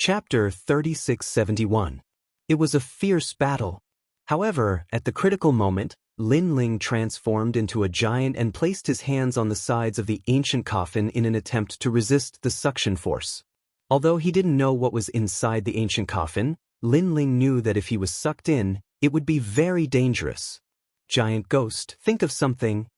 Chapter 3671. It was a fierce battle. However, at the critical moment, Lin Ling transformed into a giant and placed his hands on the sides of the ancient coffin in an attempt to resist the suction force. Although he didn't know what was inside the ancient coffin, Lin Ling knew that if he was sucked in, it would be very dangerous. "Giant ghost, think of something."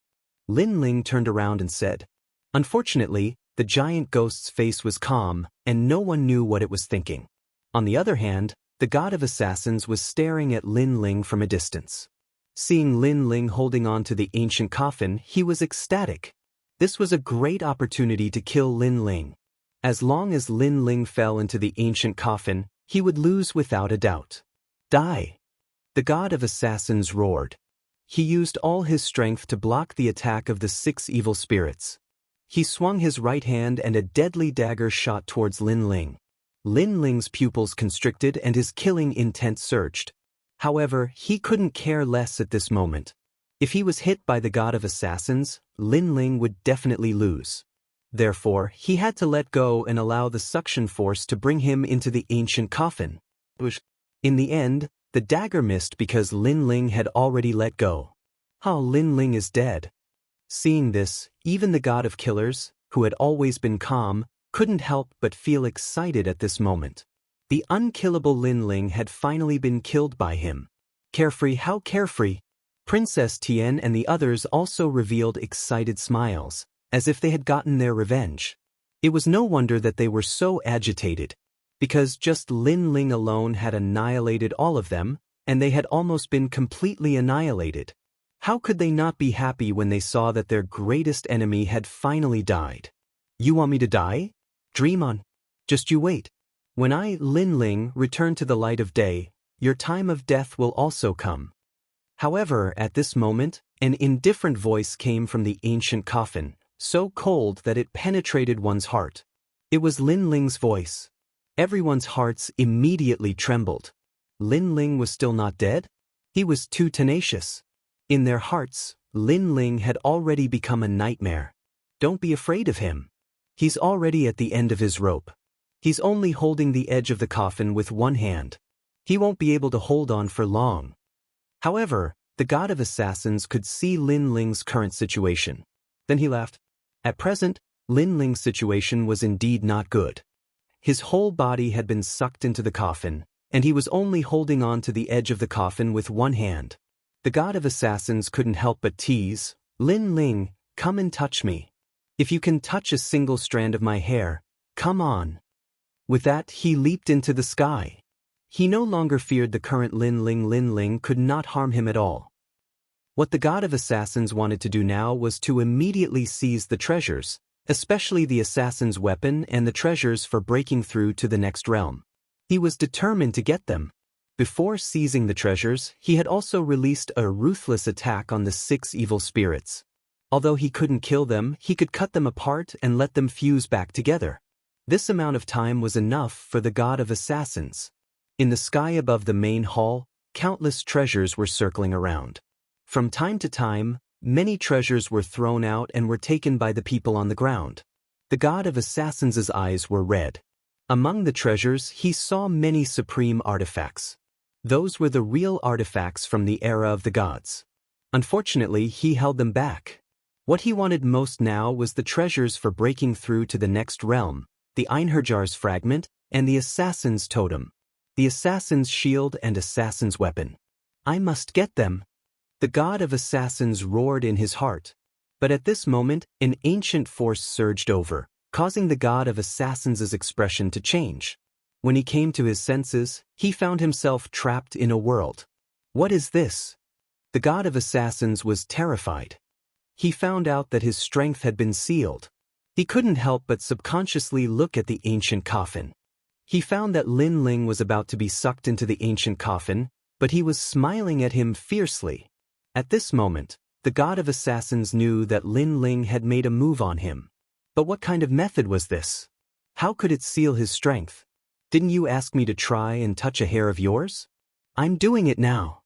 Lin Ling turned around and said. Unfortunately, the giant ghost's face was calm, and no one knew what it was thinking. On the other hand, the god of assassins was staring at Lin Ling from a distance. Seeing Lin Ling holding on to the ancient coffin, he was ecstatic. This was a great opportunity to kill Lin Ling. As long as Lin Ling fell into the ancient coffin, he would lose without a doubt. "Die!" The god of assassins roared. He used all his strength to block the attack of the 6 evil spirits. He swung his right hand and a deadly dagger shot towards Lin Ling. Lin Ling's pupils constricted and his killing intent surged. However, he couldn't care less at this moment. If he was hit by the god of assassins, Lin Ling would definitely lose. Therefore, he had to let go and allow the suction force to bring him into the ancient coffin. In the end, the dagger missed because Lin Ling had already let go. Lin Ling is dead. Seeing this, even the god of killers, who had always been calm, couldn't help but feel excited at this moment. The unkillable Lin Ling had finally been killed by him. Carefree, how carefree! Princess Tian and the others also revealed excited smiles, as if they had gotten their revenge. It was no wonder that they were so agitated, because just Lin Ling alone had annihilated all of them, and they had almost been completely annihilated. How could they not be happy when they saw that their greatest enemy had finally died? "You want me to die? Dream on. Just you wait. When I, Lin Ling, return to the light of day, your time of death will also come." However, at this moment, an indifferent voice came from the ancient coffin, so cold that it penetrated one's heart. It was Lin Ling's voice. Everyone's hearts immediately trembled. Lin Ling was still not dead? He was too tenacious. In their hearts, Lin Ling had already become a nightmare. Don't be afraid of him. He's already at the end of his rope. He's only holding the edge of the coffin with one hand. He won't be able to hold on for long. However, the god of assassins could see Lin Ling's current situation. Then he laughed. At present, Lin Ling's situation was indeed not good. His whole body had been sucked into the coffin, and he was only holding on to the edge of the coffin with one hand. The god of assassins couldn't help but tease, "Lin Ling, come and touch me. If you can touch a single strand of my hair, come on." With that, he leaped into the sky. He no longer feared the current Lin Ling. Lin Ling could not harm him at all. What the god of assassins wanted to do now was to immediately seize the treasures, especially the assassin's weapon and the treasures for breaking through to the next realm. He was determined to get them. Before seizing the treasures, he had also released a ruthless attack on the 6 evil spirits. Although he couldn't kill them, he could cut them apart and let them fuse back together. This amount of time was enough for the god of assassins. In the sky above the main hall, countless treasures were circling around. From time to time, many treasures were thrown out and were taken by the people on the ground. The god of assassins' eyes were red. Among the treasures, he saw many supreme artifacts. Those were the real artifacts from the era of the gods. Unfortunately, he held them back. What he wanted most now was the treasures for breaking through to the next realm, the Einherjar's fragment, and the assassin's totem, the assassin's shield and assassin's weapon. "I must get them." The god of assassins roared in his heart. But at this moment, an ancient force surged over, causing the god of assassins' expression to change. When he came to his senses, he found himself trapped in a world. What is this? The god of assassins was terrified. He found out that his strength had been sealed. He couldn't help but subconsciously look at the ancient coffin. He found that Lin Ling was about to be sucked into the ancient coffin, but he was smiling at him fiercely. At this moment, the god of assassins knew that Lin Ling had made a move on him. But what kind of method was this? How could it seal his strength? "Didn't you ask me to try and touch a hair of yours? I'm doing it now."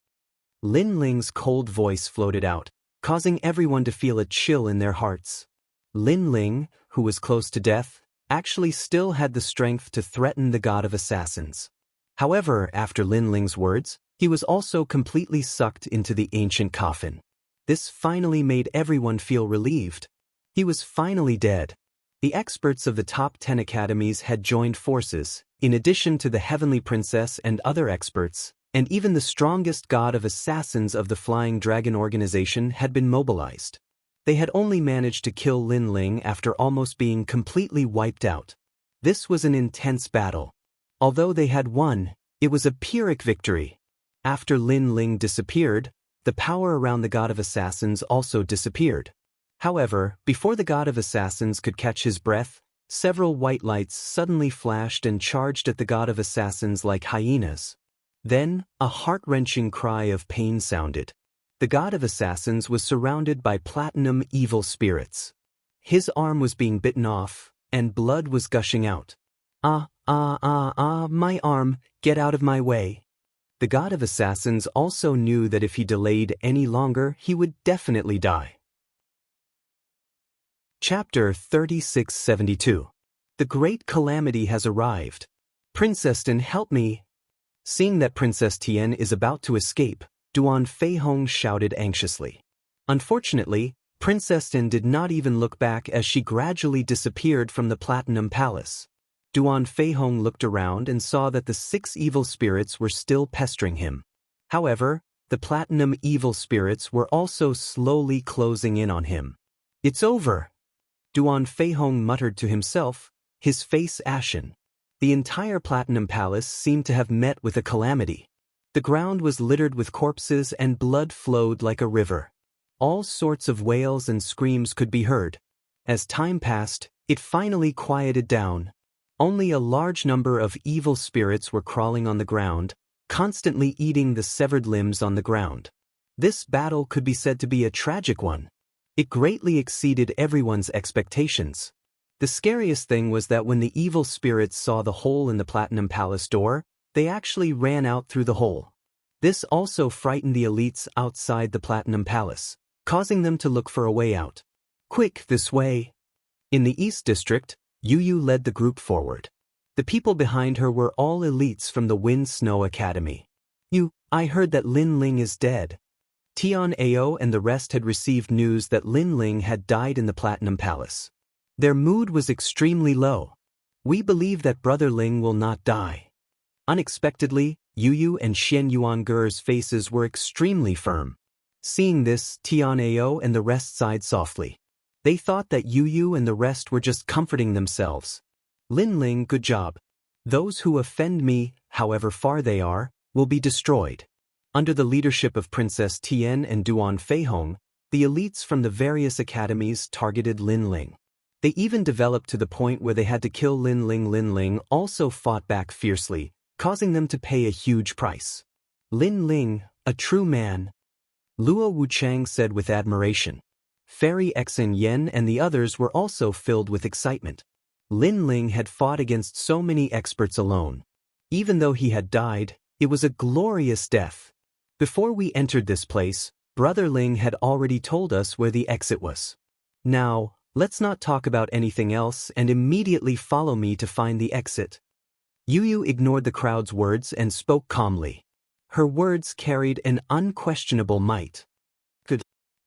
Lin Ling's cold voice floated out, causing everyone to feel a chill in their hearts. Lin Ling, who was close to death, actually still had the strength to threaten the god of assassins. However, after Lin Ling's words, he was also completely sucked into the ancient coffin. This finally made everyone feel relieved. He was finally dead. The experts of the top 10 academies had joined forces, in addition to the Heavenly Princess and other experts, and even the strongest god of assassins of the Flying Dragon organization had been mobilized. They had only managed to kill Lin Ling after almost being completely wiped out. This was an intense battle. Although they had won, it was a Pyrrhic victory. After Lin Ling disappeared, the power around the god of assassins also disappeared. However, before the god of assassins could catch his breath, several white lights suddenly flashed and charged at the god of assassins like hyenas. Then, a heart-wrenching cry of pain sounded. The god of assassins was surrounded by platinum evil spirits. His arm was being bitten off, and blood was gushing out. My arm, get out of my way. The god of assassins also knew that if he delayed any longer, he would definitely die. Chapter 3672. The Great Calamity has arrived. Princess Tin, help me. Seeing that Princess Tian is about to escape, Duan Feihong shouted anxiously. Unfortunately, Princess Tin did not even look back as she gradually disappeared from the Platinum Palace. Duan Feihong looked around and saw that the 6 evil spirits were still pestering him. However, the Platinum evil spirits were also slowly closing in on him. It's over. Duan Feihong muttered to himself, his face ashen. The entire Platinum Palace seemed to have met with a calamity. The ground was littered with corpses and blood flowed like a river. All sorts of wails and screams could be heard. As time passed, it finally quieted down. Only a large number of evil spirits were crawling on the ground, constantly eating the severed limbs on the ground. This battle could be said to be a tragic one. It greatly exceeded everyone's expectations. The scariest thing was that when the evil spirits saw the hole in the Platinum Palace door, they actually ran out through the hole. This also frightened the elites outside the Platinum Palace, causing them to look for a way out. Quick, this way. In the East District, Yu Yu led the group forward. The people behind her were all elites from the Wind Snow Academy. I heard that Lin Ling is dead. Tian Ao and the rest had received news that Lin Ling had died in the Platinum Palace. Their mood was extremely low. We believe that Brother Ling will not die. Unexpectedly, Yu Yu and Xian Yuanger's faces were extremely firm. Seeing this, Tian Ao and the rest sighed softly. They thought that Yu Yu and the rest were just comforting themselves. Lin Ling, good job. Those who offend me, however far they are, will be destroyed. Under the leadership of Princess Tian and Duan Feihong, the elites from the various academies targeted Lin Ling. They even developed to the point where they had to kill Lin Ling. Lin Ling also fought back fiercely, causing them to pay a huge price. Lin Ling, a true man. Luo Wuchang said with admiration. Fairy Xen Yen and the others were also filled with excitement. Lin Ling had fought against so many experts alone. Even though he had died, it was a glorious death. Before we entered this place, Brother Ling had already told us where the exit was. Now, let's not talk about anything else and immediately follow me to find the exit. Yu Yu ignored the crowd's words and spoke calmly. Her words carried an unquestionable might.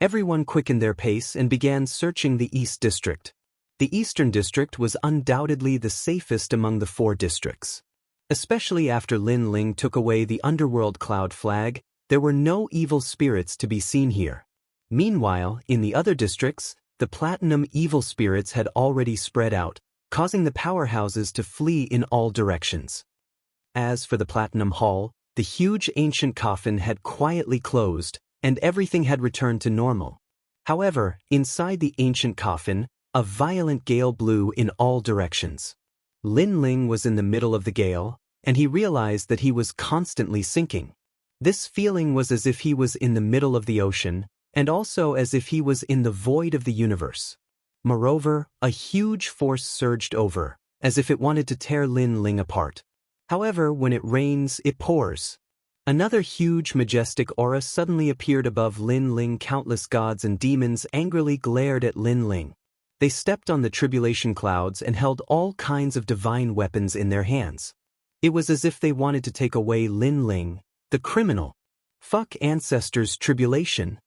Everyone quickened their pace and began searching the East District. The Eastern District was undoubtedly the safest among the 4 districts. Especially after Lin Ling took away the underworld cloud flag, there were no evil spirits to be seen here. Meanwhile, in the other districts, the platinum evil spirits had already spread out, causing the powerhouses to flee in all directions. As for the Platinum Hall, the huge ancient coffin had quietly closed, and everything had returned to normal. However, inside the ancient coffin, a violent gale blew in all directions. Lin Ling was in the middle of the gale, and he realized that he was constantly sinking. This feeling was as if he was in the middle of the ocean, and also as if he was in the void of the universe. Moreover, a huge force surged over, as if it wanted to tear Lin Ling apart. However, when it rains, it pours. Another huge majestic aura suddenly appeared above Lin Ling. Countless gods and demons angrily glared at Lin Ling. They stepped on the tribulation clouds and held all kinds of divine weapons in their hands. It was as if they wanted to take away Lin Ling, the criminal. Fuck ancestors' tribulation.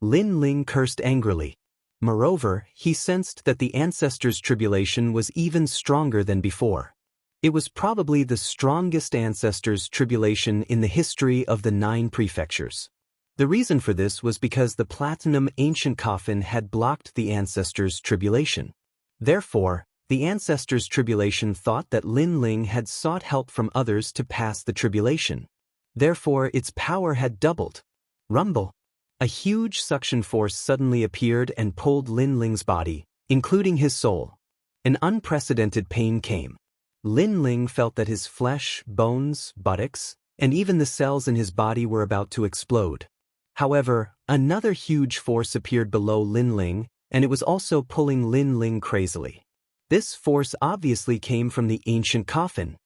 Lin Ling cursed angrily. Moreover, he sensed that the ancestors' tribulation was even stronger than before. It was probably the strongest ancestors' tribulation in the history of the 9 prefectures. The reason for this was because the platinum ancient coffin had blocked the ancestors' tribulation. Therefore, the ancestors' tribulation thought that Lin Ling had sought help from others to pass the tribulation. Therefore, its power had doubled. Rumble. A huge suction force suddenly appeared and pulled Lin Ling's body, including his soul. An unprecedented pain came. Lin Ling felt that his flesh, bones, buttocks, and even the cells in his body were about to explode. However, another huge force appeared below Lin Ling, and it was also pulling Lin Ling crazily. This force obviously came from the ancient coffin.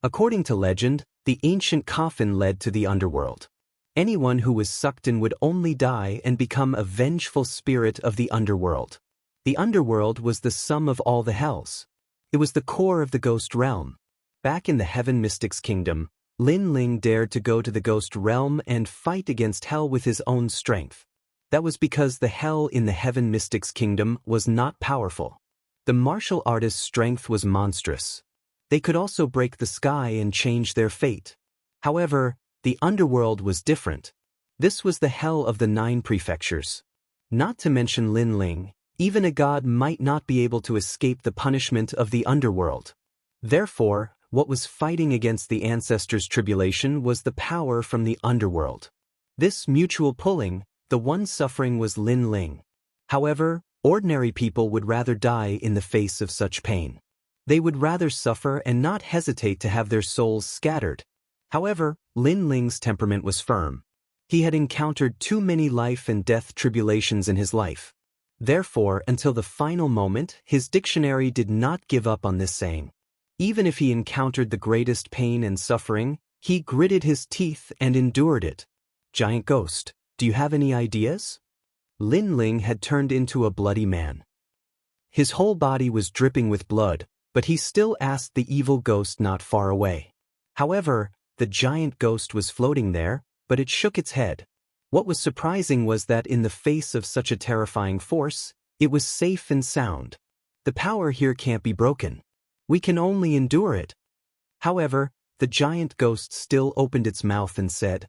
According to legend, the ancient coffin led to the underworld. Anyone who was sucked in would only die and become a vengeful spirit of the underworld. The underworld was the sum of all the hells. It was the core of the ghost realm. Back in the Heaven Mystics Kingdom, Lin Ling dared to go to the ghost realm and fight against hell with his own strength. That was because the hell in the Heaven Mystics Kingdom was not powerful. The martial artist's strength was monstrous. They could also break the sky and change their fate. However, the underworld was different. This was the hell of the 9 prefectures. Not to mention Lin Ling, even a god might not be able to escape the punishment of the underworld. Therefore, what was fighting against the ancestors' tribulation was the power from the underworld. This mutual pulling, the one suffering was Lin Ling. However, ordinary people would rather die in the face of such pain. They would rather suffer and not hesitate to have their souls scattered. However, Lin Ling's temperament was firm. He had encountered too many life and death tribulations in his life. Therefore, until the final moment, his dictionary did not give up on this saying. Even if he encountered the greatest pain and suffering, he gritted his teeth and endured it. Giant Ghost, do you have any ideas? Lin Ling had turned into a bloody man. His whole body was dripping with blood, but he still asked the evil ghost not far away. However, the giant ghost was floating there, but it shook its head. What was surprising was that in the face of such a terrifying force, it was safe and sound. The power here can't be broken. We can only endure it. However, the giant ghost still opened its mouth and said.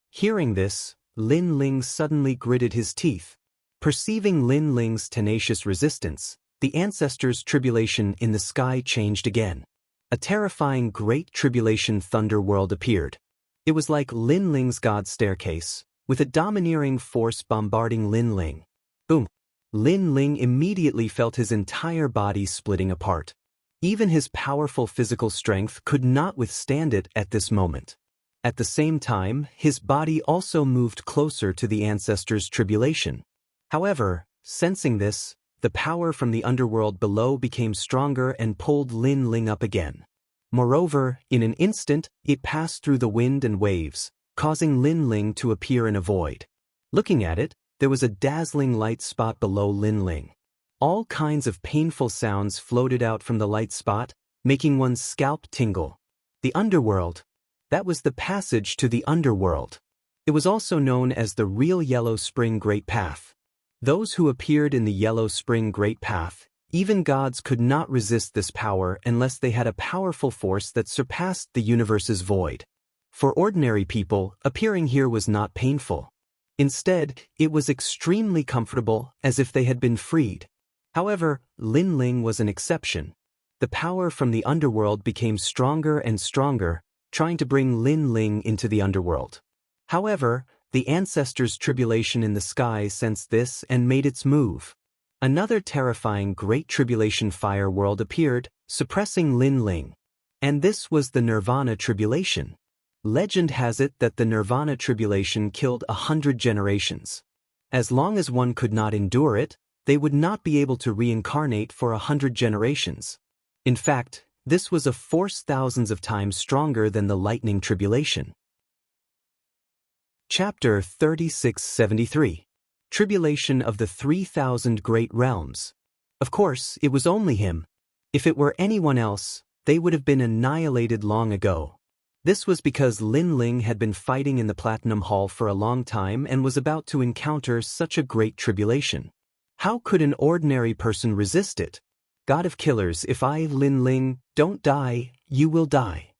Hearing this, Lin Ling suddenly gritted his teeth. Perceiving Lin Ling's tenacious resistance, the ancestors' tribulation in the sky changed again. A terrifying great tribulation thunder world appeared. It was like Lin Ling's god staircase, with a domineering force bombarding Lin Ling. Boom! Lin Ling immediately felt his entire body splitting apart. Even his powerful physical strength could not withstand it at this moment. At the same time, his body also moved closer to the ancestors' tribulation. However, sensing this, the power from the underworld below became stronger and pulled Lin Ling up again. Moreover, in an instant, it passed through the wind and waves, causing Lin Ling to appear in a void. Looking at it, there was a dazzling light spot below Lin Ling. All kinds of painful sounds floated out from the light spot, making one's scalp tingle. The underworld. That was the passage to the underworld. It was also known as the real Yellow Spring Great Path. Those who appeared in the Yellow Spring Great Path, even gods could not resist this power unless they had a powerful force that surpassed the universe's void. For ordinary people, appearing here was not painful. Instead, it was extremely comfortable, as if they had been freed. However, Lin Ling was an exception. The power from the underworld became stronger and stronger, trying to bring Lin Ling into the underworld. However, the ancestors' tribulation in the sky sensed this and made its move. Another terrifying Great Tribulation fire world appeared, suppressing Lin Ling. And this was the Nirvana Tribulation. Legend has it that the Nirvana Tribulation killed 100 generations. As long as one could not endure it, they would not be able to reincarnate for 100 generations. In fact, this was a force thousands of times stronger than the Lightning Tribulation. Chapter 3673. Tribulation of the 3,000 Great Realms. Of course, it was only him. If it were anyone else, they would have been annihilated long ago. This was because Lin Ling had been fighting in the Platinum Hall for a long time and was about to encounter such a great tribulation. How could an ordinary person resist it? God of killers, if I, Lin Ling, don't die, you will die.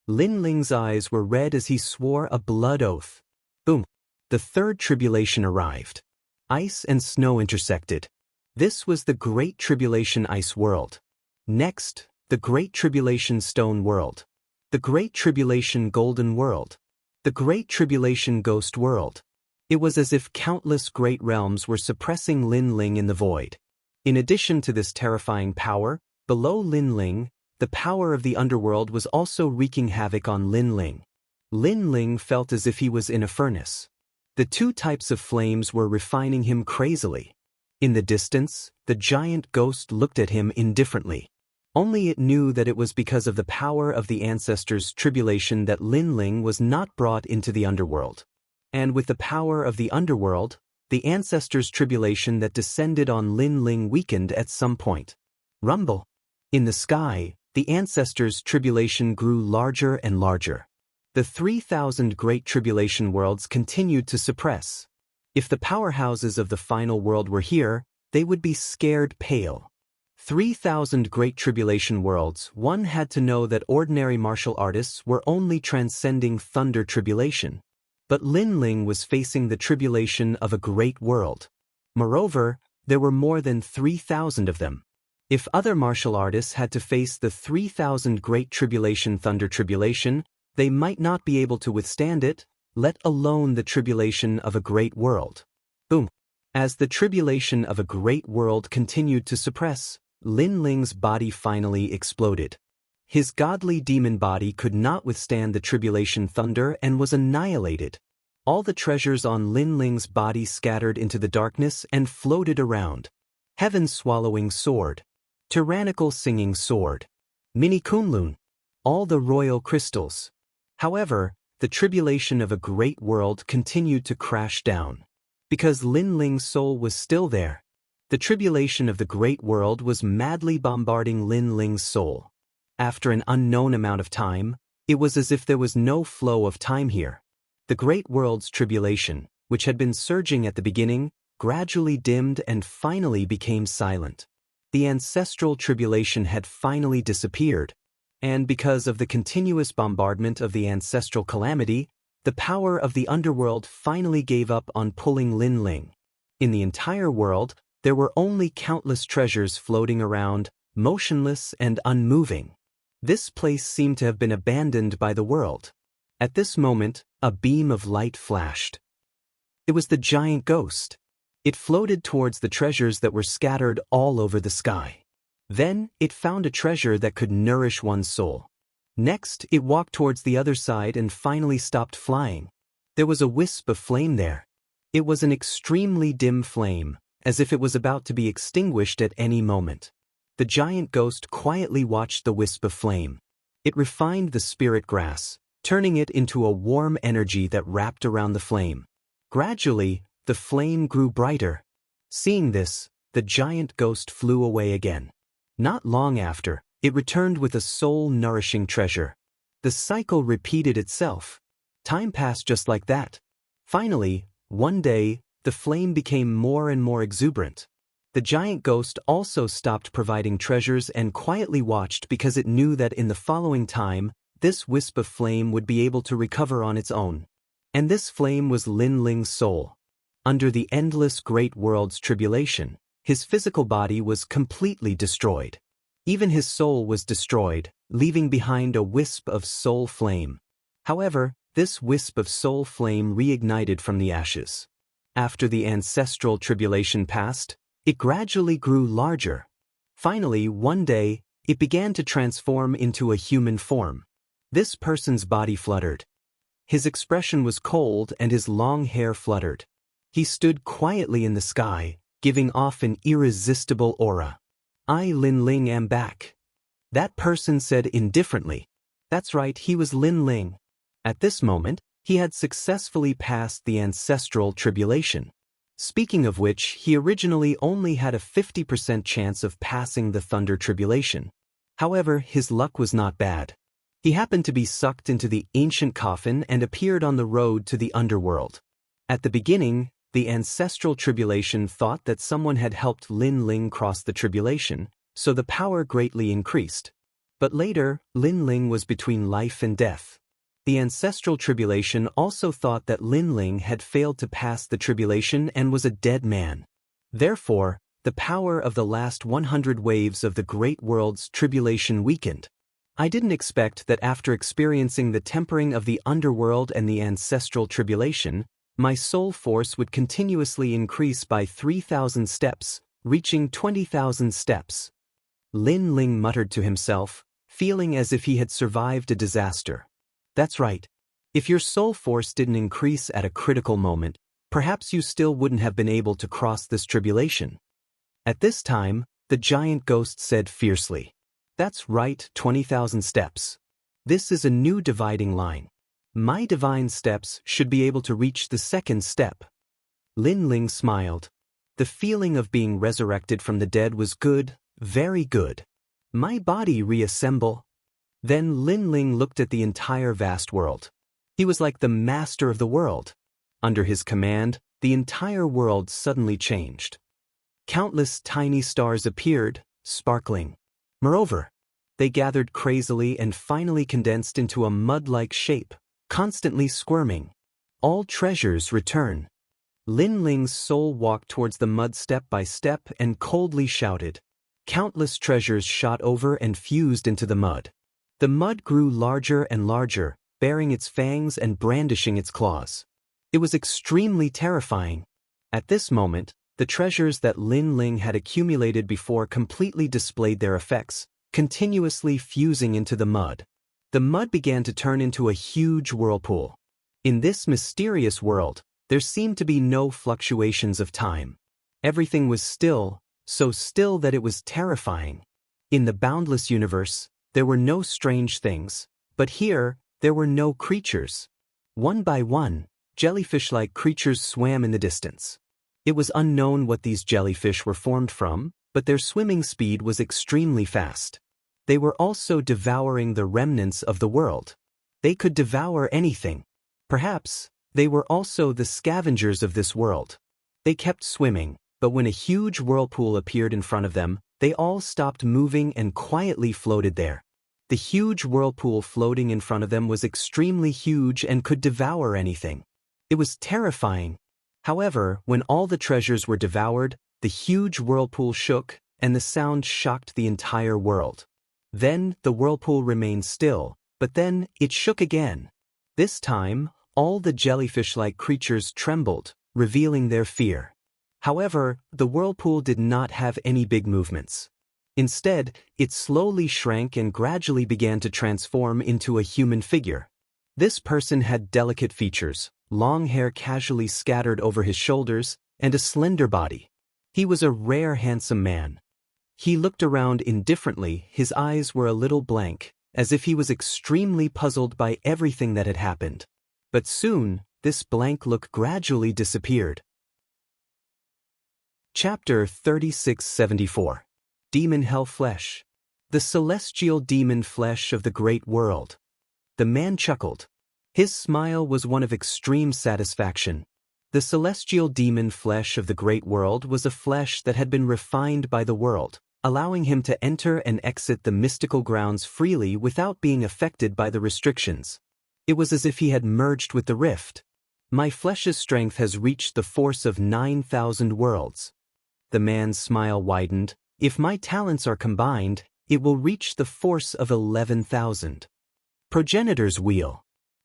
Lin Ling's eyes were red as he swore a blood oath. Boom. The third tribulation arrived. Ice and snow intersected. This was the Great Tribulation Ice World. Next, the Great Tribulation Stone World. The Great Tribulation Golden World. The Great Tribulation Ghost World. It was as if countless great realms were suppressing Lin Ling in the void. In addition to this terrifying power, below Lin Ling, the power of the underworld was also wreaking havoc on Lin Ling. Lin Ling felt as if he was in a furnace. The two types of flames were refining him crazily. In the distance, the giant ghost looked at him indifferently. Only it knew that it was because of the power of the ancestors' tribulation that Lin Ling was not brought into the underworld. And with the power of the underworld, the ancestors' tribulation that descended on Lin Ling weakened at some point. Rumble. In the sky, the ancestors' tribulation grew larger and larger. The 3,000 Great Tribulation worlds continued to suppress. If the powerhouses of the final world were here, they would be scared pale. 3,000 Great Tribulation worlds, one had to know that ordinary martial artists were only transcending thunder tribulation. But Lin Ling was facing the tribulation of a great world. Moreover, there were more than 3,000 of them. If other martial artists had to face the 3,000 Great Tribulation thunder tribulation, they might not be able to withstand it, let alone the tribulation of a great world. Boom. As the tribulation of a great world continued to suppress, Lin Ling's body finally exploded. His godly demon body could not withstand the tribulation thunder and was annihilated. All the treasures on Lin Ling's body scattered into the darkness and floated around. Heaven-swallowing sword. Tyrannical singing sword. Mini Kunlun. All the royal crystals. However, the tribulation of a great world continued to crash down. Because Lin Ling's soul was still there. The tribulation of the great world was madly bombarding Lin Ling's soul. After an unknown amount of time, it was as if there was no flow of time here. The great world's tribulation, which had been surging at the beginning, gradually dimmed and finally became silent. The ancestral tribulation had finally disappeared, and because of the continuous bombardment of the ancestral calamity, the power of the underworld finally gave up on pulling Lin Ling. In the entire world, there were only countless treasures floating around, motionless and unmoving. This place seemed to have been abandoned by the world. At this moment, a beam of light flashed. It was the giant ghost. It floated towards the treasures that were scattered all over the sky. Then, it found a treasure that could nourish one's soul. Next, it walked towards the other side and finally stopped flying. There was a wisp of flame there. It was an extremely dim flame, as if it was about to be extinguished at any moment. The giant ghost quietly watched the wisp of flame. It refined the spirit grass, turning it into a warm energy that wrapped around the flame. Gradually, the flame grew brighter. Seeing this, the giant ghost flew away again. Not long after, it returned with a soul-nourishing treasure. The cycle repeated itself. Time passed just like that. Finally, one day, the flame became more and more exuberant. The giant ghost also stopped providing treasures and quietly watched because it knew that in the following time, this wisp of flame would be able to recover on its own. And this flame was Lin Ling's soul. Under the endless great world's tribulation, his physical body was completely destroyed. Even his soul was destroyed, leaving behind a wisp of soul flame. However, this wisp of soul flame reignited from the ashes. After the ancestral tribulation passed, it gradually grew larger. Finally, one day, it began to transform into a human form. This person's body fluttered. His expression was cold and his long hair fluttered. He stood quietly in the sky, giving off an irresistible aura. I, Lin Ling, am back. That person said indifferently. That's right, he was Lin Ling. At this moment, he had successfully passed the ancestral tribulation. Speaking of which, he originally only had a 50% chance of passing the Thunder Tribulation. However, his luck was not bad. He happened to be sucked into the ancient coffin and appeared on the road to the underworld. At the beginning, the ancestral tribulation thought that someone had helped Lin Ling cross the tribulation, so the power greatly increased. But later, Lin Ling was between life and death. The ancestral tribulation also thought that Lin Ling had failed to pass the tribulation and was a dead man. Therefore, the power of the last 100 waves of the Great World's tribulation weakened. I didn't expect that after experiencing the tempering of the underworld and the ancestral tribulation, my soul force would continuously increase by 3,000 steps, reaching 20,000 steps. Lin Ling muttered to himself, feeling as if he had survived a disaster. That's right. If your soul force didn't increase at a critical moment, perhaps you still wouldn't have been able to cross this tribulation. At this time, the giant ghost said fiercely, "That's right, 20,000 steps. This is a new dividing line. My divine steps should be able to reach the second step." Lin Ling smiled. The feeling of being resurrected from the dead was good, very good. My body reassemble. Then Lin Ling looked at the entire vast world. He was like the master of the world. Under his command, the entire world suddenly changed. Countless tiny stars appeared, sparkling. Moreover, they gathered crazily and finally condensed into a mud-like shape, constantly squirming. All treasures return. Lin Ling's soul walked towards the mud step by step and coldly shouted. Countless treasures shot over and fused into the mud. The mud grew larger and larger, baring its fangs and brandishing its claws. It was extremely terrifying. At this moment, the treasures that Lin Ling had accumulated before completely displayed their effects, continuously fusing into the mud. The mud began to turn into a huge whirlpool. In this mysterious world, there seemed to be no fluctuations of time. Everything was still, so still that it was terrifying. In the boundless universe, there were no strange things, but here, there were no creatures. One by one, jellyfish-like creatures swam in the distance. It was unknown what these jellyfish were formed from, but their swimming speed was extremely fast. They were also devouring the remnants of the world. They could devour anything. Perhaps, they were also the scavengers of this world. They kept swimming, but when a huge whirlpool appeared in front of them, they all stopped moving and quietly floated there. The huge whirlpool floating in front of them was extremely huge and could devour anything. It was terrifying. However, when all the treasures were devoured, the huge whirlpool shook, and the sound shocked the entire world. Then, the whirlpool remained still, but then, it shook again. This time, all the jellyfish-like creatures trembled, revealing their fear. However, the whirlpool did not have any big movements. Instead, it slowly shrank and gradually began to transform into a human figure. This person had delicate features, long hair casually scattered over his shoulders, and a slender body. He was a rare handsome man. He looked around indifferently, his eyes were a little blank, as if he was extremely puzzled by everything that had happened. But soon, this blank look gradually disappeared. Chapter 3674. Demon Hell Flesh. The celestial demon flesh of the great world. The man chuckled. His smile was one of extreme satisfaction. The celestial demon flesh of the great world was a flesh that had been refined by the world, allowing him to enter and exit the mystical grounds freely without being affected by the restrictions. It was as if he had merged with the rift. My flesh's strength has reached the force of 9,000 worlds. The man's smile widened. If my talents are combined, it will reach the force of 11,000. Progenitor's Wheel.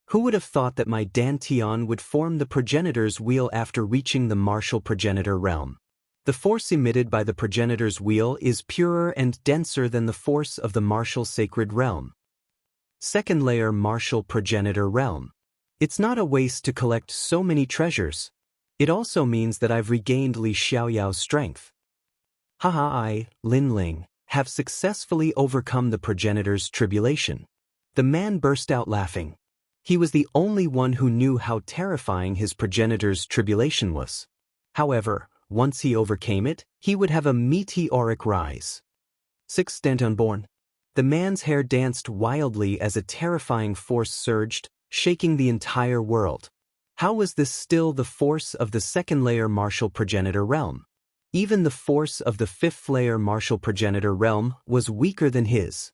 Who would have thought that my Dantian would form the progenitor's wheel after reaching the martial progenitor realm? The force emitted by the progenitor's wheel is purer and denser than the force of the martial sacred realm. Second layer martial progenitor realm. It's not a waste to collect so many treasures. It also means that I've regained Li Xiaoyao's strength. Haha, I, Lin Ling, have successfully overcome the progenitor's tribulation. The man burst out laughing. He was the only one who knew how terrifying his progenitor's tribulation was. However, once he overcame it, he would have a meteoric rise. 6. Stand unborn. The man's hair danced wildly as a terrifying force surged, shaking the entire world. How was this still the force of the second-layer martial progenitor realm? Even the force of the fifth-layer martial progenitor realm was weaker than his.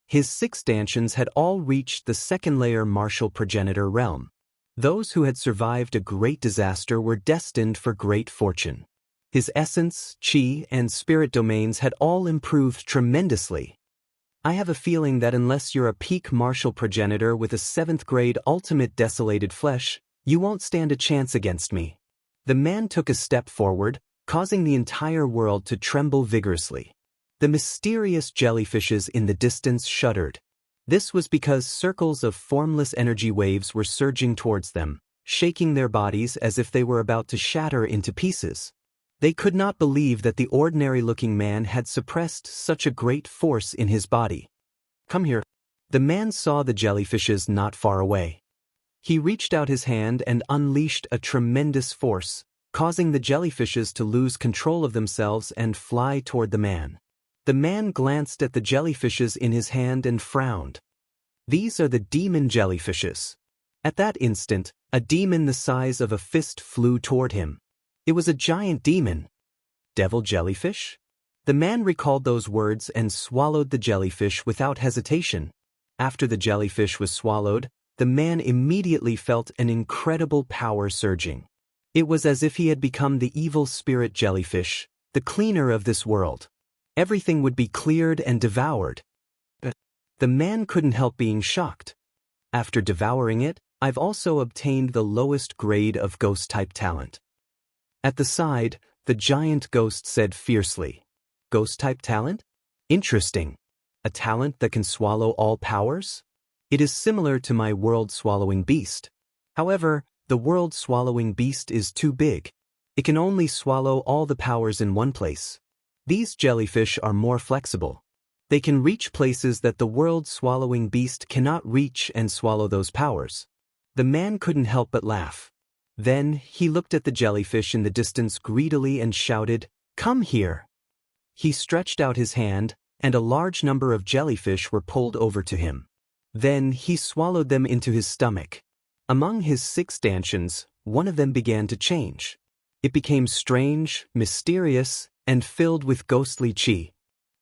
His 6 stanchions had all reached the second-layer martial progenitor realm. Those who had survived a great disaster were destined for great fortune. His essence, chi, and spirit domains had all improved tremendously. I have a feeling that unless you're a peak martial progenitor with a 7th-grade ultimate desolated flesh, you won't stand a chance against me. The man took a step forward, causing the entire world to tremble vigorously. The mysterious jellyfishes in the distance shuddered. This was because circles of formless energy waves were surging towards them, shaking their bodies as if they were about to shatter into pieces. They could not believe that the ordinary-looking man had suppressed such a great force in his body. Come here. The man saw the jellyfishes not far away. He reached out his hand and unleashed a tremendous force, causing the jellyfishes to lose control of themselves and fly toward the man. The man glanced at the jellyfishes in his hand and frowned. These are the demon jellyfishes. At that instant, a demon the size of a fist flew toward him. It was a giant demon. Devil jellyfish? The man recalled those words and swallowed the jellyfish without hesitation. After the jellyfish was swallowed, the man immediately felt an incredible power surging. It was as if he had become the evil spirit jellyfish, the cleaner of this world. Everything would be cleared and devoured. But the man couldn't help being shocked. After devouring it, I've also obtained the lowest grade of ghost-type talent. At the side, the giant ghost said fiercely, "Ghost-type talent? Interesting. A talent that can swallow all powers? It is similar to my world-swallowing beast. However, the world-swallowing beast is too big. It can only swallow all the powers in one place. These jellyfish are more flexible. They can reach places that the world-swallowing beast cannot reach and swallow those powers." The man couldn't help but laugh. Then, he looked at the jellyfish in the distance greedily and shouted, "Come here!" He stretched out his hand, and a large number of jellyfish were pulled over to him. Then, he swallowed them into his stomach. Among his 6 stanchions, one of them began to change. It became strange, mysterious, and filled with ghostly chi.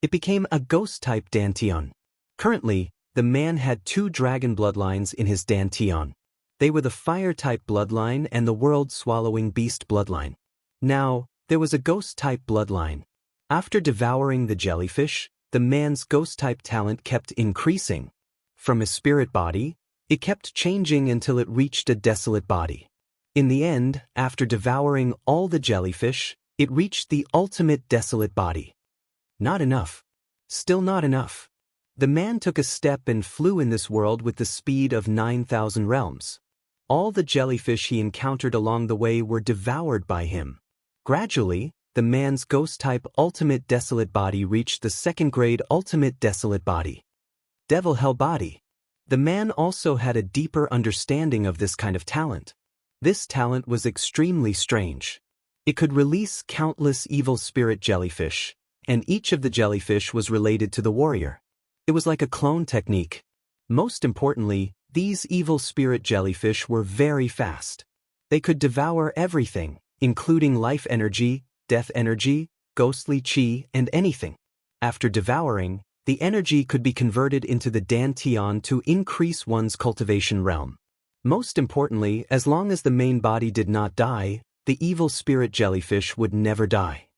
It became a ghost-type dantian. Currently, the man had 2 dragon bloodlines in his dantian. They were the fire-type bloodline and the world-swallowing beast bloodline. Now, there was a ghost-type bloodline. After devouring the jellyfish, the man's ghost-type talent kept increasing. From his spirit body, it kept changing until it reached a desolate body. In the end, after devouring all the jellyfish, it reached the ultimate desolate body. Not enough. Still not enough. The man took a step and flew in this world with the speed of 9,000 realms. All the jellyfish he encountered along the way were devoured by him. Gradually, the man's ghost-type ultimate desolate body reached the 2nd-grade ultimate desolate body. Devil Hell Body. The man also had a deeper understanding of this kind of talent. This talent was extremely strange. It could release countless evil spirit jellyfish, and each of the jellyfish was related to the warrior. It was like a clone technique. Most importantly, these evil spirit jellyfish were very fast. They could devour everything, including life energy, death energy, ghostly chi, and anything. After devouring, the energy could be converted into the dantian to increase one's cultivation realm. Most importantly, as long as the main body did not die, the evil spirit jellyfish would never die.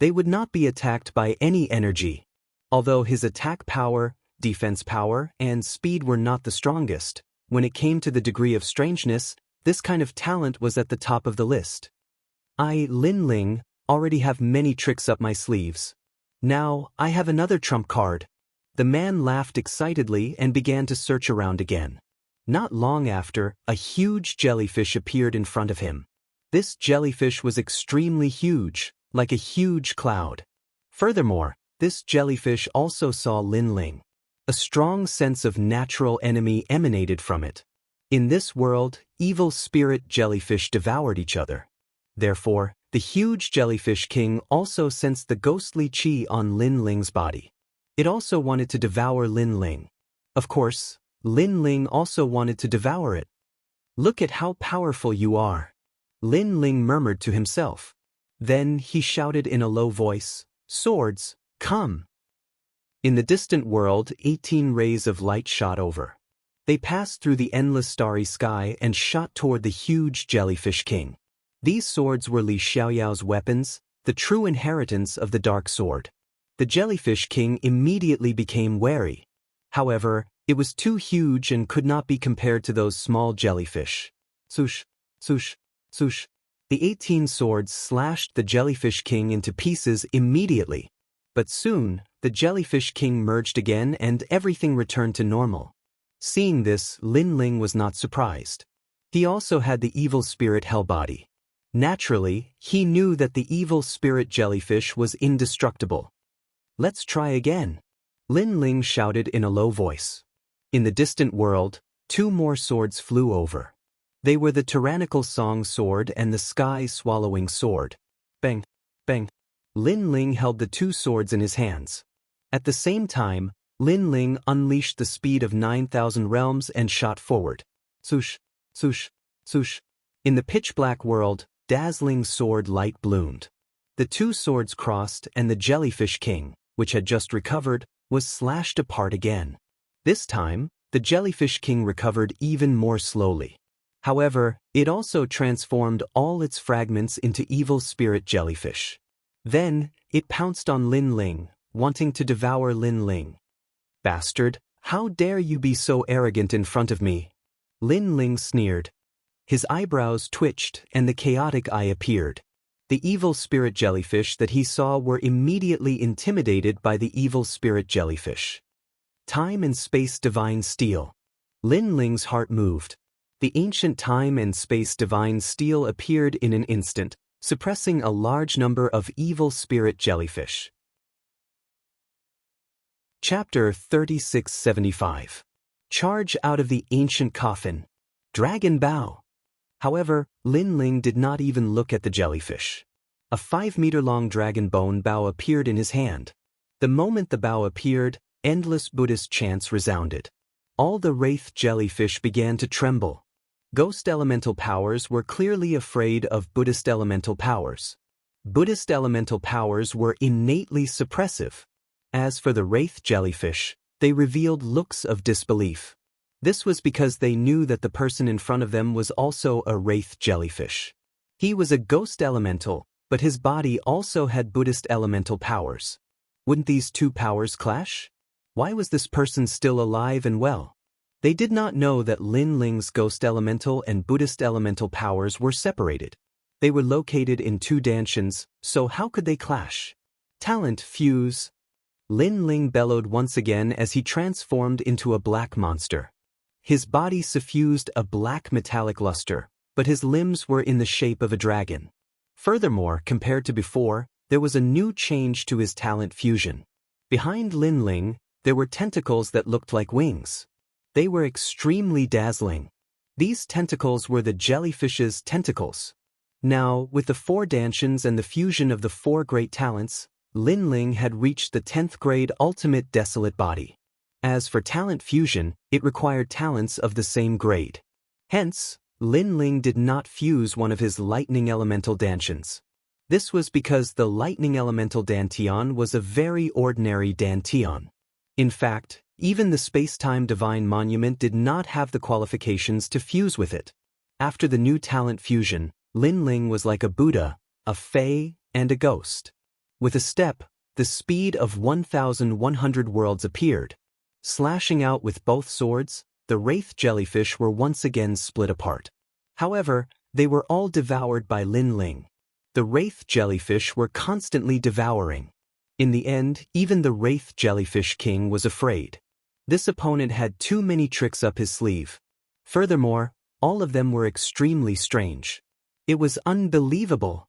They would not be attacked by any energy. Although his attack power, defense power, and speed were not the strongest, when it came to the degree of strangeness, this kind of talent was at the top of the list. I, Lin Ling, already have many tricks up my sleeves. Now, I have another trump card. The man laughed excitedly and began to search around again. Not long after, a huge jellyfish appeared in front of him. This jellyfish was extremely huge, like a huge cloud. Furthermore, this jellyfish also saw Lin Ling. A strong sense of natural enemy emanated from it. In this world, evil spirit jellyfish devoured each other. Therefore, The huge jellyfish king also sensed the ghostly qi on Lin Ling's body. It also wanted to devour Lin Ling. Of course, Lin Ling also wanted to devour it. "Look at how powerful you are," Lin Ling murmured to himself. Then he shouted in a low voice, "Swords, come!" In the distant world, 18 rays of light shot over. They passed through the endless starry sky and shot toward the huge jellyfish king. These swords were Li Xiaoyao's weapons, the true inheritance of the dark sword. The jellyfish king immediately became wary. However, it was too huge and could not be compared to those small jellyfish. Swoosh, swoosh, swoosh. The 18 swords slashed the jellyfish king into pieces immediately. But soon, the jellyfish king merged again and everything returned to normal. Seeing this, Lin Ling was not surprised. He also had the evil spirit hell body. Naturally, he knew that the evil spirit jellyfish was indestructible. "Let's try again," Lin Ling shouted in a low voice. In the distant world, 2 more swords flew over. They were the tyrannical song sword and the sky-swallowing sword. Bang, bang. Lin Ling held the 2 swords in his hands. At the same time, Lin Ling unleashed the speed of 9,000 realms and shot forward. Swoosh, swoosh, swoosh. In the pitch-black world, dazzling sword light bloomed. The 2 swords crossed and the jellyfish king, which had just recovered, was slashed apart again. This time, the jellyfish king recovered even more slowly. However, it also transformed all its fragments into evil spirit jellyfish. Then, it pounced on Lin Ling, wanting to devour Lin Ling. "Bastard, how dare you be so arrogant in front of me?" Lin Ling sneered. His eyebrows twitched and the chaotic eye appeared. The evil spirit jellyfish that he saw were immediately intimidated by the evil spirit jellyfish. Time and space divine steel. Lin Ling's heart moved. The ancient time and space divine steel appeared in an instant, suppressing a large number of evil spirit jellyfish. Chapter 3675. Charge out of the ancient coffin. Dragon Bow. However, Lin Ling did not even look at the jellyfish. A 5-meter-long dragon bone bow appeared in his hand. The moment the bow appeared, endless Buddhist chants resounded. All the wraith jellyfish began to tremble. Ghost elemental powers were clearly afraid of Buddhist elemental powers. Buddhist elemental powers were innately suppressive. As for the wraith jellyfish, they revealed looks of disbelief. This was because they knew that the person in front of them was also a wraith jellyfish. He was a ghost elemental, but his body also had Buddhist elemental powers. Wouldn't these 2 powers clash? Why was this person still alive and well? They did not know that Lin Ling's ghost elemental and Buddhist elemental powers were separated. They were located in 2 dansins, so how could they clash? Talent fuse. Lin Ling bellowed once again as he transformed into a black monster. His body suffused a black metallic luster, but his limbs were in the shape of a dragon. Furthermore, compared to before, there was a new change to his talent fusion. Behind Lin Ling, there were tentacles that looked like wings. They were extremely dazzling. These tentacles were the jellyfish's tentacles. Now, with the 4 dansins and the fusion of the 4 great talents, Lin Ling had reached the 10th grade ultimate desolate body. As for talent fusion, it required talents of the same grade. Hence, Lin Ling did not fuse one of his lightning elemental dansins. This was because the lightning elemental dantian was a very ordinary dantian. In fact, even the space-time divine monument did not have the qualifications to fuse with it. After the new talent fusion, Lin Ling was like a Buddha, a fae, and a ghost. With a step, the speed of 1,100 worlds appeared. Slashing out with both swords, the wraith jellyfish were once again split apart. However, they were all devoured by Lin Ling. The wraith jellyfish were constantly devouring. In the end, even the wraith jellyfish king was afraid. This opponent had too many tricks up his sleeve. Furthermore, all of them were extremely strange. It was unbelievable.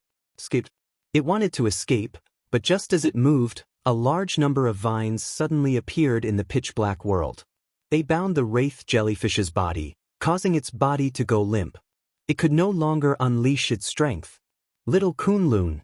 It wanted to escape, but just as it moved, a large number of vines suddenly appeared in the pitch-black world. They bound the wraith jellyfish's body, causing its body to go limp. It could no longer unleash its strength. Little Kunlun.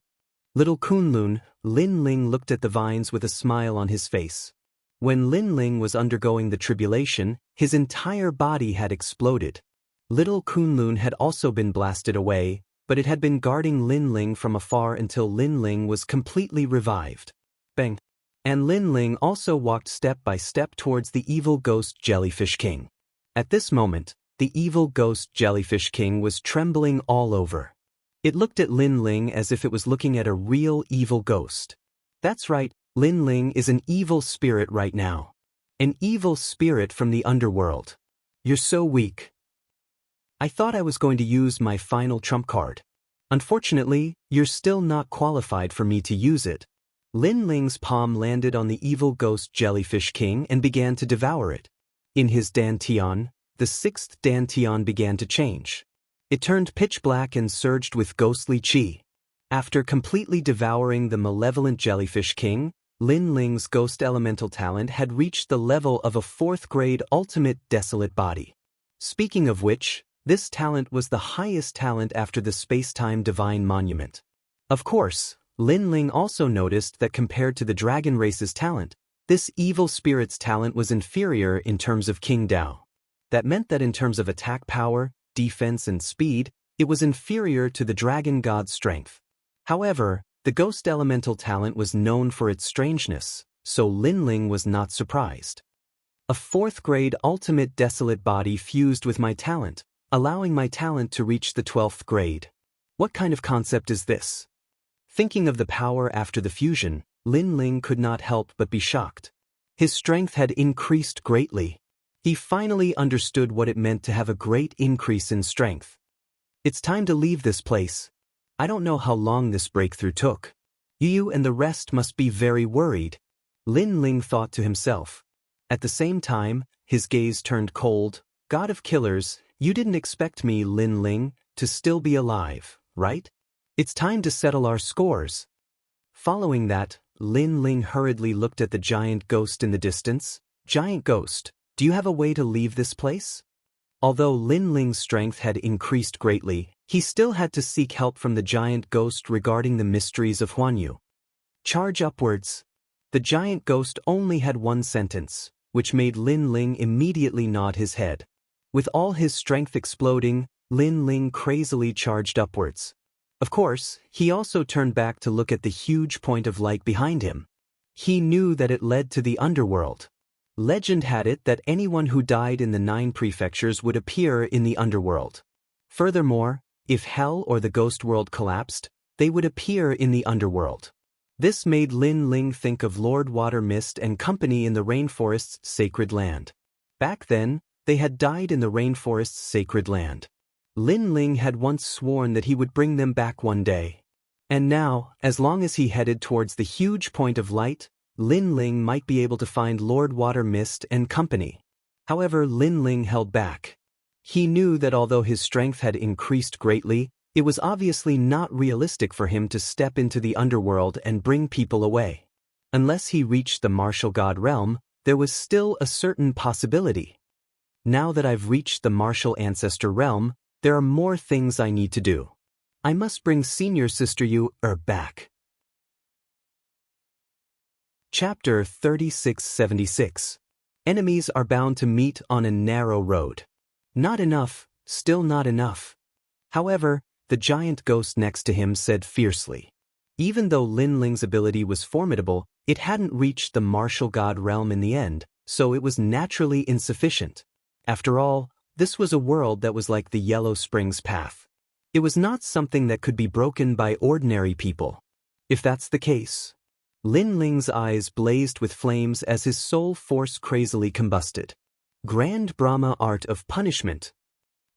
Little Kunlun, Lin Ling looked at the vines with a smile on his face. When Lin Ling was undergoing the tribulation, his entire body had exploded. Little Kunlun had also been blasted away, but it had been guarding Lin Ling from afar until Lin Ling was completely revived. Bang! And Lin Ling also walked step by step towards the evil ghost Jellyfish King. At this moment, the evil ghost Jellyfish King was trembling all over. It looked at Lin Ling as if it was looking at a real evil ghost. That's right, Lin Ling is an evil spirit right now. An evil spirit from the underworld. You're so weak. I thought I was going to use my final trump card. Unfortunately, you're still not qualified for me to use it. Lin Ling's palm landed on the evil ghost Jellyfish King and began to devour it. In his dantian, the sixth dantian began to change. It turned pitch black and surged with ghostly chi. After completely devouring the malevolent Jellyfish King, Lin Ling's ghost elemental talent had reached the level of a 4th grade ultimate desolate body. Speaking of which, this talent was the highest talent after the space-time divine monument. Of course, Lin Ling also noticed that compared to the dragon race's talent, this evil spirit's talent was inferior in terms of King Dao. That meant that in terms of attack power, defense and speed, it was inferior to the dragon god's strength. However, the ghost elemental talent was known for its strangeness, so Lin Ling was not surprised. A 4th grade ultimate desolate body fused with my talent, allowing my talent to reach the 12th grade. What kind of concept is this? Thinking of the power after the fusion, Lin Ling could not help but be shocked. His strength had increased greatly. He finally understood what it meant to have a great increase in strength. It's time to leave this place. I don't know how long this breakthrough took. You and the rest must be very worried, Lin Ling thought to himself. At the same time, his gaze turned cold. God of killers, you didn't expect me, Lin Ling, to still be alive, right? It's time to settle our scores. Following that, Lin Ling hurriedly looked at the giant ghost in the distance. Giant ghost, do you have a way to leave this place? Although Lin Ling's strength had increased greatly, he still had to seek help from the giant ghost regarding the mysteries of Huanyu. Charge upwards. The giant ghost only had one sentence, which made Lin Ling immediately nod his head. With all his strength exploding, Lin Ling crazily charged upwards. Of course, he also turned back to look at the huge point of light behind him. He knew that it led to the underworld. Legend had it that anyone who died in the 9 prefectures would appear in the underworld. Furthermore, if hell or the ghost world collapsed, they would appear in the underworld. This made Lin Ling think of Lord Water Mist and company in the rainforest's sacred land. Back then, they had died in the rainforest's sacred land. Lin Ling had once sworn that he would bring them back one day. And now, as long as he headed towards the huge point of light, Lin Ling might be able to find Lord Water Mist and company. However, Lin Ling held back. He knew that although his strength had increased greatly, it was obviously not realistic for him to step into the underworld and bring people away. Unless he reached the martial god realm, there was still a certain possibility. Now that I've reached the martial ancestor realm, there are more things I need to do. I must bring senior sister Yu back. Chapter 3676. Enemies are bound to meet on a narrow road. Not enough, still not enough. However, the giant ghost next to him said fiercely. Even though Lin Ling's ability was formidable, it hadn't reached the martial god realm in the end, so it was naturally insufficient. After all, this was a world that was like the Yellow Springs path. It was not something that could be broken by ordinary people. If that's the case, Lin Ling's eyes blazed with flames as his soul force crazily combusted. Grand Brahma art of punishment.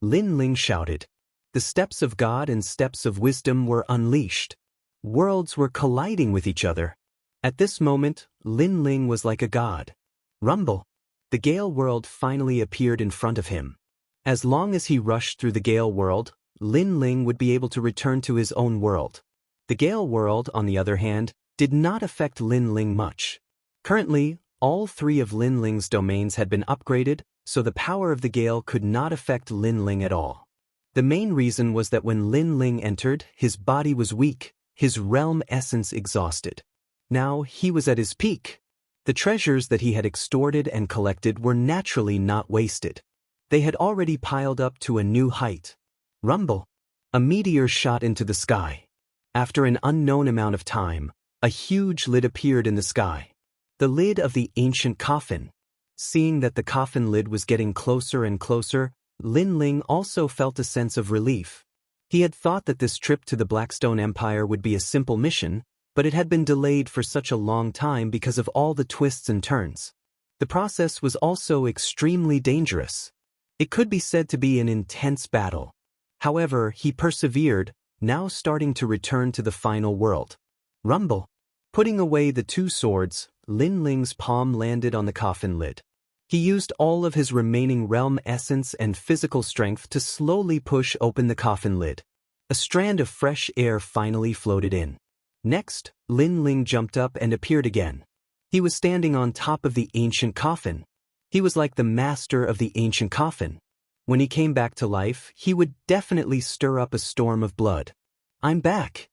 Lin Ling shouted. The steps of God and steps of wisdom were unleashed. Worlds were colliding with each other. At this moment, Lin Ling was like a god. Rumble. The Gale world finally appeared in front of him. As long as he rushed through the Gale world, Lin Ling would be able to return to his own world. The Gale world, on the other hand, did not affect Lin Ling much. Currently, all 3 of Lin Ling's domains had been upgraded, so the power of the Gale could not affect Lin Ling at all. The main reason was that when Lin Ling entered, his body was weak, his realm essence exhausted. Now he was at his peak. The treasures that he had extorted and collected were naturally not wasted. They had already piled up to a new height. Rumble. A meteor shot into the sky. After an unknown amount of time, a huge lid appeared in the sky. The lid of the ancient coffin. Seeing that the coffin lid was getting closer and closer, Lin Ling also felt a sense of relief. He had thought that this trip to the Blackstone Empire would be a simple mission, but it had been delayed for such a long time because of all the twists and turns. The process was also extremely dangerous. It could be said to be an intense battle. However, he persevered, now starting to return to the final world. Rumble. Putting away the two swords, Lin Ling's palm landed on the coffin lid. He used all of his remaining realm essence and physical strength to slowly push open the coffin lid. A strand of fresh air finally floated in. Next, Lin Ling jumped up and appeared again. He was standing on top of the ancient coffin. He was like the master of the ancient coffin. When he came back to life, he would definitely stir up a storm of blood. "I'm back,"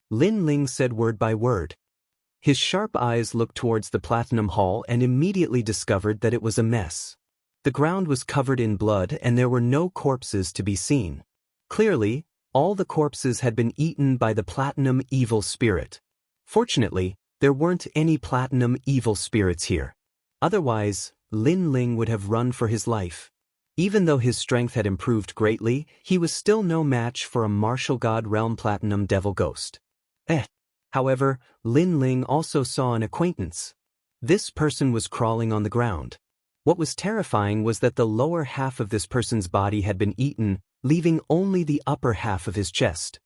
Lin Ling said word by word. His sharp eyes looked towards the Platinum Hall and immediately discovered that it was a mess. The ground was covered in blood and there were no corpses to be seen. Clearly, all the corpses had been eaten by the Platinum Evil Spirit. Fortunately, there weren't any Platinum Evil Spirits here. Otherwise, Lin Ling would have run for his life. Even though his strength had improved greatly, he was still no match for a martial god realm Platinum Devil Ghost. However, Lin Ling also saw an acquaintance. This person was crawling on the ground. What was terrifying was that the lower half of this person's body had been eaten, leaving only the upper half of his chest.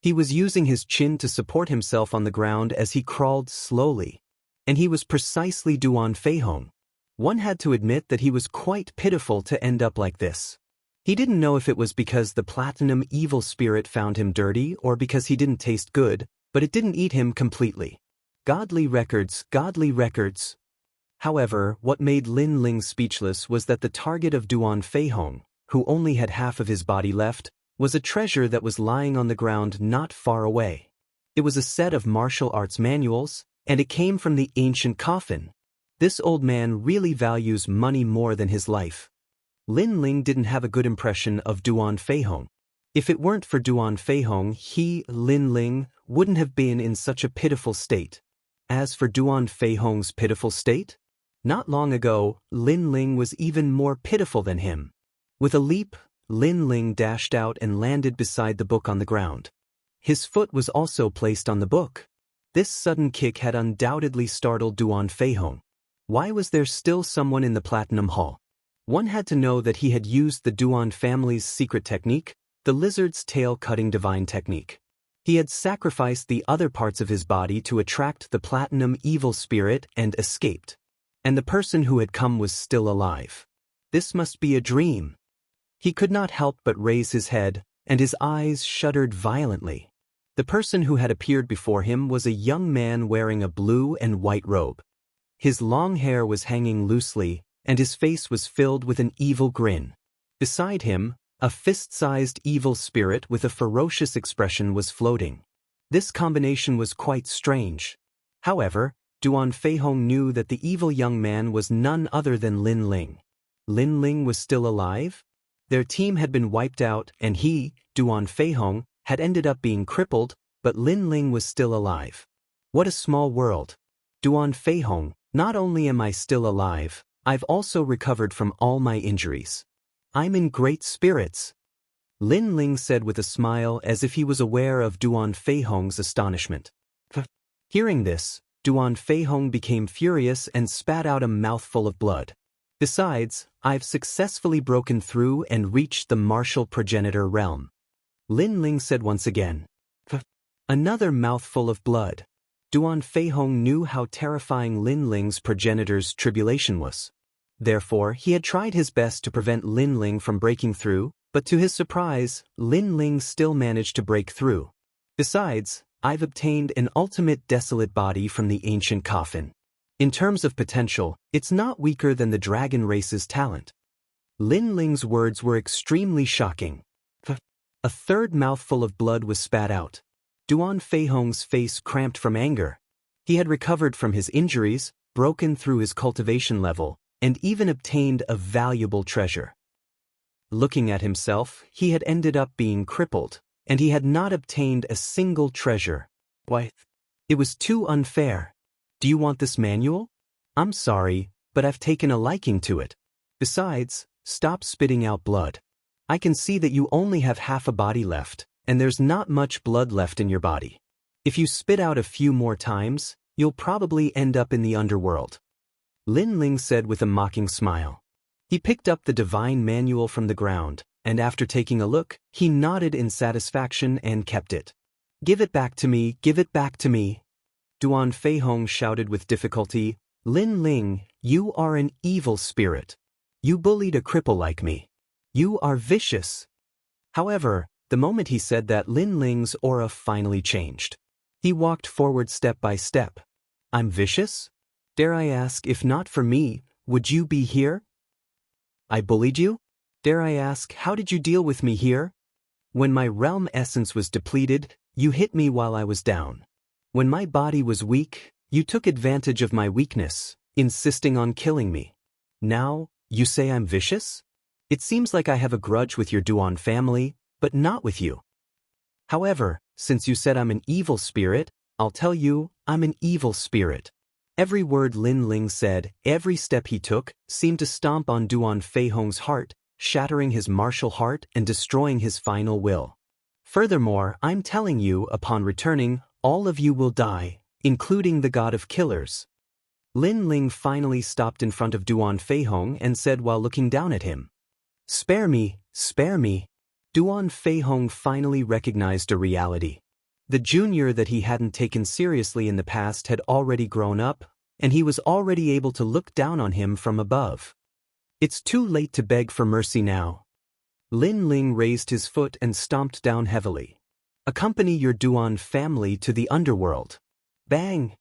He was using his chin to support himself on the ground as he crawled slowly. And he was precisely Duan Feihong. One had to admit that he was quite pitiful to end up like this. He didn't know if it was because the Platinum Evil Spirit found him dirty or because he didn't taste good, but it didn't eat him completely. Godly records, godly records. However, what made Lin Ling speechless was that the target of Duan Feihong, who only had half of his body left, was a treasure that was lying on the ground not far away. It was a set of martial arts manuals, and it came from the ancient coffin. This old man really values money more than his life. Lin Ling didn't have a good impression of Duan Feihong. If it weren't for Duan Feihong, he, Lin Ling, wouldn't have been in such a pitiful state. As for Duan Feihong's pitiful state, not long ago, Lin Ling was even more pitiful than him. With a leap, Lin Ling dashed out and landed beside the book on the ground. His foot was also placed on the book. This sudden kick had undoubtedly startled Duan Feihong. Why was there still someone in the Platinum Hall? One had to know that he had used the Duan family's secret technique, the lizard's tail-cutting divine technique. He had sacrificed the other parts of his body to attract the Platinum Evil Spirit and escaped. And the person who had come was still alive. This must be a dream. He could not help but raise his head, and his eyes shuddered violently. The person who had appeared before him was a young man wearing a blue and white robe. His long hair was hanging loosely, and his face was filled with an evil grin. Beside him, a fist-sized evil spirit with a ferocious expression was floating. This combination was quite strange. However, Duan Feihong knew that the evil young man was none other than Lin Ling. Lin Ling was still alive? Their team had been wiped out and he, Duan Feihong, had ended up being crippled, but Lin Ling was still alive. What a small world. Duan Feihong, not only am I still alive, I've also recovered from all my injuries. I'm in great spirits. Lin Ling said with a smile as if he was aware of Duan Feihong's astonishment. Hearing this, Duan Feihong became furious and spat out a mouthful of blood. Besides, I've successfully broken through and reached the martial progenitor realm. Lin Ling said once again. Another mouthful of blood. Duan Feihong knew how terrifying Lin Ling's progenitor's tribulation was. Therefore, he had tried his best to prevent Lin Ling from breaking through, but to his surprise, Lin Ling still managed to break through. Besides, I've obtained an ultimate desolate body from the ancient coffin. In terms of potential, it's not weaker than the dragon race's talent. Lin Ling's words were extremely shocking. A third mouthful of blood was spat out. Duan Feihong's face cramped from anger. He had recovered from his injuries, broken through his cultivation level, and even obtained a valuable treasure. Looking at himself, he had ended up being crippled, and he had not obtained a single treasure. Why? It was too unfair. Do you want this manual? I'm sorry, but I've taken a liking to it. Besides, stop spitting out blood. I can see that you only have half a body left, and there's not much blood left in your body. If you spit out a few more times, you'll probably end up in the underworld. Lin Ling said with a mocking smile. He picked up the divine manual from the ground, and after taking a look, he nodded in satisfaction and kept it. Give it back to me, give it back to me. Duan Feihong shouted with difficulty, Lin Ling, you are an evil spirit. You bullied a cripple like me. You are vicious. However, the moment he said that, Lin Ling's aura finally changed. He walked forward step by step. I'm vicious? Dare I ask, if not for me, would you be here? I bullied you? Dare I ask, how did you deal with me here? When my realm essence was depleted, you hit me while I was down. When my body was weak, you took advantage of my weakness, insisting on killing me. Now, you say I'm vicious? It seems like I have a grudge with your Duan family, but not with you. However, since you said I'm an evil spirit, I'll tell you, I'm an evil spirit. Every word Lin Ling said, every step he took, seemed to stomp on Duan Feihong's heart, shattering his martial heart and destroying his final will. Furthermore, I'm telling you, upon returning, all of you will die, including the god of killers. Lin Ling finally stopped in front of Duan Feihong and said while looking down at him, Spare me, spare me. Duan Feihong finally recognized a reality. The junior that he hadn't taken seriously in the past had already grown up, and he was already able to look down on him from above. It's too late to beg for mercy now. Lin Ling raised his foot and stomped down heavily. Accompany your Duan family to the underworld. Bang!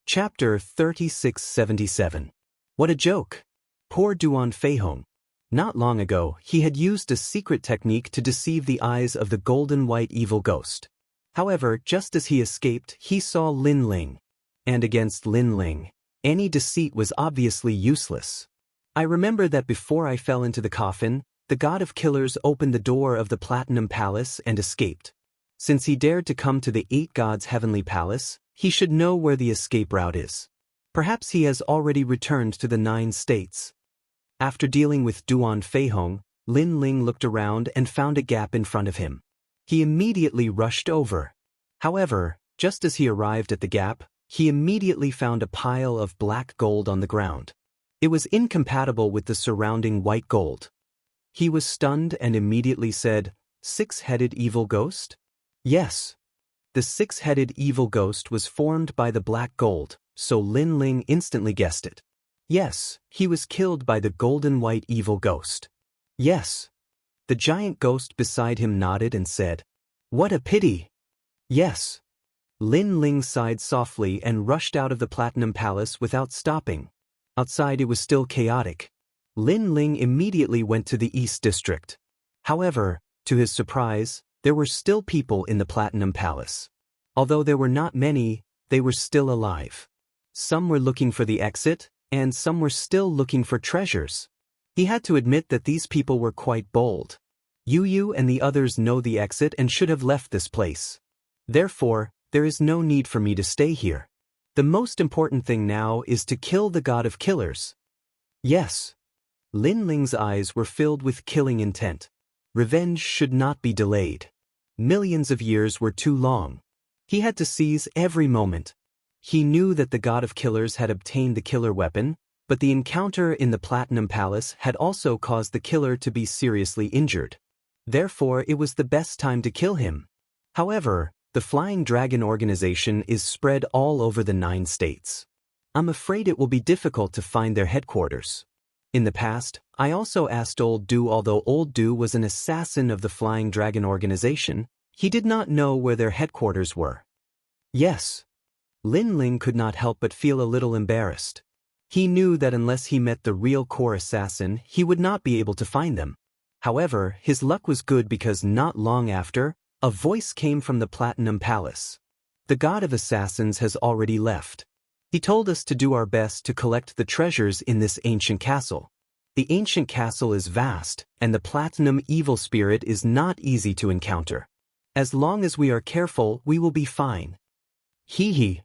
Chapter 3677. What a joke! Poor Duan Feihong. Not long ago, he had used a secret technique to deceive the eyes of the golden white evil ghost. However, just as he escaped, he saw Lin Ling. And against Lin Ling, any deceit was obviously useless. I remember that before I fell into the coffin, the god of killers opened the door of the Platinum Palace and escaped. Since he dared to come to the 8 gods' heavenly palace, he should know where the escape route is. Perhaps he has already returned to the 9 states. After dealing with Duan Feihong, Lin Ling looked around and found a gap in front of him. He immediately rushed over. However, just as he arrived at the gap, he immediately found a pile of black gold on the ground. It was incompatible with the surrounding white gold. He was stunned and immediately said, 6-headed evil ghost? Yes. The 6-headed evil ghost was formed by the black gold, so Lin Ling instantly guessed it. Yes, he was killed by the golden white evil ghost. Yes. The giant ghost beside him nodded and said, What a pity. Yes. Lin Ling sighed softly and rushed out of the Platinum Palace without stopping. Outside it was still chaotic. Lin Ling immediately went to the East District. However, to his surprise, there were still people in the Platinum Palace. Although there were not many, they were still alive. Some were looking for the exit, and some were still looking for treasures. He had to admit that these people were quite bold. Yu and the others know the exit and should have left this place. Therefore, there is no need for me to stay here. The most important thing now is to kill the god of killers. Yes. Lin Ling's eyes were filled with killing intent. Revenge should not be delayed. Millions of years were too long. He had to seize every moment. He knew that the god of killers had obtained the killer weapon, but the encounter in the Platinum Palace had also caused the killer to be seriously injured. Therefore, it was the best time to kill him. However, the Flying Dragon organization is spread all over the 9 states. I'm afraid it will be difficult to find their headquarters. In the past, I also asked Old Du. Although Old Du was an assassin of the Flying Dragon organization, he did not know where their headquarters were. Yes. Lin Ling could not help but feel a little embarrassed. He knew that unless he met the real core assassin, he would not be able to find them. However, his luck was good because not long after, a voice came from the Platinum Palace. The god of assassins has already left. He told us to do our best to collect the treasures in this ancient castle. The ancient castle is vast, and the platinum evil spirit is not easy to encounter. As long as we are careful, we will be fine. Hee hee.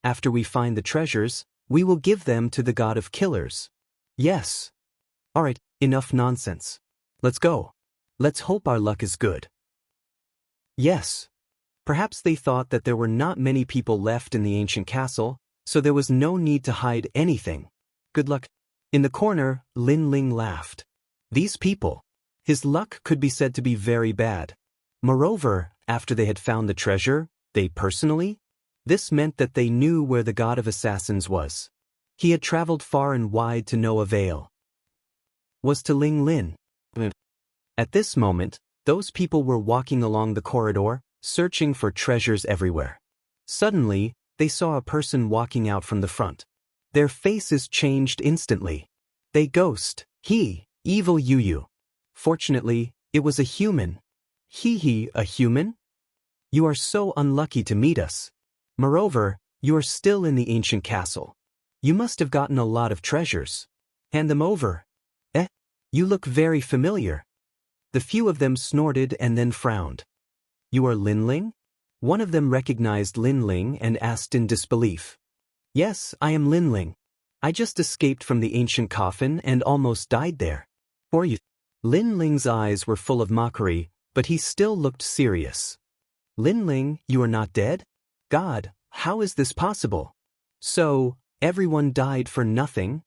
After we find the treasures, we will give them to the god of killers. Yes. Alright, enough nonsense. Let's go. Let's hope our luck is good. Yes. Perhaps they thought that there were not many people left in the ancient castle, so there was no need to hide anything. Good luck. In the corner, Lin Ling laughed. These people. His luck could be said to be very bad. Moreover, after they had found the treasure, they personally? This meant that they knew where the god of assassins was. He had traveled far and wide to no avail. Was to Ling Lin. At this moment, those people were walking along the corridor, searching for treasures everywhere. Suddenly, they saw a person walking out from the front. Their faces changed instantly. They ghost, he, evil Yu. Fortunately, it was a human. He, a human? You are so unlucky to meet us. Moreover, you are still in the ancient castle. You must have gotten a lot of treasures. Hand them over. You look very familiar. The few of them snorted and then frowned. You are Lin Ling? One of them recognized Lin Ling and asked in disbelief. Yes, I am Lin Ling. I just escaped from the ancient coffin and almost died there. For you. Lin Ling's eyes were full of mockery, but he still looked serious. Lin Ling, you are not dead? God, how is this possible? So, everyone died for nothing?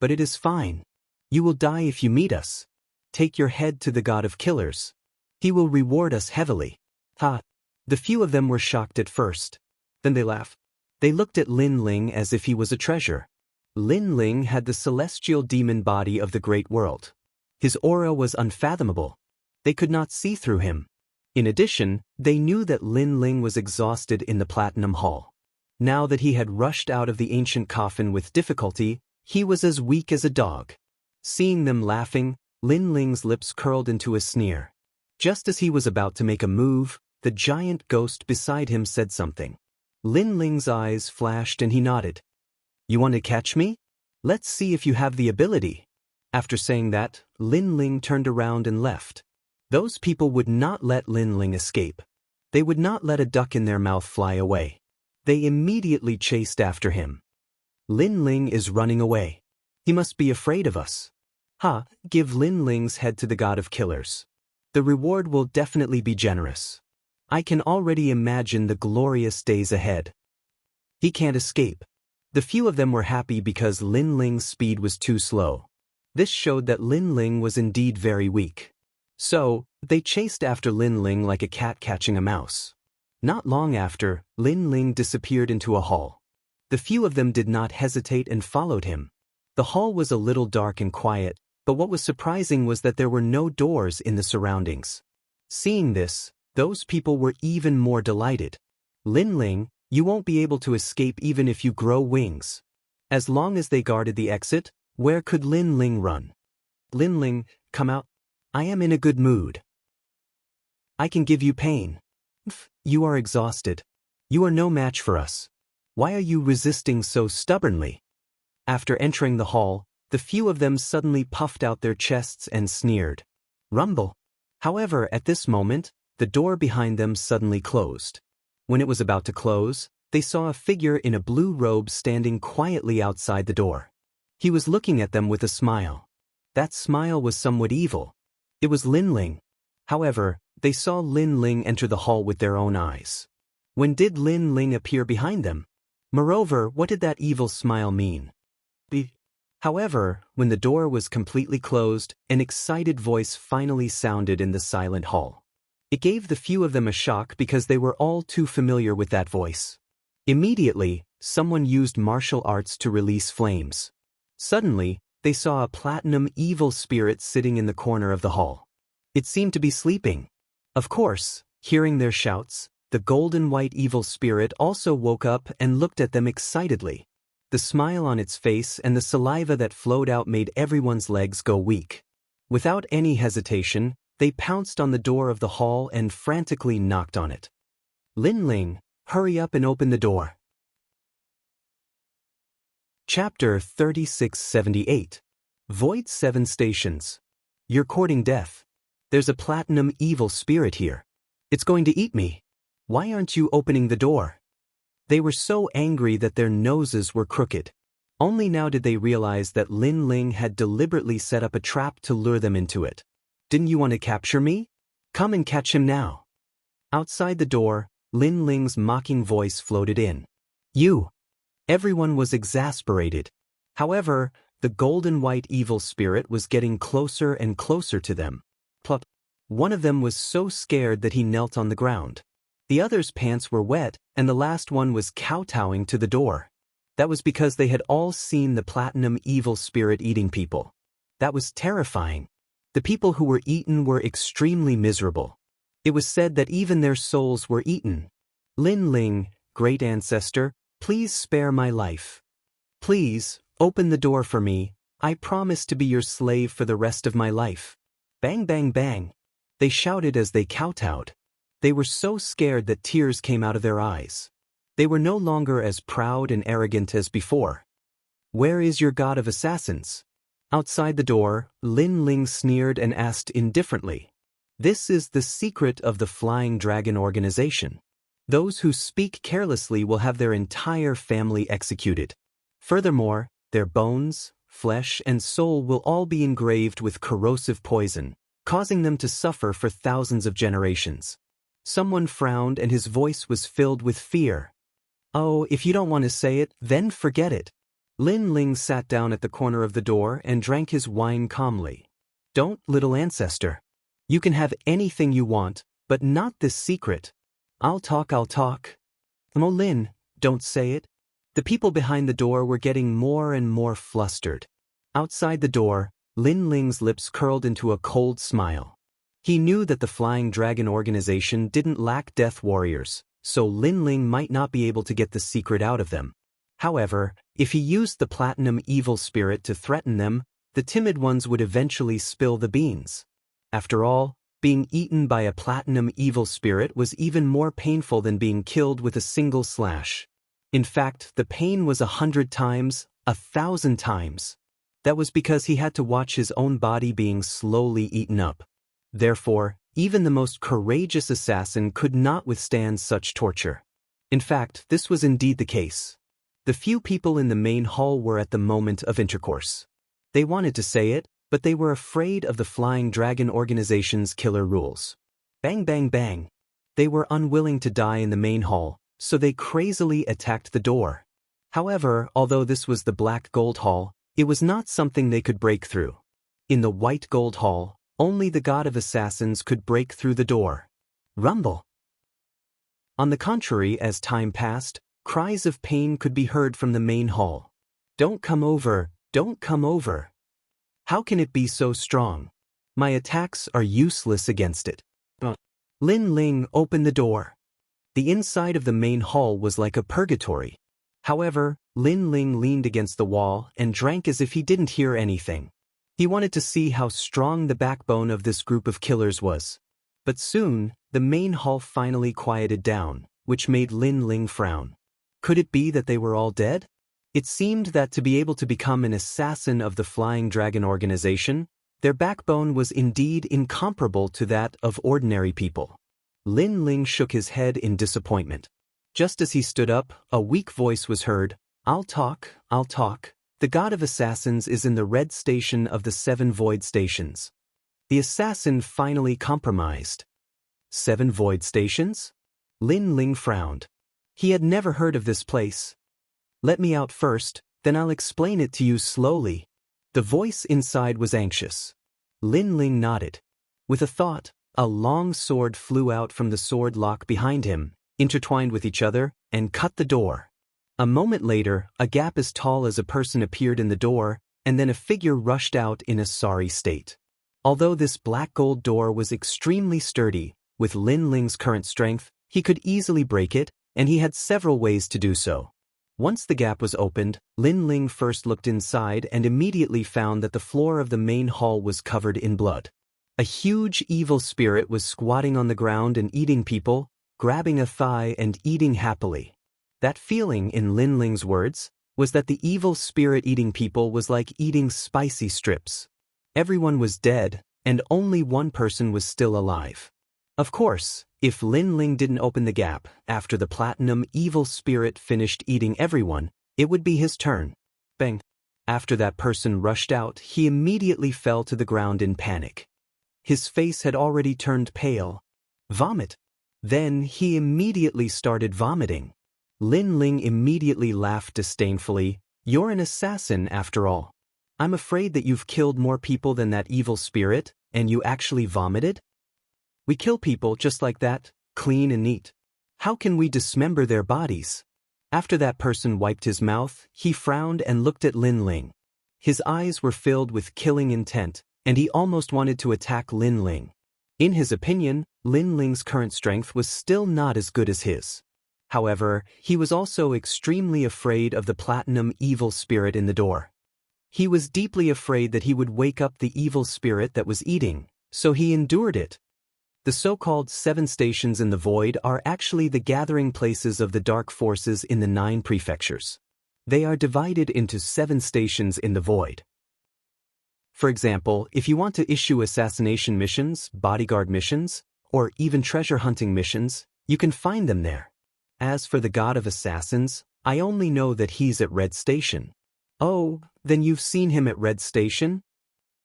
But it is fine. You will die if you meet us. Take your head to the god of killers. He will reward us heavily. Ha! The few of them were shocked at first. Then they laughed. They looked at Lin Ling as if he was a treasure. Lin Ling had the celestial demon body of the great world. His aura was unfathomable. They could not see through him. In addition, they knew that Lin Ling was exhausted in the Platinum Hall. Now that he had rushed out of the ancient coffin with difficulty, he was as weak as a dog. Seeing them laughing, Lin Ling's lips curled into a sneer. Just as he was about to make a move, the giant ghost beside him said something. Lin Ling's eyes flashed and he nodded. You want to catch me? Let's see if you have the ability. After saying that, Lin Ling turned around and left. Those people would not let Lin Ling escape. They would not let a duck in their mouth fly away. They immediately chased after him. Lin Ling is running away. He must be afraid of us. Ha, give Lin Ling's head to the god of killers. The reward will definitely be generous. I can already imagine the glorious days ahead. He can't escape. The few of them were happy because Lin Ling's speed was too slow. This showed that Lin Ling was indeed very weak. So, they chased after Lin Ling like a cat catching a mouse. Not long after, Lin Ling disappeared into a hall. The few of them did not hesitate and followed him. The hall was a little dark and quiet, but what was surprising was that there were no doors in the surroundings. Seeing this, those people were even more delighted. Lin Ling, you won't be able to escape even if you grow wings. As long as they guarded the exit, where could Lin Ling run? Lin Ling, come out. I am in a good mood. I can give you pain. You are exhausted. You are no match for us. Why are you resisting so stubbornly? After entering the hall, the few of them suddenly puffed out their chests and sneered. Rumble. However, at this moment, the door behind them suddenly closed. When it was about to close, they saw a figure in a blue robe standing quietly outside the door. He was looking at them with a smile. That smile was somewhat evil. It was Lin Ling. However, they saw Lin Ling enter the hall with their own eyes. When did Lin Ling appear behind them? Moreover, what did that evil smile mean? However, when the door was completely closed, an excited voice finally sounded in the silent hall. It gave the few of them a shock because they were all too familiar with that voice. Immediately, someone used martial arts to release flames. Suddenly, they saw a platinum evil spirit sitting in the corner of the hall. It seemed to be sleeping. Of course, hearing their shouts, the golden white evil spirit also woke up and looked at them excitedly. The smile on its face and the saliva that flowed out made everyone's legs go weak. Without any hesitation, they pounced on the door of the hall and frantically knocked on it. Lin Ling, hurry up and open the door. Chapter 3678. Void 7 Stations. You're courting death. There's a platinum evil spirit here. It's going to eat me. Why aren't you opening the door? They were so angry that their noses were crooked. Only now did they realize that Lin Ling had deliberately set up a trap to lure them into it. Didn't you want to capture me? Come and catch him now. Outside the door, Lin Ling's mocking voice floated in. You. Everyone was exasperated. However, the golden-white evil spirit was getting closer and closer to them. Plop. One of them was so scared that he knelt on the ground. The other's pants were wet, and the last one was kowtowing to the door. That was because they had all seen the platinum evil spirit eating people. That was terrifying. The people who were eaten were extremely miserable. It was said that even their souls were eaten. Lin Ling, great ancestor, please spare my life. Please, open the door for me. I promise to be your slave for the rest of my life. Bang bang bang. They shouted as they kowtowed. They were so scared that tears came out of their eyes. They were no longer as proud and arrogant as before. Where is your god of assassins? Outside the door, Lin Ling sneered and asked indifferently. This is the secret of the Flying Dragon organization. Those who speak carelessly will have their entire family executed. Furthermore, their bones, flesh, and soul will all be engraved with corrosive poison, causing them to suffer for thousands of generations. Someone frowned and his voice was filled with fear. Oh, if you don't want to say it, then forget it. Lin Ling sat down at the corner of the door and drank his wine calmly. Don't, little ancestor. You can have anything you want, but not this secret. I'll talk. Oh, Lin, don't say it. The people behind the door were getting more and more flustered. Outside the door, Lin Ling's lips curled into a cold smile. He knew that the Flying Dragon organization didn't lack death warriors, so Lin Ling might not be able to get the secret out of them. However, if he used the platinum evil spirit to threaten them, the timid ones would eventually spill the beans. After all, being eaten by a platinum evil spirit was even more painful than being killed with a single slash. In fact, the pain was 100 times, 1,000 times. That was because he had to watch his own body being slowly eaten up. Therefore, even the most courageous assassin could not withstand such torture. In fact, this was indeed the case. The few people in the main hall were at the moment of intercourse. They wanted to say it, but they were afraid of the Flying Dragon organization's killer rules. Bang bang bang. They were unwilling to die in the main hall, so they crazily attacked the door. However, although this was the Black Gold Hall, it was not something they could break through. In the White Gold Hall, only the god of assassins could break through the door. Rumble. On the contrary, as time passed, cries of pain could be heard from the main hall. Don't come over, don't come over. How can it be so strong? My attacks are useless against it. Lin Ling opened the door. The inside of the main hall was like a purgatory. However, Lin Ling leaned against the wall and drank as if he didn't hear anything. He wanted to see how strong the backbone of this group of killers was. But soon, the main hall finally quieted down, which made Lin Ling frown. Could it be that they were all dead? It seemed that to be able to become an assassin of the Flying Dragon organization, their backbone was indeed incomparable to that of ordinary people. Lin Ling shook his head in disappointment. Just as he stood up, a weak voice was heard. I'll talk. The god of assassins is in the red station of the 7 void stations. The assassin finally compromised. 7 void stations? Lin Ling frowned. He had never heard of this place. Let me out first, then I'll explain it to you slowly. The voice inside was anxious. Lin Ling nodded. With a thought, a long sword flew out from the sword lock behind him, intertwined with each other, and cut the door. A moment later, a gap as tall as a person appeared in the door, and then a figure rushed out in a sorry state. Although this black gold door was extremely sturdy, with Lin Ling's current strength, he could easily break it, and he had several ways to do so. Once the gap was opened, Lin Ling first looked inside and immediately found that the floor of the main hall was covered in blood. A huge evil spirit was squatting on the ground and eating people, grabbing a thigh and eating happily. That feeling, in Lin Ling's words, was that the evil spirit eating people was like eating spicy strips. Everyone was dead, and only one person was still alive. Of course, if Lin Ling didn't open the gap after the platinum evil spirit finished eating everyone, it would be his turn. Bang! After that person rushed out, he immediately fell to the ground in panic. His face had already turned pale. Vomit! Then he immediately started vomiting. Lin Ling immediately laughed disdainfully. "You're an assassin after all. I'm afraid that you've killed more people than that evil spirit, and you actually vomited? We kill people just like that, clean and neat. How can we dismember their bodies?" After that person wiped his mouth, he frowned and looked at Lin Ling. His eyes were filled with killing intent, and he almost wanted to attack Lin Ling. In his opinion, Lin Ling's current strength was still not as good as his. However, he was also extremely afraid of the platinum evil spirit in the door. He was deeply afraid that he would wake up the evil spirit that was eating, so he endured it. The so-called 7 stations in the void are actually the gathering places of the dark forces in the 9 prefectures. They are divided into 7 stations in the void. For example, if you want to issue assassination missions, bodyguard missions, or even treasure hunting missions, you can find them there. As for the god of assassins, I only know that he's at Red Station. Oh, then you've seen him at Red Station?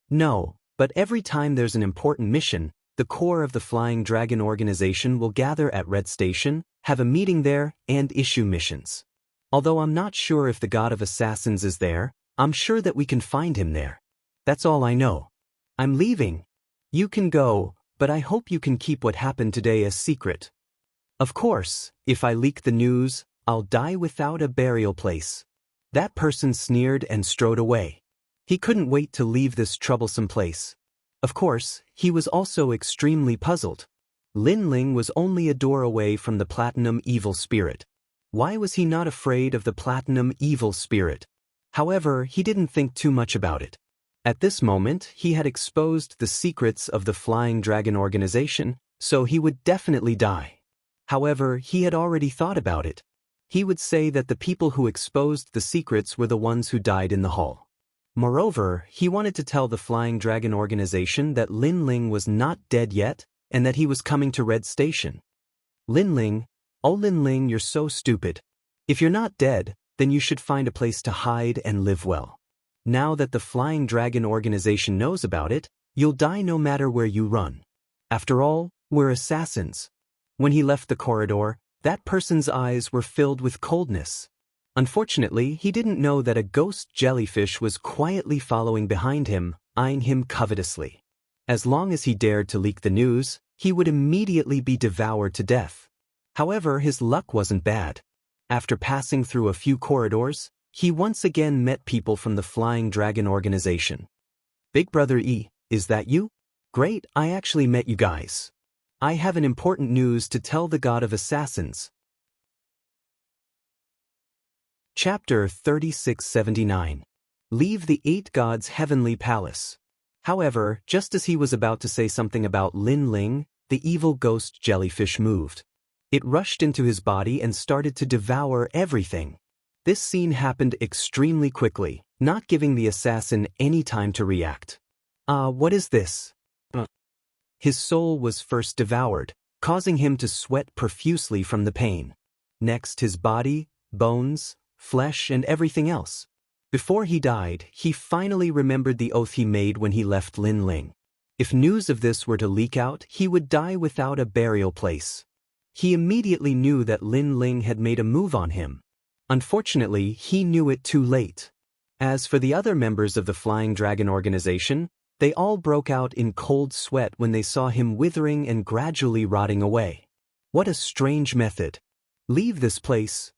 No, but every time there's an important mission, the core of the Flying Dragon organization will gather at Red Station, have a meeting there, and issue missions. Although I'm not sure if the god of assassins is there, I'm sure that we can find him there. That's all I know. I'm leaving. You can go, but I hope you can keep what happened today a secret. Of course, if I leak the news, I'll die without a burial place. That person sneered and strode away. He couldn't wait to leave this troublesome place. Of course, he was also extremely puzzled. Lin Ling was only a door away from the platinum evil spirit. Why was he not afraid of the platinum evil spirit? However, he didn't think too much about it. At this moment, he had exposed the secrets of the Flying Dragon organization, so he would definitely die. However, he had already thought about it. He would say that the people who exposed the secrets were the ones who died in the hall. Moreover, he wanted to tell the Flying Dragon organization that Lin Ling was not dead yet, and that he was coming to Red Station. Lin Ling, oh Lin Ling, you're so stupid. If you're not dead, then you should find a place to hide and live well. Now that the Flying Dragon organization knows about it, you'll die no matter where you run. After all, we're assassins. When he left the corridor, that person's eyes were filled with coldness. Unfortunately, he didn't know that a ghost jellyfish was quietly following behind him, eyeing him covetously. As long as he dared to leak the news, he would immediately be devoured to death. However, his luck wasn't bad. After passing through a few corridors, he once again met people from the Flying Dragon organization. "Big Brother E, is that you? Great, I actually met you guys. I have an important news to tell the god of assassins." Chapter 3679. Leave the 8 Gods' Heavenly Palace. However, just as he was about to say something about Lin Ling, the evil ghost jellyfish moved. It rushed into his body and started to devour everything. This scene happened extremely quickly, not giving the assassin any time to react. What is this? His soul was first devoured, causing him to sweat profusely from the pain. Next, his body, bones, flesh, and everything else. Before he died, he finally remembered the oath he made when he left Lin Ling. If news of this were to leak out, he would die without a burial place. He immediately knew that Lin Ling had made a move on him. Unfortunately, he knew it too late. As for the other members of the Flying Dragon organization, they all broke out in cold sweat when they saw him withering and gradually rotting away. What a strange method. "Leave this place."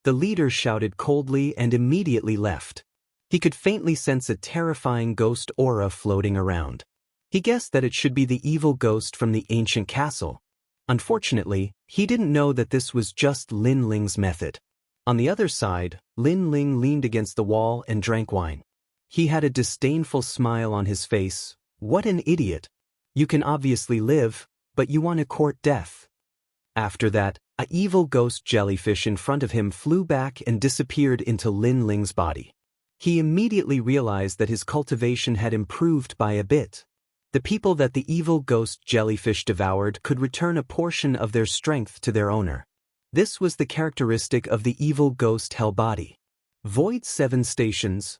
The leader shouted coldly and immediately left. He could faintly sense a terrifying ghost aura floating around. He guessed that it should be the evil ghost from the ancient castle. Unfortunately, he didn't know that this was just Lin Ling's method. On the other side, Lin Ling leaned against the wall and drank wine. He had a disdainful smile on his face. What an idiot. You can obviously live, but you want to court death. After that, an evil ghost jellyfish in front of him flew back and disappeared into Lin Ling's body. He immediately realized that his cultivation had improved by a bit. The people that the evil ghost jellyfish devoured could return a portion of their strength to their owner. This was the characteristic of the evil ghost hell body. Void 7 stations.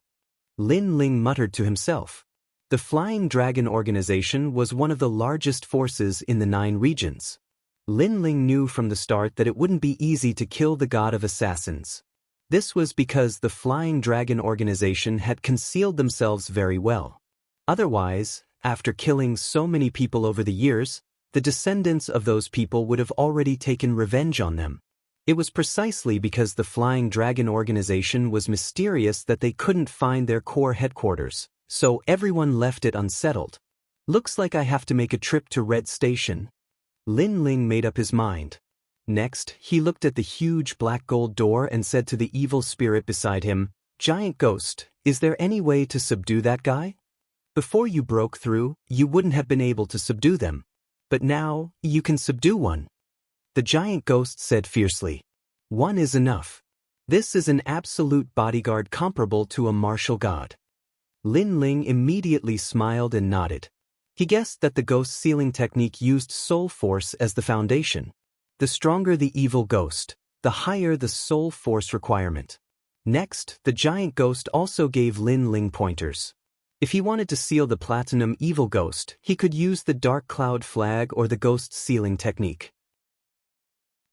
Lin Ling muttered to himself. The Flying Dragon organization was one of the largest forces in the 9 regions. Lin Ling knew from the start that it wouldn't be easy to kill the god of assassins. This was because the Flying Dragon organization had concealed themselves very well. Otherwise, after killing so many people over the years, the descendants of those people would have already taken revenge on them. It was precisely because the Flying Dragon organization was mysterious that they couldn't find their core headquarters, so everyone left it unsettled. Looks like I have to make a trip to Red Station. Lin Ling made up his mind. Next, he looked at the huge black gold door and said to the evil spirit beside him, "Giant ghost, is there any way to subdue that guy? Before you broke through, you wouldn't have been able to subdue them. But now, you can subdue one." The giant ghost said fiercely, "One is enough. This is an absolute bodyguard comparable to a martial god." Lin Ling immediately smiled and nodded. He guessed that the ghost sealing technique used soul force as the foundation. The stronger the evil ghost, the higher the soul force requirement. Next, the giant ghost also gave Lin Ling pointers. If he wanted to seal the platinum evil ghost, he could use the dark cloud flag or the ghost sealing technique.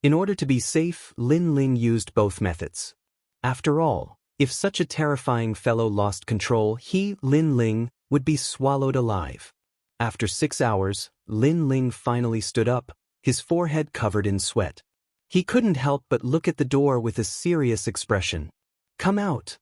In order to be safe, Lin Ling used both methods. After all, if such a terrifying fellow lost control, he, Lin Ling, would be swallowed alive. After 6 hours, Lin Ling finally stood up, his forehead covered in sweat. He couldn't help but look at the door with a serious expression. "Come out!"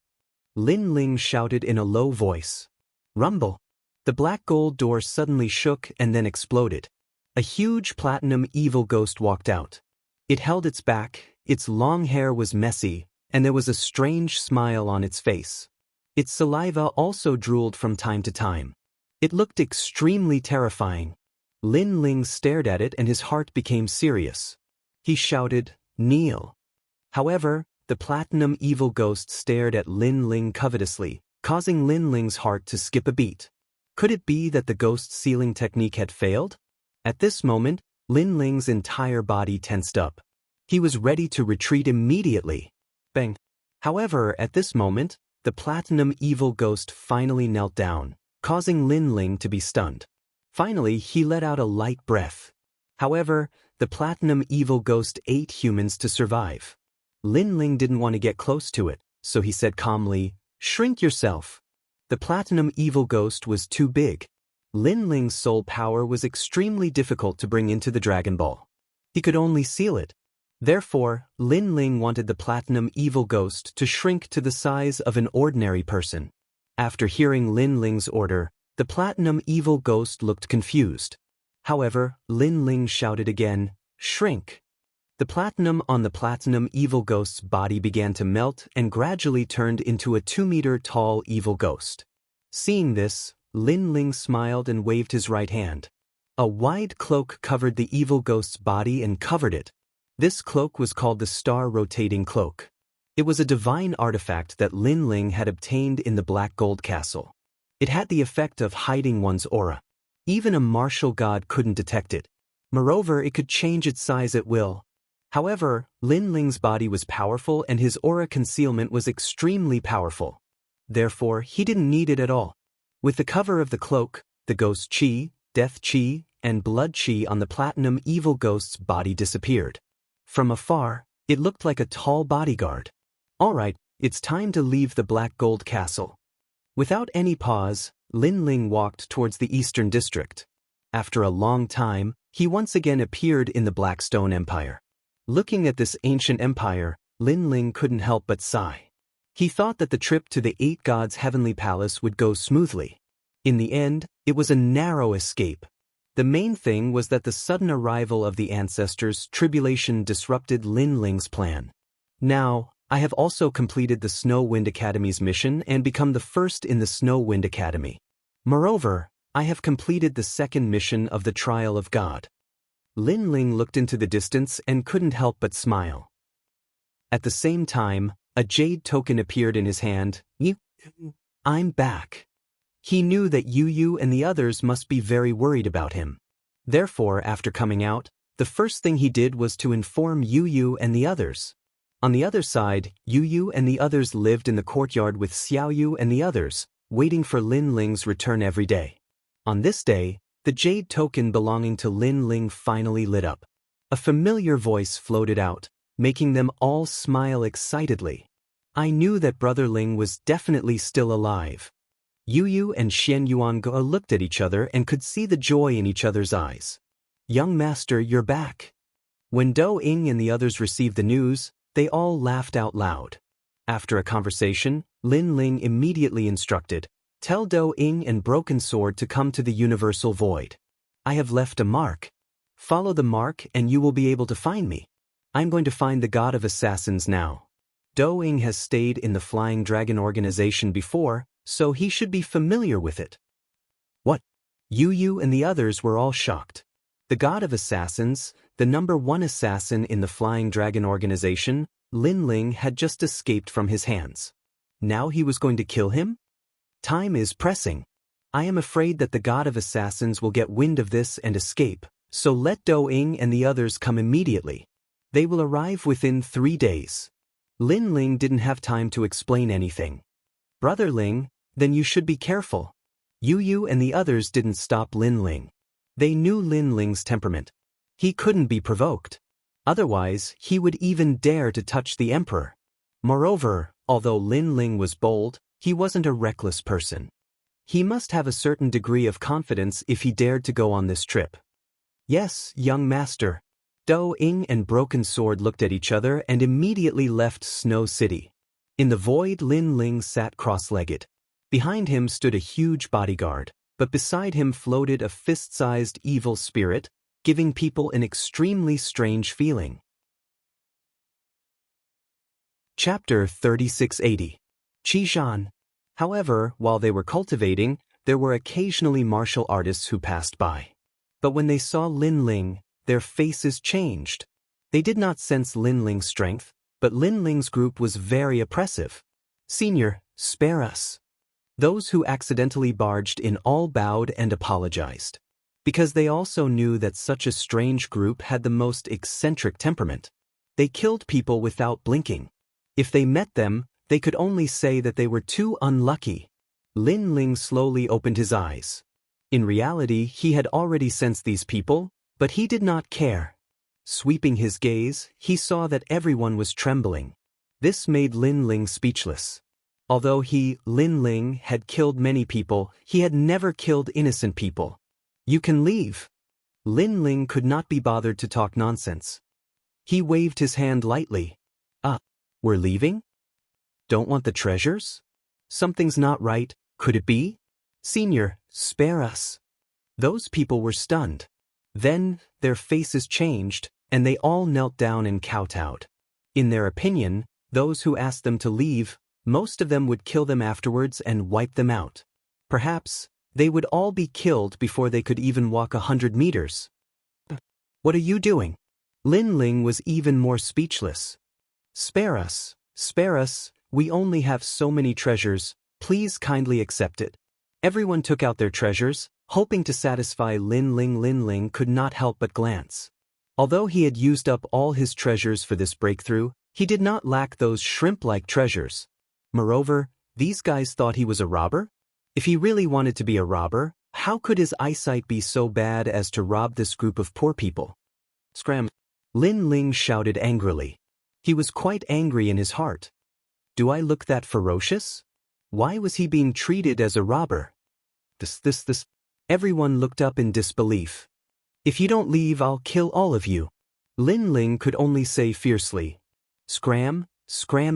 Lin Ling shouted in a low voice. Rumble! The black gold door suddenly shook and then exploded. A huge platinum evil ghost walked out. It held its back, its long hair was messy, and there was a strange smile on its face. Its saliva also drooled from time to time. It looked extremely terrifying. Lin Ling stared at it and his heart became serious. He shouted, "Kneel." However, the platinum evil ghost stared at Lin Ling covetously, causing Lin Ling's heart to skip a beat. Could it be that the ghost sealing technique had failed? At this moment, Lin Ling's entire body tensed up. He was ready to retreat immediately. Bang! However, at this moment, the platinum evil ghost finally knelt down, causing Lin Ling to be stunned. Finally, he let out a light breath. However, the platinum evil ghost ate humans to survive. Lin Ling didn't want to get close to it, so he said calmly, "Shrink yourself." The platinum evil ghost was too big. Lin Ling's soul power was extremely difficult to bring into the Dragon Ball. He could only seal it. Therefore, Lin Ling wanted the platinum evil ghost to shrink to the size of an ordinary person. After hearing Lin Ling's order, the platinum evil ghost looked confused. However, Lin Ling shouted again, "Shrink." The platinum on the platinum evil ghost's body began to melt and gradually turned into a 2-meter-tall evil ghost. Seeing this, Lin Ling smiled and waved his right hand. A wide cloak covered the evil ghost's body and covered it. This cloak was called the Star-Rotating Cloak. It was a divine artifact that Lin Ling had obtained in the Black Gold Castle. It had the effect of hiding one's aura. Even a martial god couldn't detect it. Moreover, it could change its size at will. However, Lin Ling's body was powerful and his aura concealment was extremely powerful. Therefore, he didn't need it at all. With the cover of the cloak, the ghost chi, death chi, and blood chi on the platinum evil ghost's body disappeared. From afar, it looked like a tall bodyguard. All right, it's time to leave the Black Gold Castle. Without any pause, Lin Ling walked towards the Eastern District. After a long time, he once again appeared in the Blackstone Empire. Looking at this ancient empire, Lin Ling couldn't help but sigh. He thought that the trip to the 8 Gods' heavenly palace would go smoothly. In the end, it was a narrow escape. The main thing was that the sudden arrival of the ancestors' tribulation disrupted Lin Ling's plan. Now, I have also completed the Snow Wind Academy's mission and become the first in the Snow Wind Academy. Moreover, I have completed the second mission of the Trial of God. Lin Ling looked into the distance and couldn't help but smile. At the same time, a jade token appeared in his hand. I'm back. He knew that Yu and the others must be very worried about him. Therefore, after coming out, the first thing he did was to inform Yu and the others. On the other side, Yu and the others lived in the courtyard with Xiaoyu and the others, waiting for Lin Ling's return every day. On this day, the jade token belonging to Lin Ling finally lit up. A familiar voice floated out, making them all smile excitedly. I knew that Brother Ling was definitely still alive. Yu and Xian Yuange looked at each other and could see the joy in each other's eyes. Young master, you're back. When Do Ying and the others received the news, they all laughed out loud. After a conversation, Lin Ling immediately instructed, "Tell Do Ying and Broken Sword to come to the Universal Void. I have left a mark. Follow the mark and you will be able to find me. I'm going to find the God of Assassins now." Do Ying has stayed in the Flying Dragon organization before, so he should be familiar with it. What? Yu and the others were all shocked. The God of Assassins, the #1 assassin in the Flying Dragon organization, Lin Ling had just escaped from his hands. Now he was going to kill him? Time is pressing. I am afraid that the God of Assassins will get wind of this and escape, so let Do Ying and the others come immediately. They will arrive within 3 days. Lin Ling didn't have time to explain anything. Brother Ling, then you should be careful. Yu and the others didn't stop Lin Ling. They knew Lin Ling's temperament. He couldn't be provoked. Otherwise, he would even dare to touch the emperor. Moreover, although Lin Ling was bold, he wasn't a reckless person. He must have a certain degree of confidence if he dared to go on this trip. Yes, young master. Do Ying and Broken Sword looked at each other and immediately left Snow City. In the void, Lin Ling sat cross-legged. Behind him stood a huge bodyguard, but beside him floated a fist-sized evil spirit, giving people an extremely strange feeling. Chapter 3680. Qizhan. However, while they were cultivating, there were occasionally martial artists who passed by. But when they saw Lin Ling, their faces changed. They did not sense Lin Ling's strength, but Lin Ling's group was very oppressive. "Senior, spare us." Those who accidentally barged in all bowed and apologized. Because they also knew that such a strange group had the most eccentric temperament. They killed people without blinking. If they met them, they could only say that they were too unlucky. Lin Ling slowly opened his eyes. In reality, he had already sensed these people, but he did not care. Sweeping his gaze, he saw that everyone was trembling. This made Lin Ling speechless. Although he, Lin Ling, had killed many people, he had never killed innocent people. "You can leave." Lin Ling could not be bothered to talk nonsense. He waved his hand lightly. We're leaving? Don't want the treasures? Something's not right, could it be? Senior, spare us." Those people were stunned. Then, their faces changed, and they all knelt down and kowtowed. In their opinion, those who asked them to leave, most of them would kill them afterwards and wipe them out. Perhaps, they would all be killed before they could even walk 100 meters. "What are you doing?" Lin Ling was even more speechless. Spare us, we only have so many treasures, please kindly accept it." Everyone took out their treasures, hoping to satisfy Lin Ling. Lin Ling could not help but glance. Although he had used up all his treasures for this breakthrough, he did not lack those shrimp-like treasures. Moreover, these guys thought he was a robber? If he really wanted to be a robber, how could his eyesight be so bad as to rob this group of poor people? Scram! Lin Ling shouted angrily. He was quite angry in his heart. Do I look that ferocious? Why was he being treated as a robber? This. Everyone looked up in disbelief. "If you don't leave, I'll kill all of you." Lin Ling could only say fiercely. Scram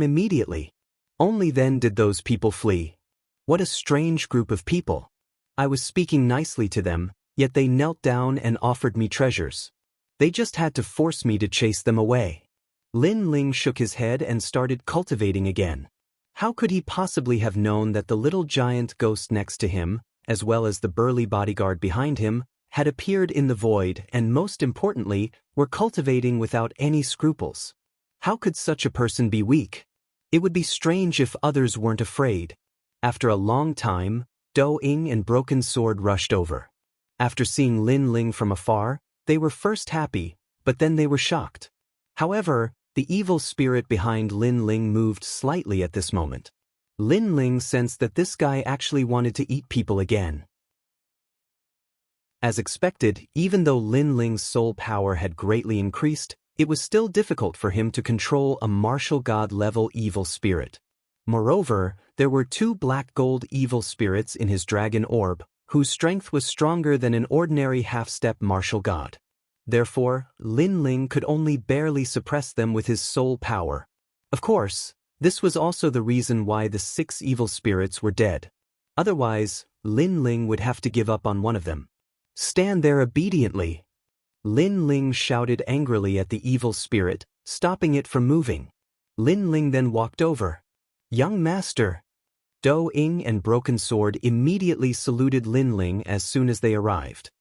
immediately. Only then did those people flee. What a strange group of people. I was speaking nicely to them, yet they knelt down and offered me treasures. They just had to force me to chase them away. Lin Ling shook his head and started cultivating again. How could he possibly have known that the little giant ghost next to him, as well as the burly bodyguard behind him, had appeared in the void and, most importantly, were cultivating without any scruples? How could such a person be weak? It would be strange if others weren't afraid. After a long time, Do Ying and Broken Sword rushed over. After seeing Lin Ling from afar, they were first happy, but then they were shocked. However, the evil spirit behind Lin Ling moved slightly at this moment. Lin Ling sensed that this guy actually wanted to eat people again. As expected, even though Lin Ling's soul power had greatly increased, it was still difficult for him to control a martial god-level evil spirit. Moreover, there were 2 black gold evil spirits in his dragon orb, whose strength was stronger than an ordinary half-step martial god. Therefore, Lin Ling could only barely suppress them with his soul power. Of course, this was also the reason why the 6 evil spirits were dead. Otherwise, Lin Ling would have to give up on one of them. "Stand there obediently!" Lin Ling shouted angrily at the evil spirit, stopping it from moving. Lin Ling then walked over. "Young master!" Do Ying and Broken Sword immediately saluted Lin Ling as soon as they arrived.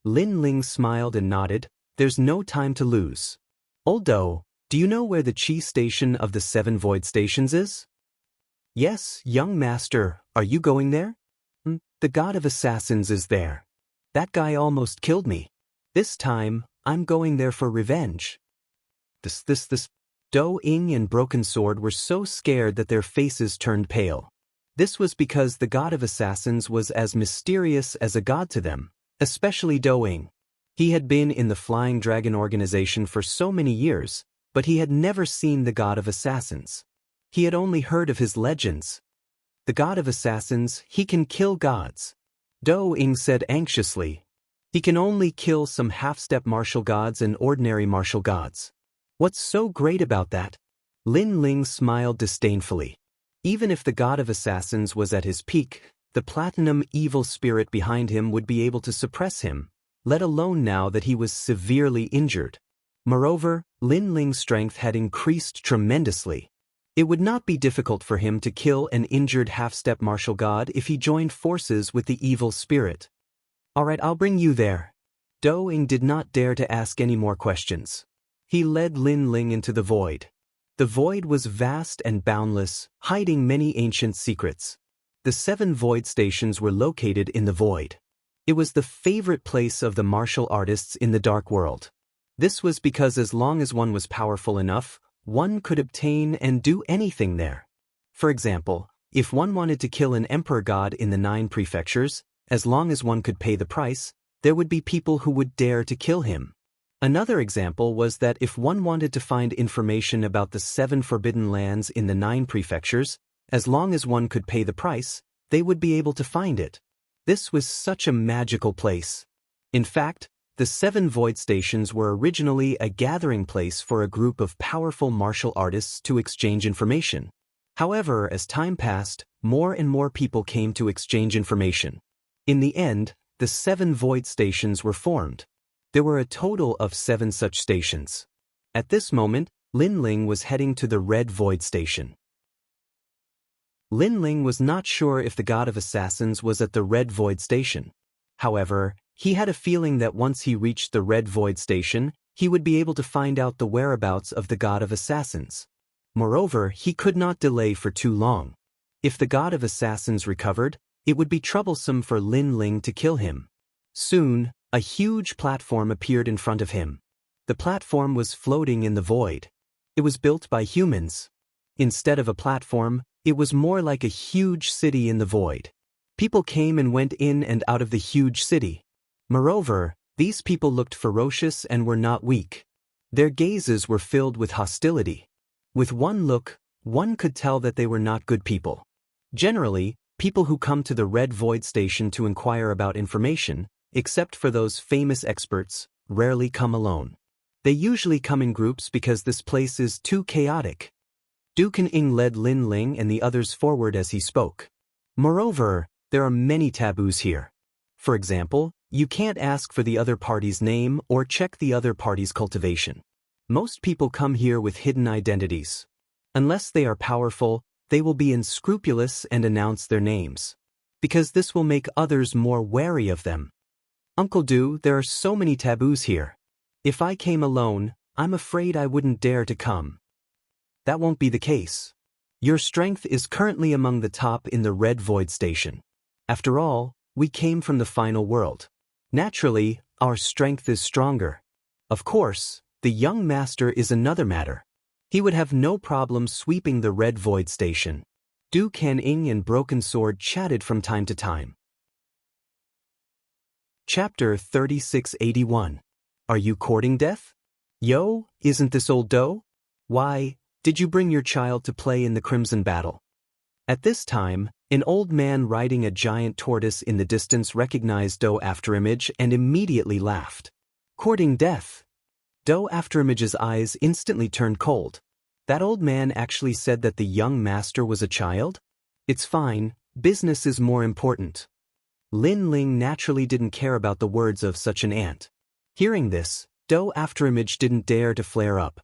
Lin Ling smiled and nodded. "There's no time to lose. Old Do, do you know where the Qi station of the 7 void stations is?" "Yes, young master, are you going there?" "The god of assassins is there. That guy almost killed me. This time, I'm going there for revenge." Do Ying and Broken Sword were so scared that their faces turned pale. This was because the god of assassins was as mysterious as a god to them, especially Do Ying. He had been in the Flying Dragon organization for so many years, but he had never seen the god of assassins. He had only heard of his legends. "The god of assassins, he can kill gods," Do Ying said anxiously. "He can only kill some half-step martial gods and ordinary martial gods." "What's so great about that?" Lin Ling smiled disdainfully. Even if the god of assassins was at his peak, the platinum evil spirit behind him would be able to suppress him, let alone now that he was severely injured. Moreover, Lin Ling's strength had increased tremendously. It would not be difficult for him to kill an injured half-step martial god if he joined forces with the evil spirit. "Alright, I'll bring you there." Do Ying did not dare to ask any more questions. He led Lin Ling into the void. The void was vast and boundless, hiding many ancient secrets. The 7 void stations were located in the void. It was the favorite place of the martial artists in the dark world. This was because as long as one was powerful enough, one could obtain and do anything there. For example, if one wanted to kill an emperor god in the 9 prefectures, as long as one could pay the price, there would be people who would dare to kill him. Another example was that if one wanted to find information about the 7 forbidden lands in the 9 prefectures, as long as one could pay the price, they would be able to find it. This was such a magical place. In fact, the 7 void stations were originally a gathering place for a group of powerful martial artists to exchange information. However, as time passed, more and more people came to exchange information. In the end, the 7 void stations were formed. There were a total of 7 such stations. At this moment, Lin Ling was heading to the Red Void Station. Lin Ling was not sure if the god of assassins was at the Red Void Station. However, he had a feeling that once he reached the Red Void Station, he would be able to find out the whereabouts of the god of assassins. Moreover, he could not delay for too long. If the god of assassins recovered, it would be troublesome for Lin Ling to kill him. Soon, a huge platform appeared in front of him. The platform was floating in the void. It was built by humans. Instead of a platform, it was more like a huge city in the void. People came and went in and out of the huge city. Moreover, these people looked ferocious and were not weak. Their gazes were filled with hostility. With one look, one could tell that they were not good people. Generally, people who come to the Red Void Station to inquire about information, except for those famous experts, rarely come alone. They usually come in groups because this place is too chaotic. Du Ying led Lin Ling and the others forward as he spoke. Moreover, there are many taboos here. For example, you can't ask for the other party's name or check the other party's cultivation. Most people come here with hidden identities. Unless they are powerful, they will be unscrupulous and announce their names, because this will make others more wary of them. Uncle Do, there are so many taboos here. If I came alone, I'm afraid I wouldn't dare to come. That won't be the case. Your strength is currently among the top in the Red Void Station. After all, we came from the final world. Naturally, our strength is stronger. Of course, the young master is another matter. He would have no problem sweeping the Red Void Station. Du Kan-ing and Broken Sword chatted from time to time. Chapter 3681. Are you courting death? Yo, isn't this old Do? Why, did you bring your child to play in the Crimson Battle? At this time, an old man riding a giant tortoise in the distance recognized Do Afterimage and immediately laughed. Courting death? Do Afterimage's eyes instantly turned cold. That old man actually said that the young master was a child? It's fine, business is more important. Lin Ling naturally didn't care about the words of such an ant. Hearing this, Do Afterimage didn't dare to flare up.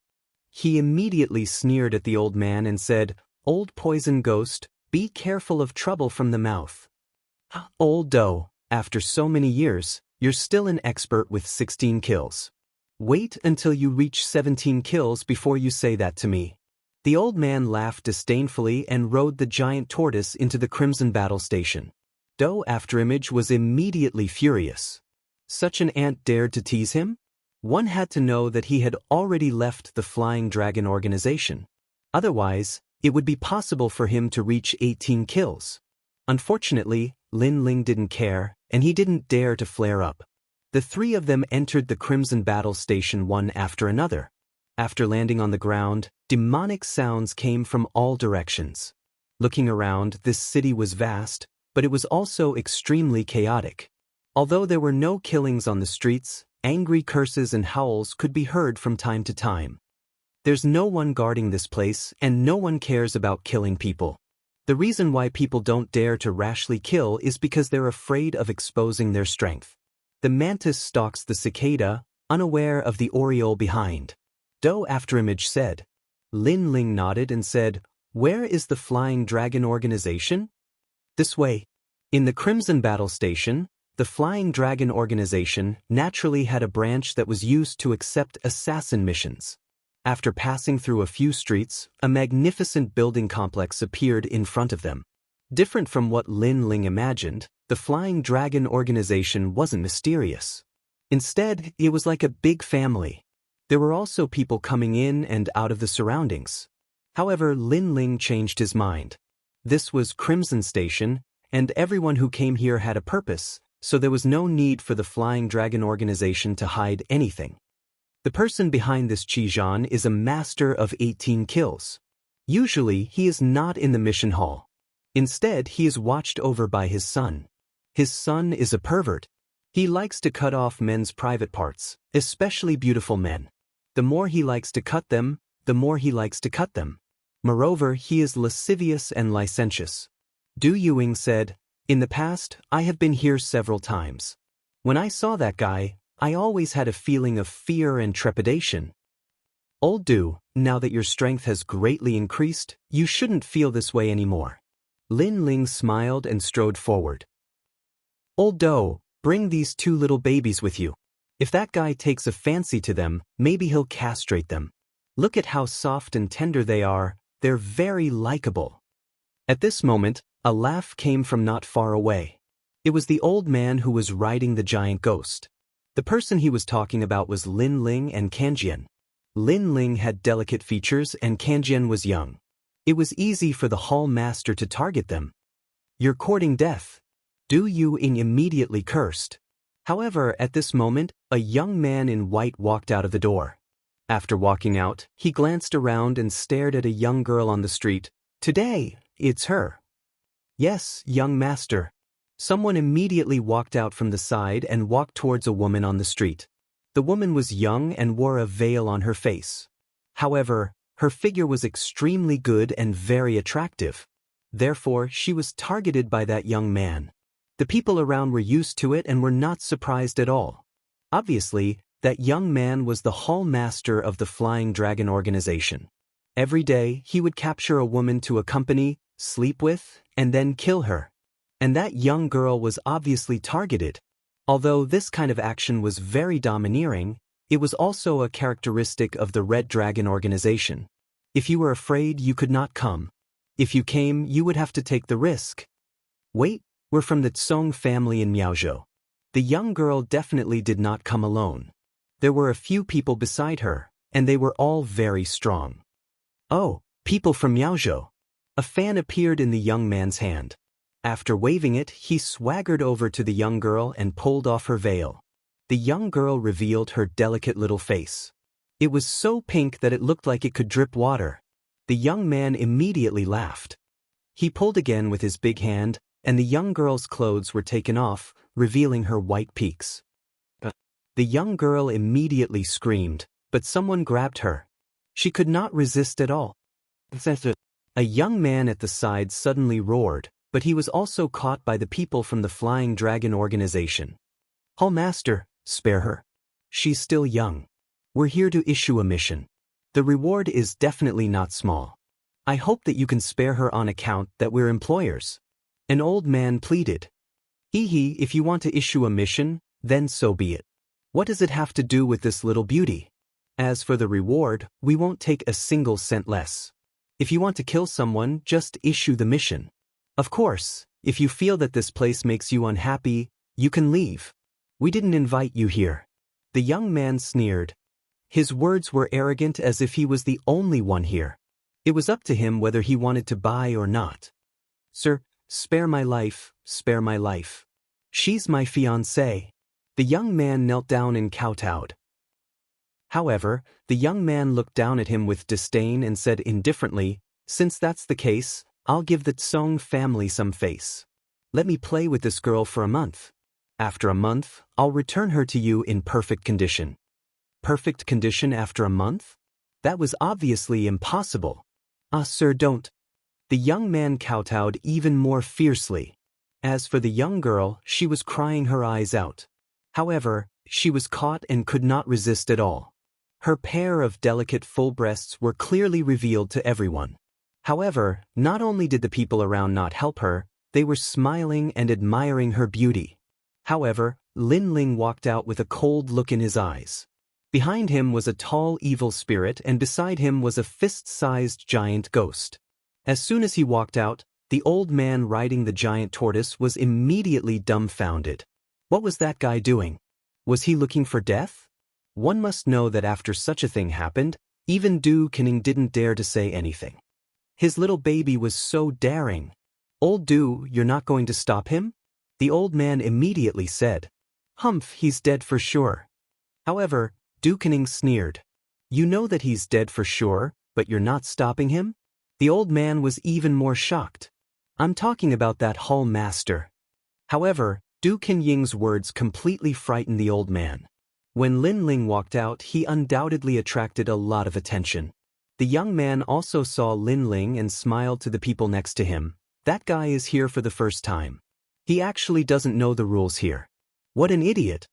He immediately sneered at the old man and said, "Old poison ghost, be careful of trouble from the mouth." Old Do, after so many years, you're still an expert with 16 kills. Wait until you reach 17 kills before you say that to me. The old man laughed disdainfully and rode the giant tortoise into the Crimson Battle Station. Do Afterimage was immediately furious. Such an ant dared to tease him? One had to know that he had already left the Flying Dragon organization. Otherwise, it would be possible for him to reach 18 kills. Unfortunately, Lin Ling didn't care, and he didn't dare to flare up. The three of them entered the Crimson Battle Station one after another. After landing on the ground, demonic sounds came from all directions. Looking around, this city was vast, but it was also extremely chaotic. Although there were no killings on the streets, angry curses and howls could be heard from time to time. There's no one guarding this place, and no one cares about killing people. The reason why people don't dare to rashly kill is because they're afraid of exposing their strength. The mantis stalks the cicada, unaware of the oriole behind. Do Afterimage said. Lin Ling nodded and said, "Where is the Flying Dragon organization?" "This way." In the Crimson Battle Station, the Flying Dragon organization naturally had a branch that was used to accept assassin missions. After passing through a few streets, a magnificent building complex appeared in front of them. Different from what Lin Ling imagined, the Flying Dragon organization wasn't mysterious. Instead, it was like a big family. There were also people coming in and out of the surroundings. However, Lin Ling changed his mind. This was Crimson Station, and everyone who came here had a purpose, so there was no need for the Flying Dragon organization to hide anything. The person behind this Chijan is a master of 18 kills. Usually, he is not in the mission hall. Instead, he is watched over by his son. His son is a pervert. He likes to cut off men's private parts, especially beautiful men. The more he likes to cut them, the more he likes to cut them. Moreover, he is lascivious and licentious. Du Yuing said, "In the past, I have been here several times. When I saw that guy, I always had a feeling of fear and trepidation. Old Du, now that your strength has greatly increased, you shouldn't feel this way anymore." Lin Ling smiled and strode forward. "Old Do, bring these two little babies with you. If that guy takes a fancy to them, maybe he'll castrate them. Look at how soft and tender they are, they're very likable." At this moment, a laugh came from not far away. It was the old man who was riding the giant ghost. The person he was talking about was Lin Ling and Kanjian. Lin Ling had delicate features and Kanjian was young. It was easy for the hall master to target them. "You're courting death." Du Yuing immediately cursed. However, at this moment, a young man in white walked out of the door. After walking out, he glanced around and stared at a young girl on the street. "Today, it's her." "Yes, young master." Someone immediately walked out from the side and walked towards a woman on the street. The woman was young and wore a veil on her face. However, her figure was extremely good and very attractive. Therefore, she was targeted by that young man. The people around were used to it and were not surprised at all. Obviously, that young man was the hall master of the Flying Dragon organization. Every day, he would capture a woman to accompany, sleep with, and then kill her. And that young girl was obviously targeted. Although this kind of action was very domineering, it was also a characteristic of the Red Dragon organization. If you were afraid, you could not come. If you came, you would have to take the risk. Wait, we're from the Tsong family in Miaozhou. The young girl definitely did not come alone. There were a few people beside her, and they were all very strong. Oh, people from Miaozhou. A fan appeared in the young man's hand. After waving it, he swaggered over to the young girl and pulled off her veil. The young girl revealed her delicate little face. It was so pink that it looked like it could drip water. The young man immediately laughed. He pulled again with his big hand, and the young girl's clothes were taken off, revealing her white peaks. The young girl immediately screamed, but someone grabbed her. She could not resist at all. A young man at the side suddenly roared, but he was also caught by the people from the Flying Dragon organization. Hall Master, spare her. She's still young. We're here to issue a mission. The reward is definitely not small. I hope that you can spare her on account that we're employers. An old man pleaded. If you want to issue a mission, then so be it. What does it have to do with this little beauty? As for the reward, we won't take a single cent less. If you want to kill someone, just issue the mission. Of course, if you feel that this place makes you unhappy, you can leave. We didn't invite you here. The young man sneered. His words were arrogant, as if he was the only one here. It was up to him whether he wanted to buy or not. Sir, spare my life, spare my life. She's my fiancée. The young man knelt down and kowtowed. However, the young man looked down at him with disdain and said indifferently, since that's the case, I'll give the Tsong family some face. Let me play with this girl for a month. After a month, I'll return her to you in perfect condition. Perfect condition after a month? That was obviously impossible. Sir, don't. The young man kowtowed even more fiercely. As for the young girl, she was crying her eyes out. However, she was caught and could not resist at all. Her pair of delicate full breasts were clearly revealed to everyone. However, not only did the people around not help her, they were smiling and admiring her beauty. However, Lin Ling walked out with a cold look in his eyes. Behind him was a tall evil spirit, and beside him was a fist-sized giant ghost. As soon as he walked out, the old man riding the giant tortoise was immediately dumbfounded. What was that guy doing? Was he looking for death? One must know that after such a thing happened, even Du Kening didn't dare to say anything. His little baby was so daring. Old Du, you're not going to stop him? The old man immediately said. Humph, he's dead for sure. However, Du Kening sneered. You know that he's dead for sure, but you're not stopping him? The old man was even more shocked. I'm talking about that hall master. However, Du Kenying's words completely frightened the old man. When Lin Ling walked out, he undoubtedly attracted a lot of attention. The young man also saw Lin Ling and smiled to the people next to him. That guy is here for the first time. He actually doesn't know the rules here. What an idiot.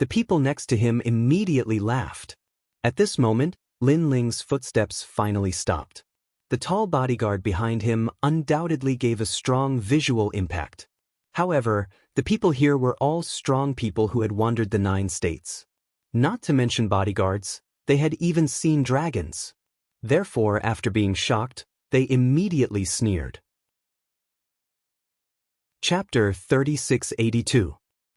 The people next to him immediately laughed. At this moment, Lin Ling's footsteps finally stopped. The tall bodyguard behind him undoubtedly gave a strong visual impact. However, the people here were all strong people who had wandered the 9 states. Not to mention bodyguards, they had even seen dragons. Therefore, after being shocked, they immediately sneered. Chapter 3682.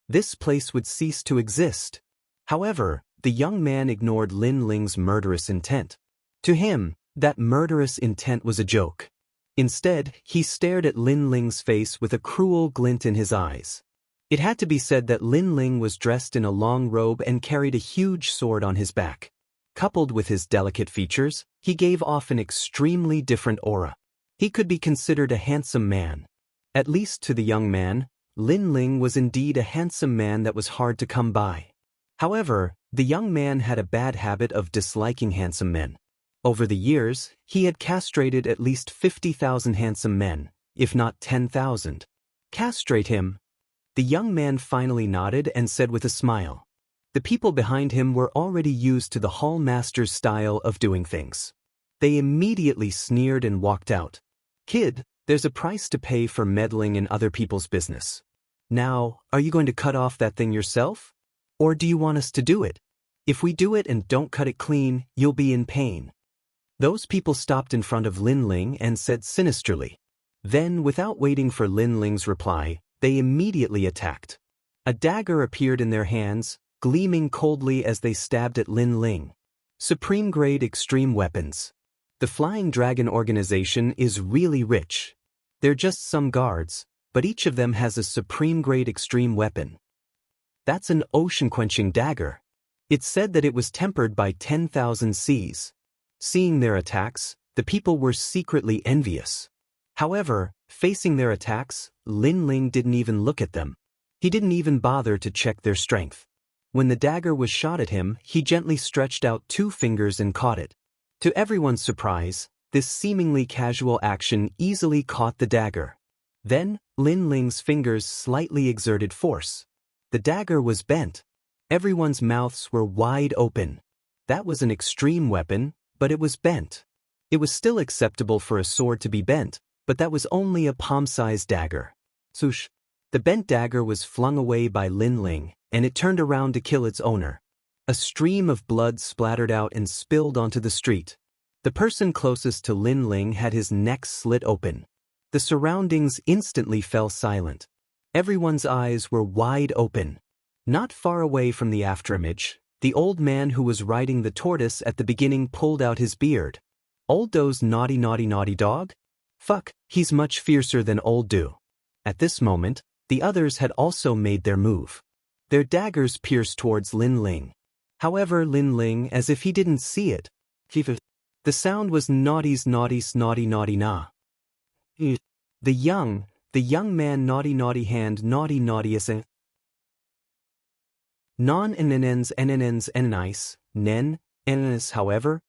This place would cease to exist. However, the young man ignored Lin Ling's murderous intent. To him, that murderous intent was a joke. Instead, he stared at Lin Ling's face with a cruel glint in his eyes. It had to be said that Lin Ling was dressed in a long robe and carried a huge sword on his back. Coupled with his delicate features, he gave off an extremely different aura. He could be considered a handsome man. At least to the young man, Lin Ling was indeed a handsome man that was hard to come by. However, the young man had a bad habit of disliking handsome men. Over the years, he had castrated at least 50,000 handsome men, if not 10,000. Castrate him. The young man finally nodded and said with a smile. The people behind him were already used to the hall master's style of doing things. They immediately sneered and walked out. "Kid, there's a price to pay for meddling in other people's business. Now, are you going to cut off that thing yourself? Or do you want us to do it? If we do it and don't cut it clean, you'll be in pain." Those people stopped in front of Lin Ling and said sinisterly. Then, without waiting for Lin Ling's reply, they immediately attacked. A dagger appeared in their hands, gleaming coldly as they stabbed at Lin Ling. Supreme-grade extreme weapons. The Flying Dragon organization is really rich. They're just some guards, but each of them has a supreme-grade extreme weapon. That's an ocean-quenching dagger. It's said that it was tempered by 10,000 seas. Seeing their attacks, the people were secretly envious. However, facing their attacks, Lin Ling didn't even look at them. He didn't even bother to check their strength. When the dagger was shot at him, he gently stretched out 2 fingers and caught it. To everyone's surprise, this seemingly casual action easily caught the dagger. Then, Lin Ling's fingers slightly exerted force. The dagger was bent. Everyone's mouths were wide open. That was an extreme weapon, but it was bent. It was still acceptable for a sword to be bent, but that was only a palm-sized dagger. Swoosh! The bent dagger was flung away by Lin Ling, and it turned around to kill its owner. A stream of blood splattered out and spilled onto the street. The person closest to Lin Ling had his neck slit open. The surroundings instantly fell silent. Everyone's eyes were wide open. Not far away from the afterimage, the old man who was riding the tortoise at the beginning pulled out his beard. "Old Do's naughty naughty naughty dog? Fuck, he's much fiercer than Old Do." At this moment, the others had also made their move. Their daggers pierced towards Lin Ling. However, Lin Ling, as if he didn't see it, the sound was naughty's naughty snotty naughty nah. The young man naughty naughty hand naughty naughtyous non nnns nnns nice nen nnns however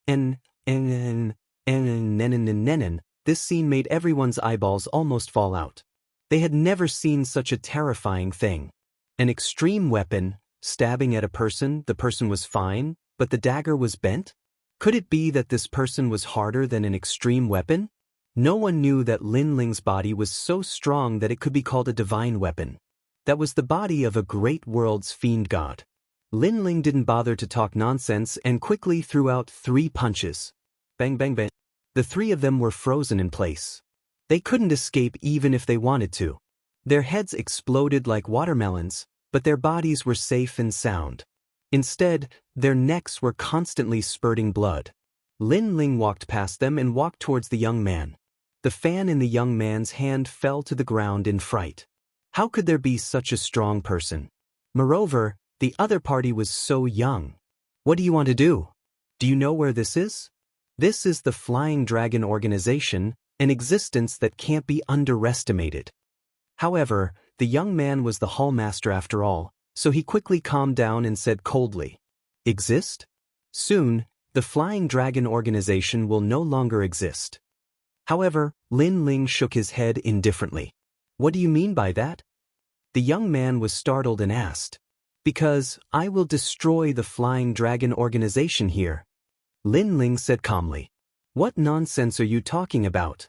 this scene made everyone's eyeballs almost fall out. They had never seen such a terrifying thing. An extreme weapon, stabbing at a person, the person was fine, but the dagger was bent? Could it be that this person was harder than an extreme weapon? No one knew that Lin Ling's body was so strong that it could be called a divine weapon. That was the body of a great world's fiend god. Lin Ling didn't bother to talk nonsense and quickly threw out 3 punches. Bang bang bang. The 3 of them were frozen in place. They couldn't escape even if they wanted to. Their heads exploded like watermelons, but their bodies were safe and sound. Instead, their necks were constantly spurting blood. Lin Ling walked past them and walked towards the young man. The fan in the young man's hand fell to the ground in fright. How could there be such a strong person? Moreover, the other party was so young. "What do you want to do? Do you know where this is?" This is the Flying Dragon organization, an existence that can't be underestimated. However, the young man was the hallmaster after all, so he quickly calmed down and said coldly, "Exist? Soon, the Flying Dragon organization will no longer exist." However, Lin Ling shook his head indifferently. "What do you mean by that?" The young man was startled and asked, "Because I will destroy the Flying Dragon organization here." Lin Ling said calmly, "What nonsense are you talking about?"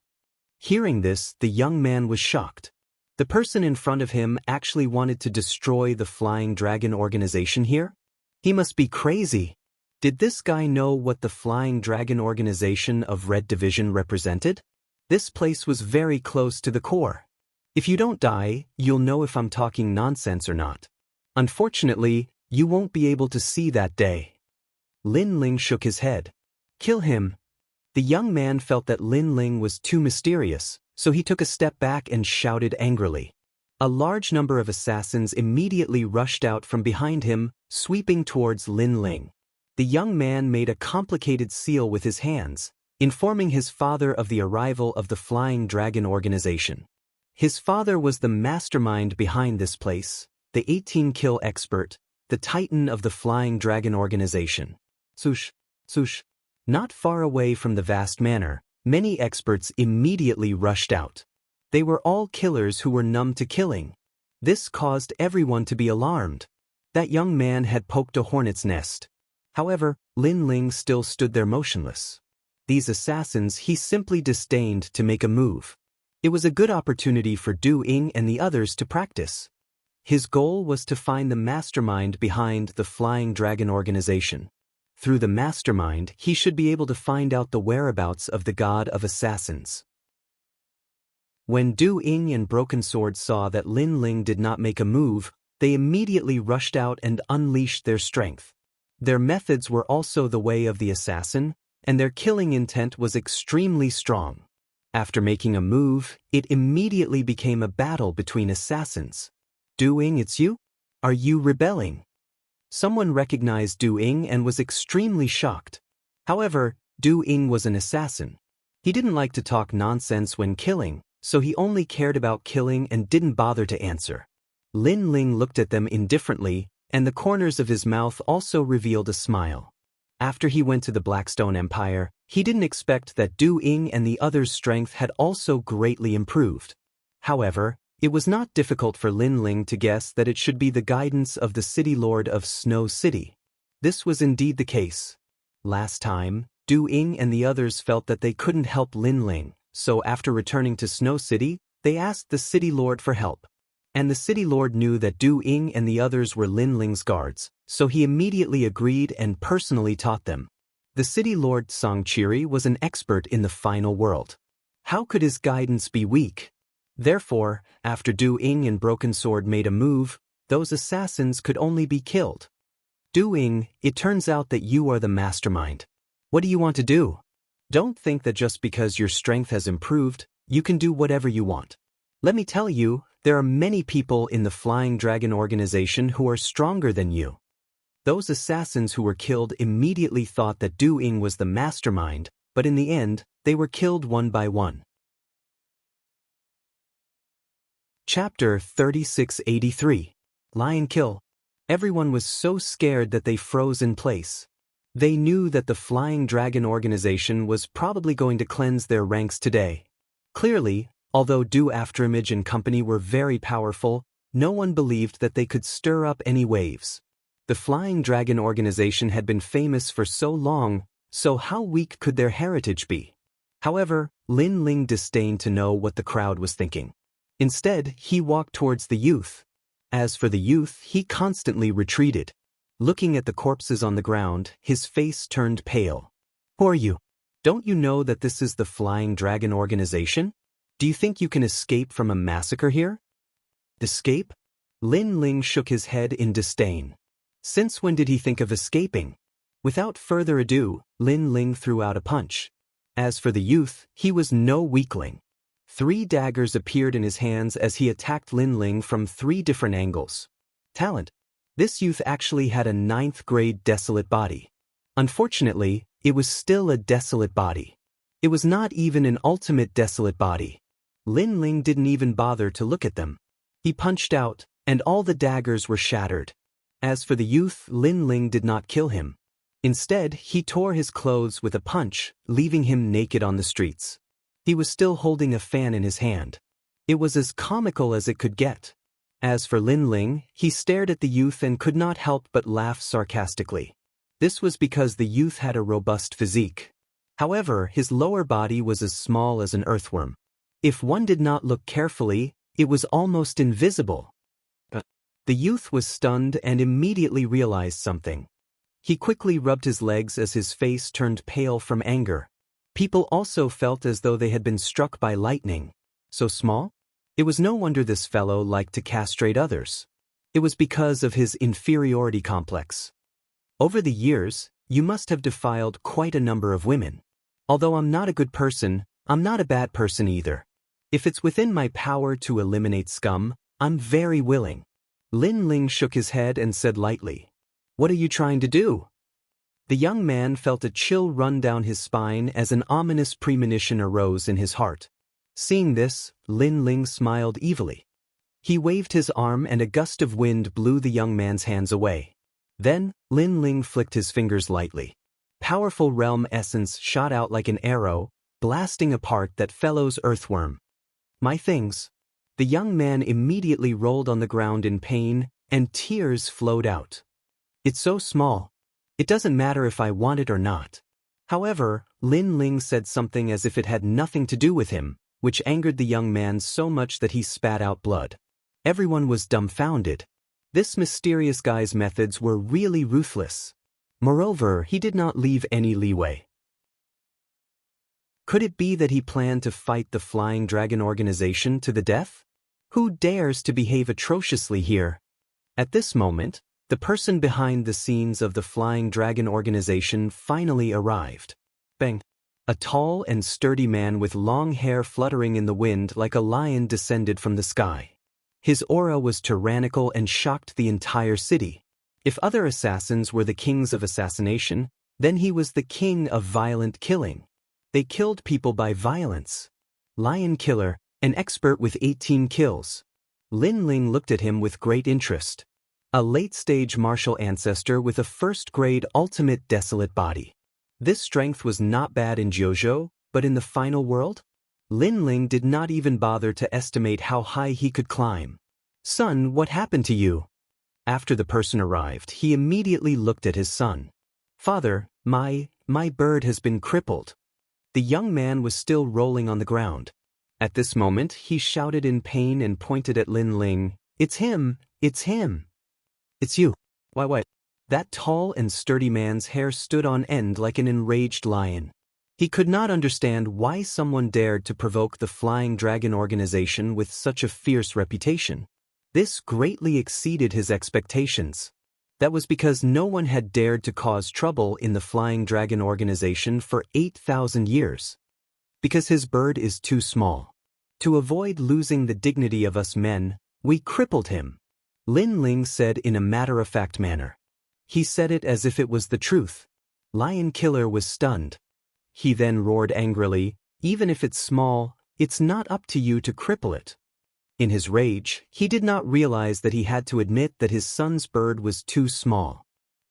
Hearing this, the young man was shocked. The person in front of him actually wanted to destroy the Flying Dragon organization here? He must be crazy. Did this guy know what the Flying Dragon organization of Red Division represented? This place was very close to the core. If you don't die, you'll know if I'm talking nonsense or not. Unfortunately, you won't be able to see that day. Lin Ling shook his head. "Kill him." The young man felt that Lin Ling was too mysterious, so he took a step back and shouted angrily. A large number of assassins immediately rushed out from behind him, sweeping towards Lin Ling. The young man made a complicated seal with his hands, informing his father of the arrival of the Flying Dragon organization. His father was the mastermind behind this place, the 18-kill expert, the titan of the Flying Dragon organization. Swoosh, swoosh. Not far away from the vast manor, many experts immediately rushed out. They were all killers who were numb to killing. This caused everyone to be alarmed. That young man had poked a hornet's nest. However, Lin Ling still stood there motionless. These assassins he simply disdained to make a move. It was a good opportunity for Du Ying and the others to practice. His goal was to find the mastermind behind the Flying Dragon organization. Through the mastermind, he should be able to find out the whereabouts of the god of assassins. When Du Ying and Broken Sword saw that Lin Ling did not make a move, they immediately rushed out and unleashed their strength. Their methods were also the way of the assassin, and their killing intent was extremely strong. After making a move, it immediately became a battle between assassins. Du Ying, it's you? Are you rebelling? Someone recognized Du Ying and was extremely shocked. However, Du Ying was an assassin. He didn't like to talk nonsense when killing, so he only cared about killing and didn't bother to answer. Lin Ling looked at them indifferently, and the corners of his mouth also revealed a smile. After he went to the Blackstone Empire, he didn't expect that Du Ying and the others' strength had also greatly improved. However, it was not difficult for Lin Ling to guess that it should be the guidance of the City Lord of Snow City. This was indeed the case. Last time, Du Ying and the others felt that they couldn't help Lin Ling, so after returning to Snow City, they asked the City Lord for help. And the City Lord knew that Du Ying and the others were Lin Ling's guards, so he immediately agreed and personally taught them. The City Lord Songchiri was an expert in the final world. How could his guidance be weak? Therefore, after Du Ying and Broken Sword made a move, those assassins could only be killed. Du Ying, it turns out that you are the mastermind. What do you want to do? Don't think that just because your strength has improved, you can do whatever you want. Let me tell you, there are many people in the Flying Dragon organization who are stronger than you. Those assassins who were killed immediately thought that Du Ying was the mastermind, but in the end, they were killed one by one. Chapter 3683. Lion Kill. Everyone was so scared that they froze in place. They knew that the Flying Dragon organization was probably going to cleanse their ranks today. Clearly, although Du Afterimage and company were very powerful, no one believed that they could stir up any waves. The Flying Dragon organization had been famous for so long, so how weak could their heritage be? However, Lin Ling disdained to know what the crowd was thinking. Instead, he walked towards the youth. As for the youth, he constantly retreated. Looking at the corpses on the ground, his face turned pale. Who are you? Don't you know that this is the Flying Dragon organization? Do you think you can escape from a massacre here? Escape? Lin Ling shook his head in disdain. Since when did he think of escaping? Without further ado, Lin Ling threw out a punch. As for the youth, he was no weakling. 3 daggers appeared in his hands as he attacked Lin Ling from 3 different angles. Talent. This youth actually had a 9th grade desolate body. Unfortunately, it was still a desolate body. It was not even an ultimate desolate body. Lin Ling didn't even bother to look at them. He punched out, and all the daggers were shattered. As for the youth, Lin Ling did not kill him. Instead, he tore his clothes with a punch, leaving him naked on the streets. He was still holding a fan in his hand. It was as comical as it could get. As for Lin Ling, he stared at the youth and could not help but laugh sarcastically. This was because the youth had a robust physique. However, his lower body was as small as an earthworm. If one did not look carefully, it was almost invisible. The youth was stunned and immediately realized something. He quickly rubbed his legs as his face turned pale from anger. People also felt as though they had been struck by lightning. So small? It was no wonder this fellow liked to castrate others. It was because of his inferiority complex. Over the years, you must have defiled quite a number of women. Although I'm not a good person, I'm not a bad person either. If it's within my power to eliminate scum, I'm very willing. Lin Ling shook his head and said lightly, "What are you trying to do?" The young man felt a chill run down his spine as an ominous premonition arose in his heart. Seeing this, Lin Ling smiled evilly. He waved his arm and a gust of wind blew the young man's hands away. Then, Lin Ling flicked his fingers lightly. Powerful realm essence shot out like an arrow, blasting apart that fellow's earthworm. My things. The young man immediately rolled on the ground in pain, and tears flowed out. It's so small. It doesn't matter if I want it or not. However, Lin Ling said something as if it had nothing to do with him, which angered the young man so much that he spat out blood. Everyone was dumbfounded. This mysterious guy's methods were really ruthless. Moreover, he did not leave any leeway. Could it be that he planned to fight the Flying Dragon organization to the death? Who dares to behave atrociously here? At this moment, the person behind the scenes of the Flying Dragon organization finally arrived. Bang! A tall and sturdy man with long hair fluttering in the wind like a lion descended from the sky. His aura was tyrannical and shocked the entire city. If other assassins were the kings of assassination, then he was the king of violent killing. They killed people by violence. Lion Killer, an expert with 18 kills. Lin Ling looked at him with great interest. A late-stage martial ancestor with a first-grade ultimate desolate body. This strength was not bad in JoJo, but in the final world? Lin Ling did not even bother to estimate how high he could climb. Son, what happened to you? After the person arrived, he immediately looked at his son. Father, my bird has been crippled. The young man was still rolling on the ground. At this moment, he shouted in pain and pointed at Lin Ling. It's him! It's him! It's you. Why? That tall and sturdy man's hair stood on end like an enraged lion. He could not understand why someone dared to provoke the Flying Dragon organization with such a fierce reputation. This greatly exceeded his expectations. That was because no one had dared to cause trouble in the Flying Dragon organization for 8,000 years. Because his bird is too small. To avoid losing the dignity of us men, we crippled him. Lin Ling said in a matter-of-fact manner. He said it as if it was the truth. Lion Killer was stunned. He then roared angrily, even if it's small, it's not up to you to cripple it. In his rage, he did not realize that he had to admit that his son's bird was too small.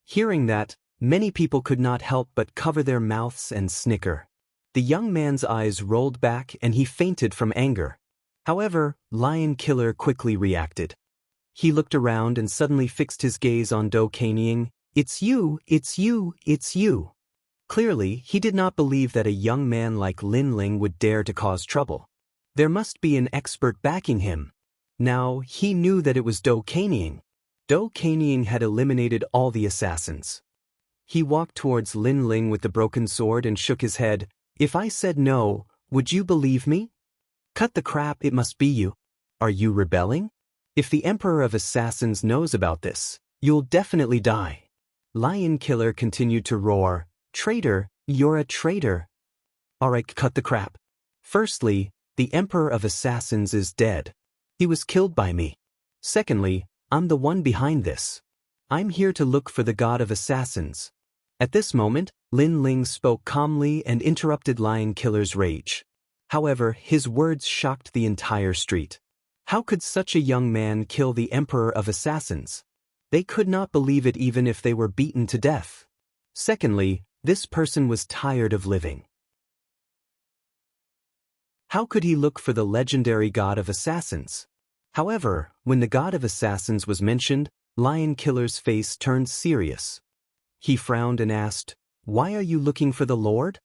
Hearing that, many people could not help but cover their mouths and snicker. The young man's eyes rolled back and he fainted from anger. However, Lion Killer quickly reacted. He looked around and suddenly fixed his gaze on Do Kanying. It's you, it's you, it's you. Clearly, he did not believe that a young man like Lin Ling would dare to cause trouble. There must be an expert backing him. Now, he knew that it was Do Kanying. Do Kanying had eliminated all the assassins. He walked towards Lin Ling with the broken sword and shook his head. If I said no, would you believe me? Cut the crap, it must be you. Are you rebelling? If the Emperor of Assassins knows about this, you'll definitely die. Lion Killer continued to roar. Traitor, you're a traitor. Alright, cut the crap. Firstly, the Emperor of Assassins is dead. He was killed by me. Secondly, I'm the one behind this. I'm here to look for the God of Assassins. At this moment, Lin Ling spoke calmly and interrupted Lion Killer's rage. However, his words shocked the entire street. How could such a young man kill the Emperor of Assassins? They could not believe it even if they were beaten to death. Secondly, this person was tired of living. How could he look for the legendary God of Assassins? However, when the God of Assassins was mentioned, Lion Killer's face turned serious. He frowned and asked, "Why are you looking for the Lord?"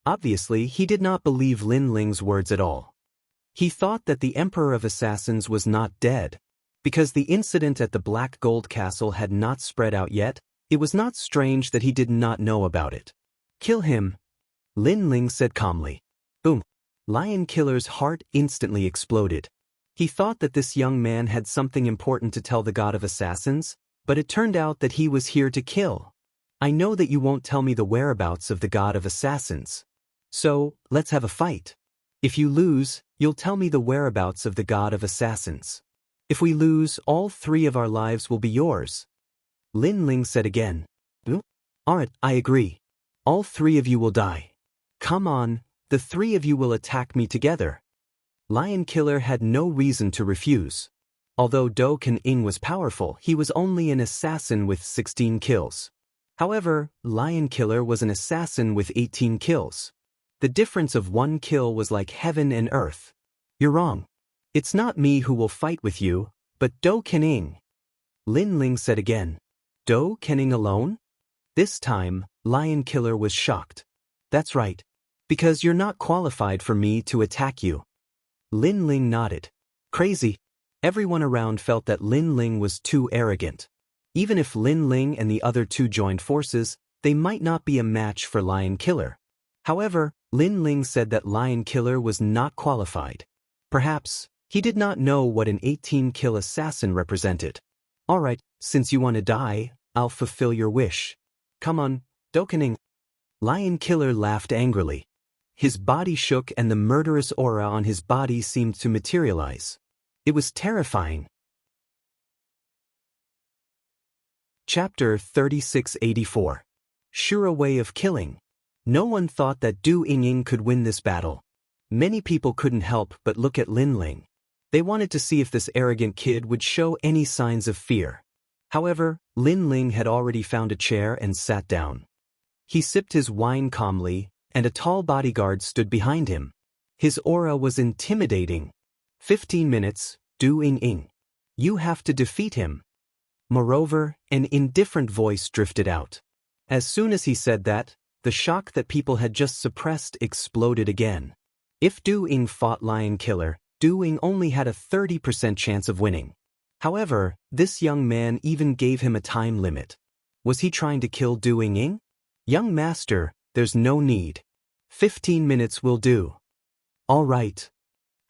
Obviously, he did not believe Lin Ling's words at all. He thought that the Emperor of Assassins was not dead. Because the incident at the Black Gold Castle had not spread out yet, it was not strange that he did not know about it. Kill him, Lin Ling said calmly. Boom. Lion Killer's heart instantly exploded. He thought that this young man had something important to tell the God of Assassins, but it turned out that he was here to kill. I know that you won't tell me the whereabouts of the God of Assassins. So, let's have a fight. If you lose, you'll tell me the whereabouts of the God of Assassins. If we lose, all 3 of our lives will be yours. Lin Ling said again. Alright, I agree. All 3 of you will die. Come on, the 3 of you will attack me together. Lion Killer had no reason to refuse. Although Do Kanying was powerful, he was only an assassin with 16 kills. However, Lion Killer was an assassin with 18 kills. The difference of 1 kill was like heaven and earth. You're wrong. It's not me who will fight with you, but Do Kanying. Lin Ling said again. Do Kening alone? This time, Lion Killer was shocked. That's right. Because you're not qualified for me to attack you. Lin Ling nodded. Crazy. Everyone around felt that Lin Ling was too arrogant. Even if Lin Ling and the other two joined forces, they might not be a match for Lion Killer. However, Lin Ling said that Lion Killer was not qualified. Perhaps, he did not know what an 18-kill assassin represented. Alright, since you want to die, I'll fulfill your wish. Come on, Do Kening. Lion Killer laughed angrily. His body shook and the murderous aura on his body seemed to materialize. It was terrifying. Chapter 3684. Sure way of killing. No one thought that Du Yingying could win this battle. Many people couldn't help but look at Lin Ling. They wanted to see if this arrogant kid would show any signs of fear. However, Lin Ling had already found a chair and sat down. He sipped his wine calmly, and a tall bodyguard stood behind him. His aura was intimidating. 15 minutes, Du Yingying. You have to defeat him. Moreover, an indifferent voice drifted out. As soon as he said that, the shock that people had just suppressed exploded again. If Du Ying fought Lion Killer, Du Ying only had a 30% chance of winning. However, this young man even gave him a time limit. Was he trying to kill Du Yingying? Young master, there's no need. 15 minutes will do. All right.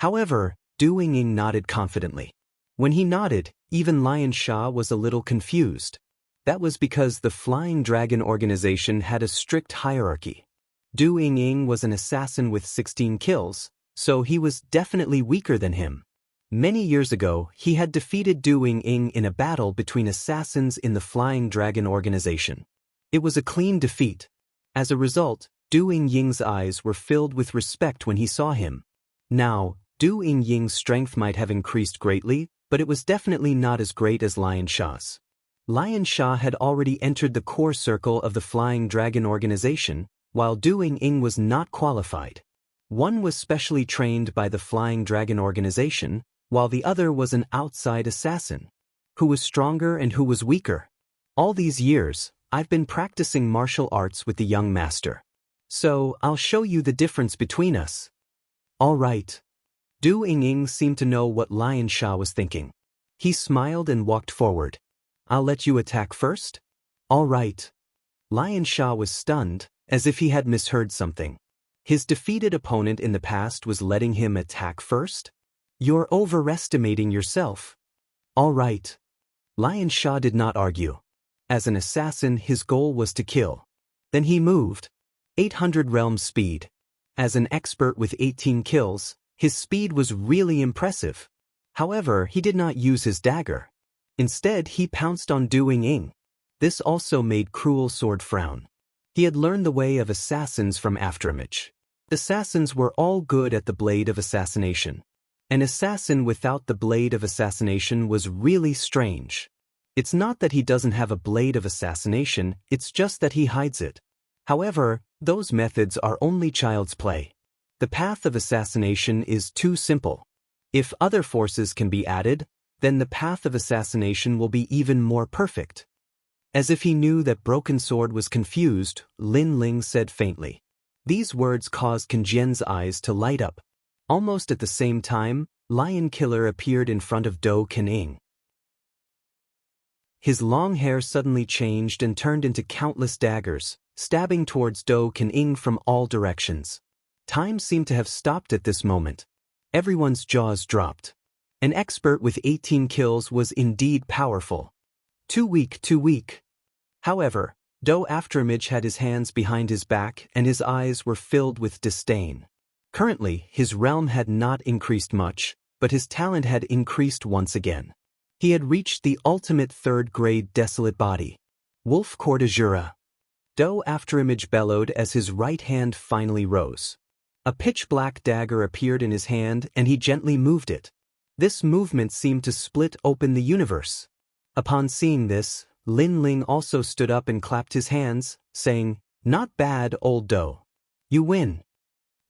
However, Du Yingying nodded confidently. When he nodded, even Lion Sha was a little confused. That was because the Flying Dragon organization had a strict hierarchy. Du Yingying was an assassin with 16 kills, so he was definitely weaker than him. Many years ago, he had defeated Du Yingying in a battle between assassins in the Flying Dragon organization. It was a clean defeat. As a result, Du Yingying's eyes were filled with respect when he saw him. Now, Du Yingying's strength might have increased greatly, but it was definitely not as great as Lion Sha's. Lion Sha had already entered the core circle of the Flying Dragon organization, while Du Yingying was not qualified. One was specially trained by the Flying Dragon organization, while the other was an outside assassin. Who was stronger and who was weaker? All these years, I've been practicing martial arts with the young master. So, I'll show you the difference between us. All right. Du Yingying seemed to know what Lion Sha was thinking. He smiled and walked forward. I'll let you attack first? All right. Lion Sha was stunned, as if he had misheard something. His defeated opponent in the past was letting him attack first? You're overestimating yourself. All right. Lion Sha did not argue. As an assassin, his goal was to kill. Then he moved. 800 realm speed. As an expert with 18 kills, his speed was really impressive. However, he did not use his dagger. Instead, he pounced on Du Yingying. This also made Cruel Sword frown. He had learned the way of assassins from Afterimage. Assassins were all good at the blade of assassination. An assassin without the blade of assassination was really strange. It's not that he doesn't have a blade of assassination, it's just that he hides it. However, those methods are only child's play. The path of assassination is too simple. If other forces can be added, then the path of assassination will be even more perfect. As if he knew that Broken Sword was confused, Lin Ling said faintly. These words caused Can Jian's eyes to light up. Almost at the same time, Lion Killer appeared in front of Do Kening. His long hair suddenly changed and turned into countless daggers, stabbing towards Do Kening from all directions. Time seemed to have stopped at this moment. Everyone's jaws dropped. An expert with 18 kills was indeed powerful. Too weak. However, Do Afterimage had his hands behind his back and his eyes were filled with disdain. Currently, his realm had not increased much, but his talent had increased once again. He had reached the ultimate 3rd grade desolate body. Wolf Cordajura. Do Afterimage bellowed as his right hand finally rose. A pitch-black dagger appeared in his hand and he gently moved it. This movement seemed to split open the universe. Upon seeing this, Lin Ling also stood up and clapped his hands, saying, "Not bad, old Do. You win."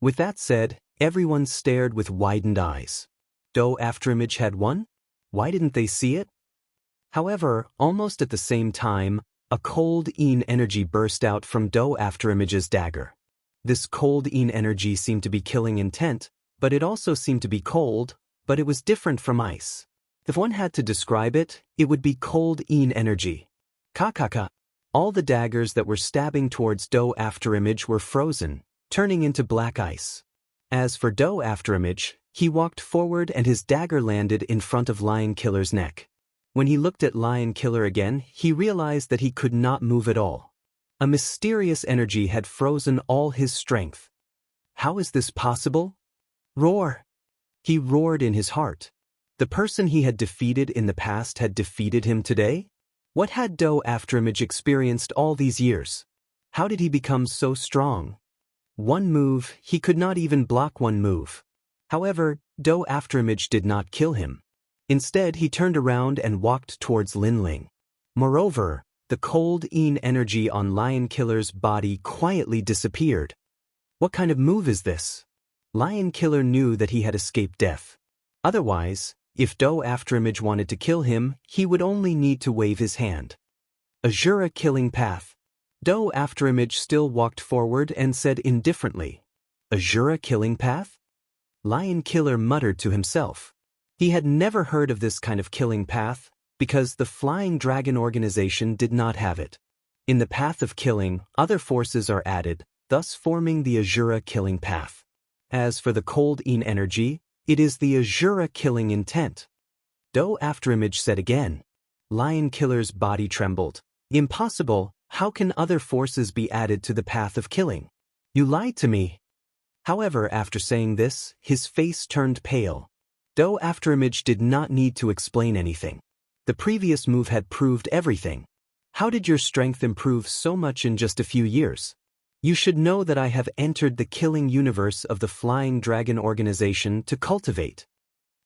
With that said, everyone stared with widened eyes. Do Afterimage had won? Why didn't they see it? However, almost at the same time, a cold Een energy burst out from Do Afterimage's dagger. This cold Een energy seemed to be killing intent, but it also seemed to be cold, but it was different from ice. If one had to describe it, it would be cold Een energy. Kakaka. All the daggers that were stabbing towards Do Afterimage were frozen, turning into black ice. As for Do Afterimage, he walked forward and his dagger landed in front of Lion Killer's neck. When he looked at Lion Killer again, he realized that he could not move at all. A mysterious energy had frozen all his strength. How is this possible? Roar! He roared in his heart. The person he had defeated in the past had defeated him today? What had Do Afterimage experienced all these years? How did he become so strong? One move, he could not even block one move. However, Do Afterimage did not kill him. Instead, he turned around and walked towards Lin Ling. Moreover, the cold Een energy on Lion Killer's body quietly disappeared. What kind of move is this? Lion Killer knew that he had escaped death. Otherwise, if Do Afterimage wanted to kill him, he would only need to wave his hand. Azura killing path. Do Afterimage still walked forward and said indifferently, Azura killing path? Lion Killer muttered to himself. He had never heard of this kind of killing path, because the Flying Dragon organization did not have it. In the path of killing, other forces are added, thus forming the Azura killing path. As for the cold Een energy, it is the Azura killing intent. Do Afterimage said again. Lion Killer's body trembled. Impossible, how can other forces be added to the path of killing? You lied to me. However, after saying this, his face turned pale. Do Afterimage did not need to explain anything. The previous move had proved everything. How did your strength improve so much in just a few years? You should know that I have entered the killing universe of the Flying Dragon organization to cultivate.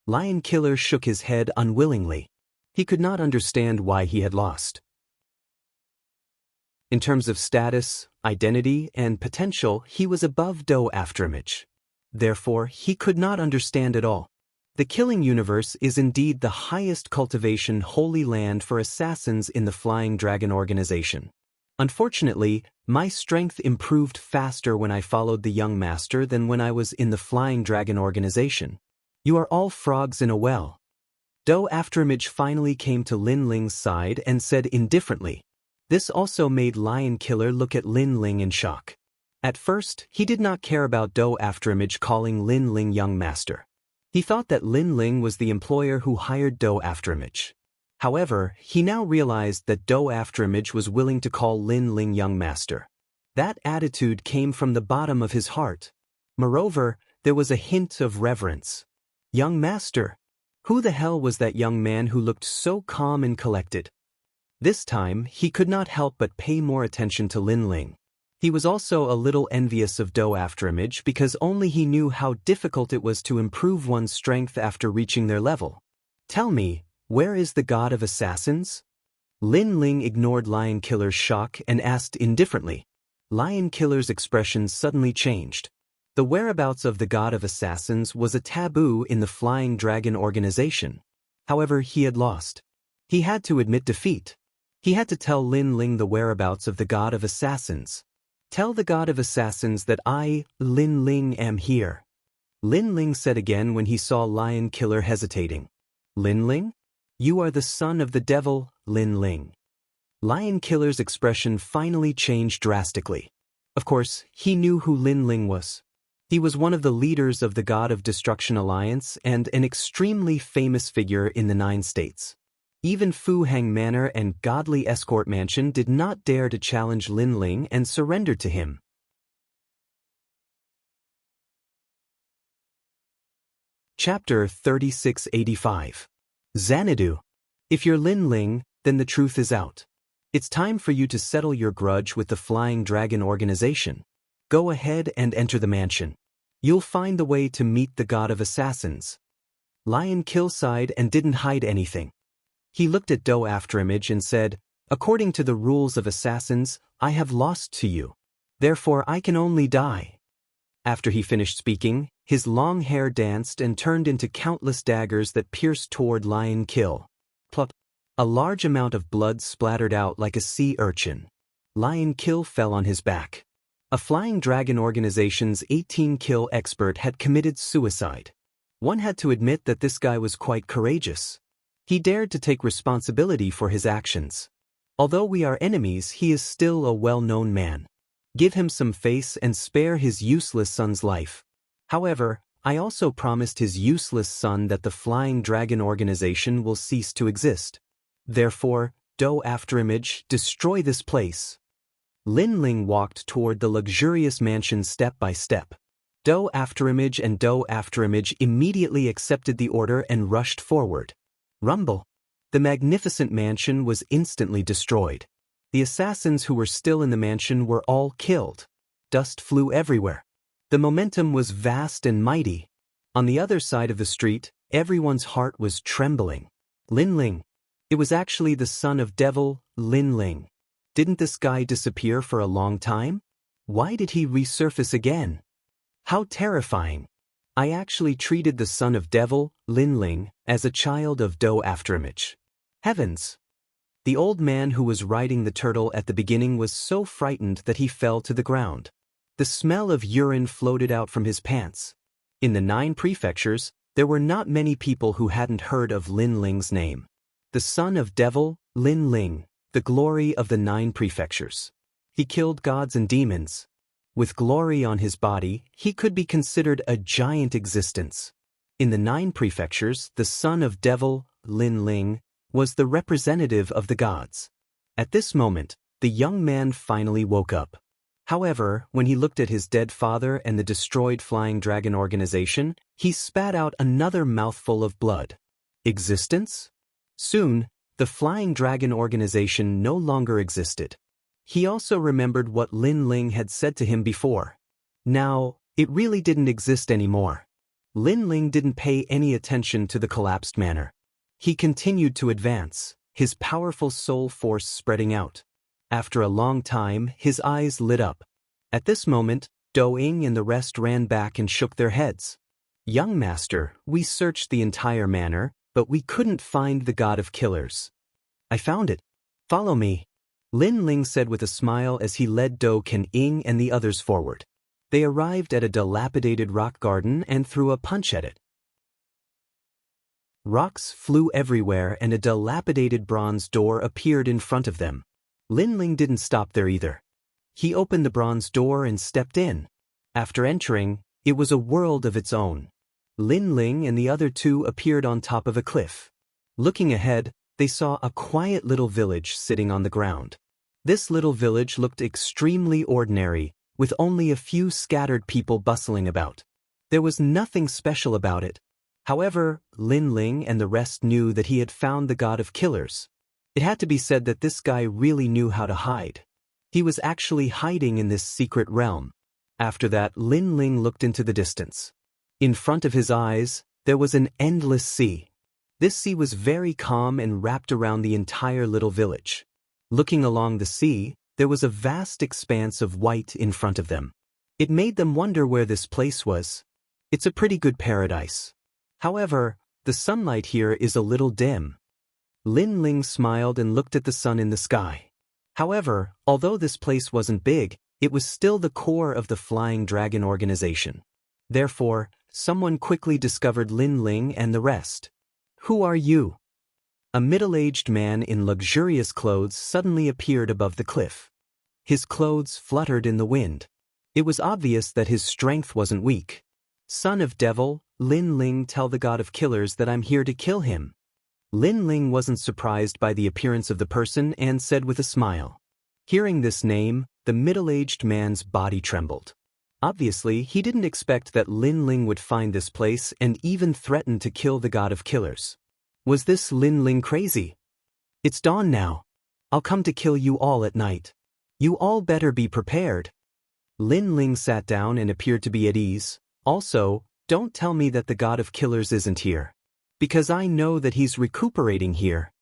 Lion Killer shook his head unwillingly. He could not understand why he had lost. In terms of status, identity, and potential, he was above Do Afterimage. Therefore, he could not understand at all. The Killing Universe is indeed the highest cultivation holy land for assassins in the Flying Dragon organization. Unfortunately, my strength improved faster when I followed the young master than when I was in the Flying Dragon organization. You are all frogs in a well. Do Afterimage finally came to Lin Ling's side and said indifferently. This also made Lion Killer look at Lin Ling in shock. At first, he did not care about Do Afterimage calling Lin Ling young master. He thought that Lin Ling was the employer who hired Do Afterimage. However, he now realized that Do Afterimage was willing to call Lin Ling young master. That attitude came from the bottom of his heart. Moreover, there was a hint of reverence. Young master? Who the hell was that young man who looked so calm and collected? This time, he could not help but pay more attention to Lin Ling. He was also a little envious of Do Afterimage because only he knew how difficult it was to improve one's strength after reaching their level. Tell me, where is the god of assassins? Lin Ling ignored Lion Killer's shock and asked indifferently. Lion Killer's expression suddenly changed. The whereabouts of the god of assassins was a taboo in the Flying Dragon organization. However, he had lost. He had to admit defeat. He had to tell Lin Ling the whereabouts of the god of assassins. Tell the god of assassins that I, Lin Ling, am here. Lin Ling said again when he saw Lion Killer hesitating. Lin Ling? You are the son of the devil, Lin Ling. Lion Killer's expression finally changed drastically. Of course, he knew who Lin Ling was. He was one of the leaders of the God of Destruction Alliance and an extremely famous figure in the 9 states. Even Fu Hang Manor and Godly Escort Mansion did not dare to challenge Lin Ling and surrendered to him. Chapter 3685. Xanadu. If you're Lin Ling, then the truth is out. It's time for you to settle your grudge with the Flying Dragon organization. Go ahead and enter the mansion. You'll find the way to meet the God of Assassins. Lion Kill sighed and didn't hide anything. He looked at Do Afterimage and said, According to the rules of assassins, I have lost to you. Therefore I can only die. After he finished speaking, his long hair danced and turned into countless daggers that pierced toward Lion Kill. Plop. A large amount of blood splattered out like a sea urchin. Lion kill fell on his back. A Flying Dragon Organization's 18-kill expert had committed suicide. One had to admit that this guy was quite courageous. He dared to take responsibility for his actions. Although we are enemies, he is still a well-known man. Give him some face and spare his useless son's life. However, I also promised his useless son that the Flying Dragon Organization will cease to exist. Therefore, Do Afterimage, destroy this place. Lin Ling walked toward the luxurious mansion step by step. Do Afterimage and Do Afterimage immediately accepted the order and rushed forward. Rumble. The magnificent mansion was instantly destroyed. The assassins who were still in the mansion were all killed. Dust flew everywhere. The momentum was vast and mighty. On the other side of the street, everyone's heart was trembling. Lin Ling. It was actually the son of Devil, Lin Ling. Didn't this guy disappear for a long time? Why did he resurface again? How terrifying. I actually treated the son of Devil, Lin Ling, as a child of Do Afterimage. Heavens! The old man who was riding the turtle at the beginning was so frightened that he fell to the ground. The smell of urine floated out from his pants. In the 9 prefectures, there were not many people who hadn't heard of Lin Ling's name. The son of Devil, Lin Ling, the glory of the 9 prefectures. He killed gods and demons. With glory on his body, he could be considered a giant existence. In the 9 prefectures, the son of Devil, Lin Ling, was the representative of the gods. At this moment, the young man finally woke up. However, when he looked at his dead father and the destroyed Flying Dragon Organization, he spat out another mouthful of blood. Existence? Soon, the Flying Dragon Organization no longer existed. He also remembered what Lin Ling had said to him before. Now, it really didn't exist anymore. Lin Ling didn't pay any attention to the collapsed manor. He continued to advance, his powerful soul force spreading out. After a long time, his eyes lit up. At this moment, Do Ying and the rest ran back and shook their heads. Young master, we searched the entire manor, but we couldn't find the god of killers. I found it. Follow me. Lin Ling said with a smile as he led Do Kan Ying and the others forward. They arrived at a dilapidated rock garden and threw a punch at it. Rocks flew everywhere and a dilapidated bronze door appeared in front of them. Lin Ling didn't stop there either. He opened the bronze door and stepped in. After entering, it was a world of its own. Lin Ling and the other 2 appeared on top of a cliff. Looking ahead, they saw a quiet little village sitting on the ground. This little village looked extremely ordinary, with only a few scattered people bustling about. There was nothing special about it. However, Lin Ling and the rest knew that he had found the god of killers. It had to be said that this guy really knew how to hide. He was actually hiding in this secret realm. After that, Lin Ling looked into the distance. In front of his eyes, there was an endless sea. This sea was very calm and wrapped around the entire little village. Looking along the sea, there was a vast expanse of white in front of them. It made them wonder where this place was. It's a pretty good paradise. However, the sunlight here is a little dim. Lin Ling smiled and looked at the sun in the sky. However, although this place wasn't big, it was still the core of the Flying Dragon Organization. Therefore, someone quickly discovered Lin Ling and the rest. Who are you? A middle-aged man in luxurious clothes suddenly appeared above the cliff. His clothes fluttered in the wind. It was obvious that his strength wasn't weak. Son of Devil, Lin Ling, tell the god of killers that I'm here to kill him. Lin Ling wasn't surprised by the appearance of the person and said with a smile. Hearing this name, the middle-aged man's body trembled. Obviously, he didn't expect that Lin Ling would find this place and even threaten to kill the god of killers. Was this Lin Ling crazy? It's dawn now. I'll come to kill you all at night. You all better be prepared. Lin Ling sat down and appeared to be at ease. Also, don't tell me that the god of killers isn't here. Because I know that he's recuperating here.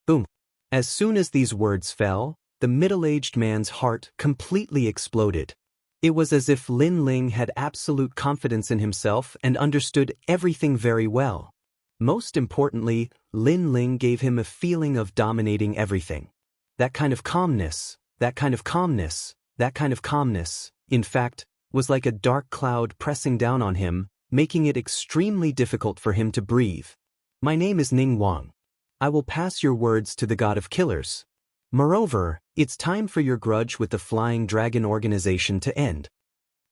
Boom. As soon as these words fell, the middle-aged man's heart completely exploded. It was as if Lin Ling had absolute confidence in himself and understood everything very well. Most importantly, Lin Ling gave him a feeling of dominating everything. That kind of calmness, that kind of calmness, that kind of calmness, in fact, was like a dark cloud pressing down on him, making it extremely difficult for him to breathe. My name is Ning Wang. I will pass your words to the God of Killers. Moreover, it's time for your grudge with the Flying Dragon organization to end.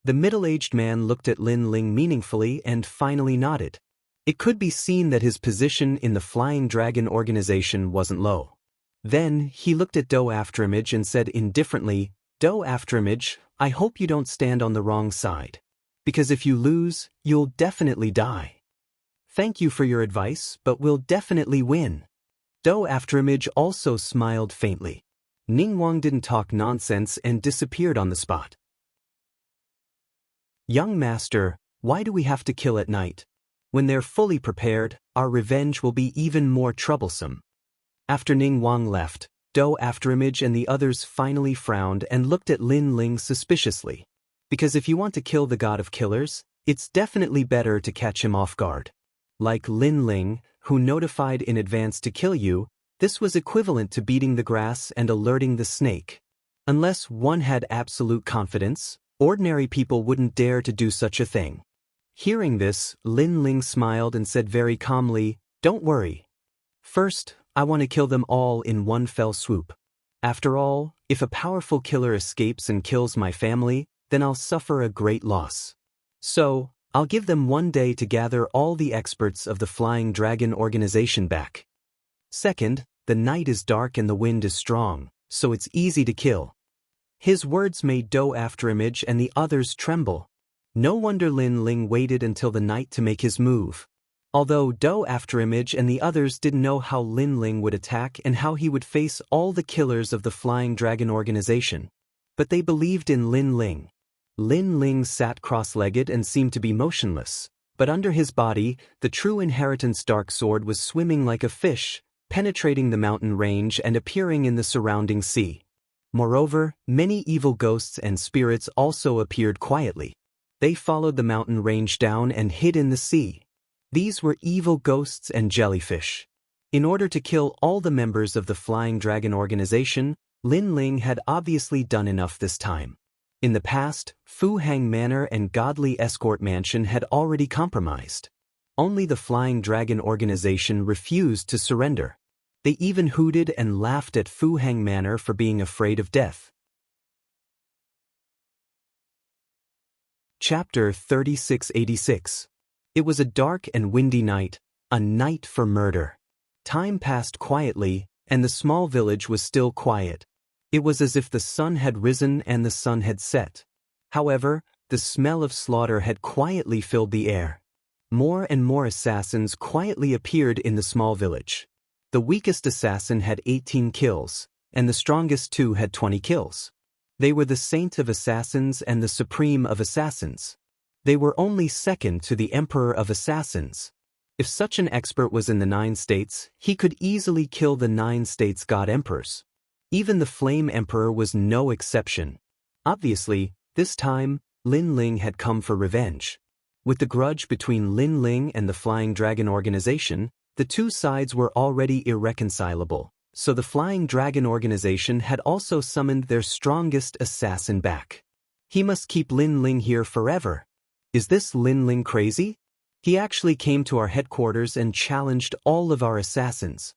The middle-aged man looked at Lin Ling meaningfully and finally nodded. It could be seen that his position in the Flying Dragon organization wasn't low. Then, he looked at Do Afterimage and said indifferently, Do Afterimage, I hope you don't stand on the wrong side. Because if you lose, you'll definitely die. Thank you for your advice, but we'll definitely win. Do Afterimage also smiled faintly. Ning Wang didn't talk nonsense and disappeared on the spot. Young master, why do we have to kill at night? When they're fully prepared, our revenge will be even more troublesome. After Ning Wang left, Do Afterimage and the others finally frowned and looked at Lin Ling suspiciously. Because if you want to kill the God of Killers, it's definitely better to catch him off guard. Like Lin Ling, who notified in advance to kill you, this was equivalent to beating the grass and alerting the snake. Unless one had absolute confidence, ordinary people wouldn't dare to do such a thing. Hearing this, Lin Ling smiled and said very calmly, Don't worry. First, I want to kill them all in one fell swoop. After all, if a powerful killer escapes and kills my family, then I'll suffer a great loss. So, I'll give them one day to gather all the experts of the Flying Dragon organization back. Second, the night is dark and the wind is strong, so it's easy to kill. His words made Do Afterimage and the others tremble. No wonder Lin Ling waited until the night to make his move. Although Do Afterimage and the others didn't know how Lin Ling would attack and how he would face all the killers of the Flying Dragon organization. But they believed in Lin Ling. Lin Ling sat cross-legged and seemed to be motionless, but under his body, the true inheritance dark sword was swimming like a fish, penetrating the mountain range and appearing in the surrounding sea. Moreover, many evil ghosts and spirits also appeared quietly. They followed the mountain range down and hid in the sea. These were evil ghosts and jellyfish. In order to kill all the members of the Flying Dragon organization, Lin Ling had obviously done enough this time. In the past, Fu Hang Manor and Godly Escort Mansion had already compromised. Only the Flying Dragon organization refused to surrender. They even hooted and laughed at Fu Hang Manor for being afraid of death. Chapter 3686. It was a dark and windy night, a night for murder. Time passed quietly, and the small village was still quiet. It was as if the sun had risen and the sun had set. However, the smell of slaughter had quietly filled the air. More and more assassins quietly appeared in the small village. The weakest assassin had 18 kills, and the strongest 2 had 20 kills. They were the saint of assassins and the supreme of assassins. They were only second to the emperor of assassins. If such an expert was in the 9 states, he could easily kill the 9 states' god emperors. Even the Flame Emperor was no exception. Obviously, this time, Lin Ling had come for revenge. With the grudge between Lin Ling and the Flying Dragon organization, the two sides were already irreconcilable, so the Flying Dragon organization had also summoned their strongest assassin back. He must keep Lin Ling here forever. Is this Lin Ling crazy? He actually came to our headquarters and challenged all of our assassins.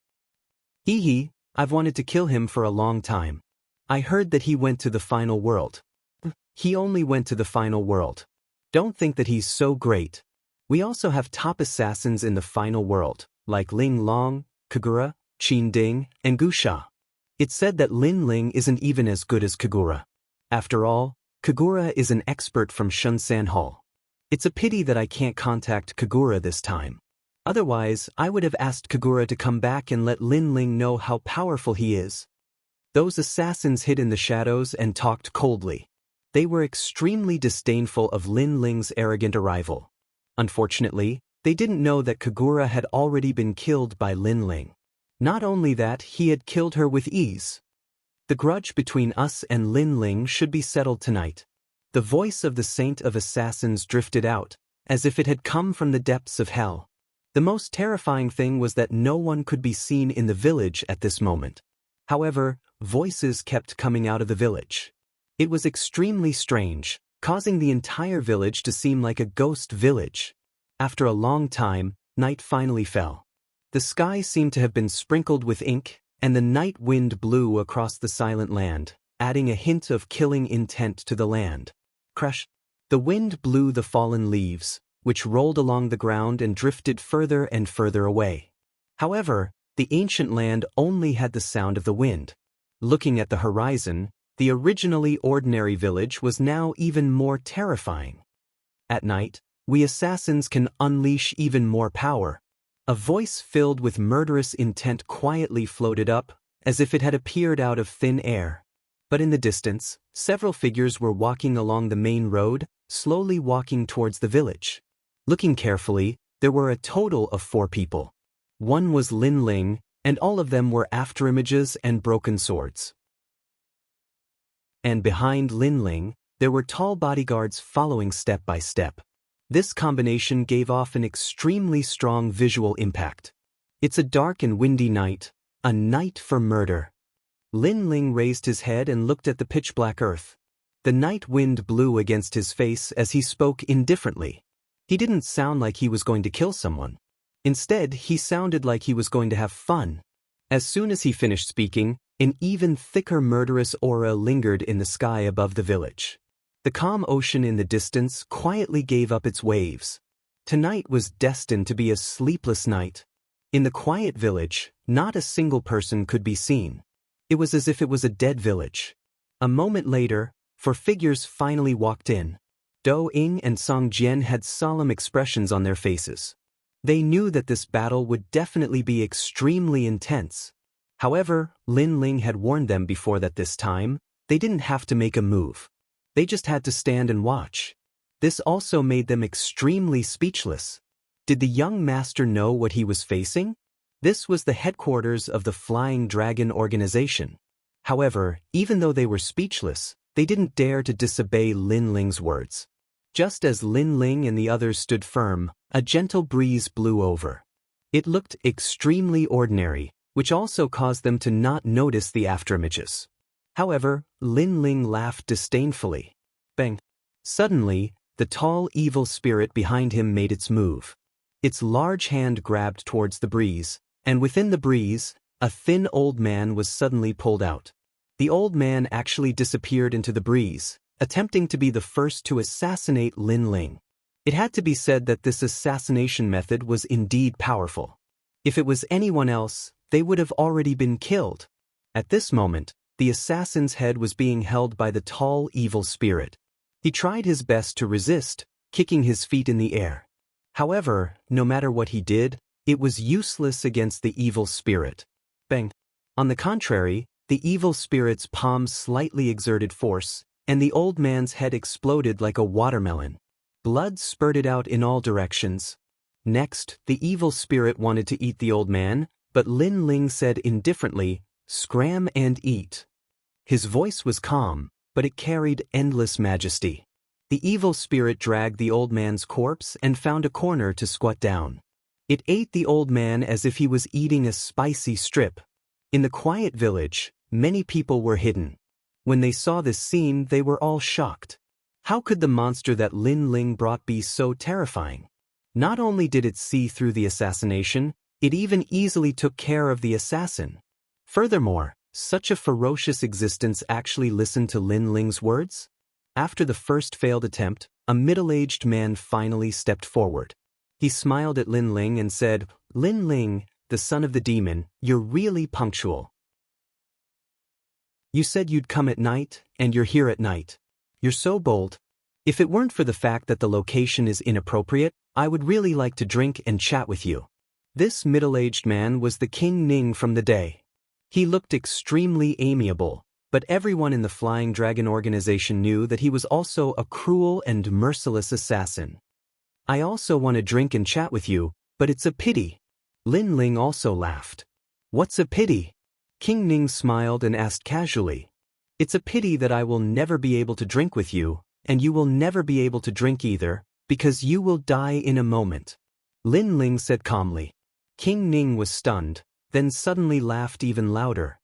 Hee hee. I've wanted to kill him for a long time. I heard that he went to the final world. He only went to the final world. Don't think that he's so great. We also have top assassins in the final world, like Ling Long, Kagura, Qin Ding, and Gu Sha. It's said that Lin Ling isn't even as good as Kagura. After all, Kagura is an expert from Shunsan Hall. It's a pity that I can't contact Kagura this time. Otherwise, I would have asked Kagura to come back and let Lin Ling know how powerful he is. Those assassins hid in the shadows and talked coldly. They were extremely disdainful of Lin Ling's arrogant arrival. Unfortunately, they didn't know that Kagura had already been killed by Lin Ling. Not only that, he had killed her with ease. The grudge between us and Lin Ling should be settled tonight. The voice of the Saint of Assassins drifted out, as if it had come from the depths of hell. The most terrifying thing was that no one could be seen in the village at this moment. However, voices kept coming out of the village. It was extremely strange, causing the entire village to seem like a ghost village. After a long time, night finally fell. The sky seemed to have been sprinkled with ink, and the night wind blew across the silent land, adding a hint of killing intent to the land. Crash! The wind blew the fallen leaves, which rolled along the ground and drifted further and further away. However, the ancient land only had the sound of the wind. Looking at the horizon, the originally ordinary village was now even more terrifying. At night, we assassins can unleash even more power. A voice filled with murderous intent quietly floated up, as if it had appeared out of thin air. But in the distance, several figures were walking along the main road, slowly walking towards the village. Looking carefully, there were a total of 4 people. One was Lin Ling, and all of them were afterimages and broken swords. And behind Lin Ling, there were tall bodyguards following step by step. This combination gave off an extremely strong visual impact. It's a dark and windy night, a night for murder. Lin Ling raised his head and looked at the pitch-black earth. The night wind blew against his face as he spoke indifferently. He didn't sound like he was going to kill someone. Instead, he sounded like he was going to have fun. As soon as he finished speaking, an even thicker murderous aura lingered in the sky above the village. The calm ocean in the distance quietly gave up its waves. Tonight was destined to be a sleepless night. In the quiet village, not a single person could be seen. It was as if it was a dead village. A moment later, 4 figures finally walked in. Do Ying and Song Jian had solemn expressions on their faces. They knew that this battle would definitely be extremely intense. However, Lin Ling had warned them before that this time, they didn't have to make a move. They just had to stand and watch. This also made them extremely speechless. Did the young master know what he was facing? This was the headquarters of the Flying Dragon organization. However, even though they were speechless, they didn't dare to disobey Lin Ling's words. Just as Lin Ling and the others stood firm, a gentle breeze blew over. It looked extremely ordinary, which also caused them to not notice the afterimages. However, Lin Ling laughed disdainfully. Bang! Suddenly, the tall evil spirit behind him made its move. Its large hand grabbed towards the breeze, and within the breeze, a thin old man was suddenly pulled out. The old man actually disappeared into the breeze, attempting to be the first to assassinate Lin Ling. It had to be said that this assassination method was indeed powerful. If it was anyone else, they would have already been killed. At this moment, the assassin's head was being held by the tall evil spirit. He tried his best to resist, kicking his feet in the air. However, no matter what he did, it was useless against the evil spirit. Bang! On the contrary, the evil spirit's palms slightly exerted force, and the old man's head exploded like a watermelon. Blood spurted out in all directions. Next, the evil spirit wanted to eat the old man, but Lin Ling said indifferently, "Scram and eat." His voice was calm, but it carried endless majesty. The evil spirit dragged the old man's corpse and found a corner to squat down. It ate the old man as if he was eating a spicy strip. In the quiet village, many people were hidden. When they saw this scene, they were all shocked. How could the monster that Lin Ling brought be so terrifying? Not only did it see through the assassination, it even easily took care of the assassin. Furthermore, such a ferocious existence actually listened to Lin Ling's words? After the first failed attempt, a middle-aged man finally stepped forward. He smiled at Lin Ling and said, "Lin Ling, the son of the demon, you're really punctual. You said you'd come at night, and you're here at night. You're so bold. If it weren't for the fact that the location is inappropriate, I would really like to drink and chat with you." This middle-aged man was the King Ning from the day. He looked extremely amiable, but everyone in the Flying Dragon organization knew that he was also a cruel and merciless assassin. "I also want to drink and chat with you, but it's a pity." Lin Ling also laughed. "What's a pity?" King Ning smiled and asked casually. "It's a pity that I will never be able to drink with you, and you will never be able to drink either, because you will die in a moment." Lin Ling said calmly. King Ning was stunned, then suddenly laughed even louder.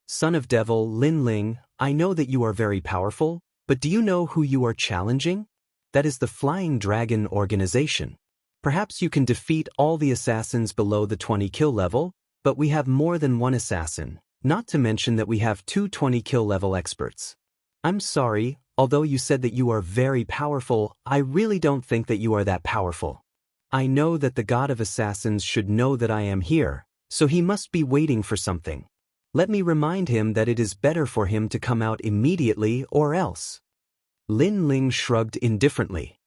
Son of Devil, Lin Ling, I know that you are very powerful, but do you know who you are challenging? That is the Flying Dragon organization. Perhaps you can defeat all the assassins below the 20 kill level, but we have more than one assassin, not to mention that we have two 20 kill level experts. I'm sorry, although you said that you are very powerful, I really don't think that you are that powerful. I know that the god of assassins should know that I am here, so he must be waiting for something. Let me remind him that it is better for him to come out immediately or else. Lin Ling shrugged indifferently.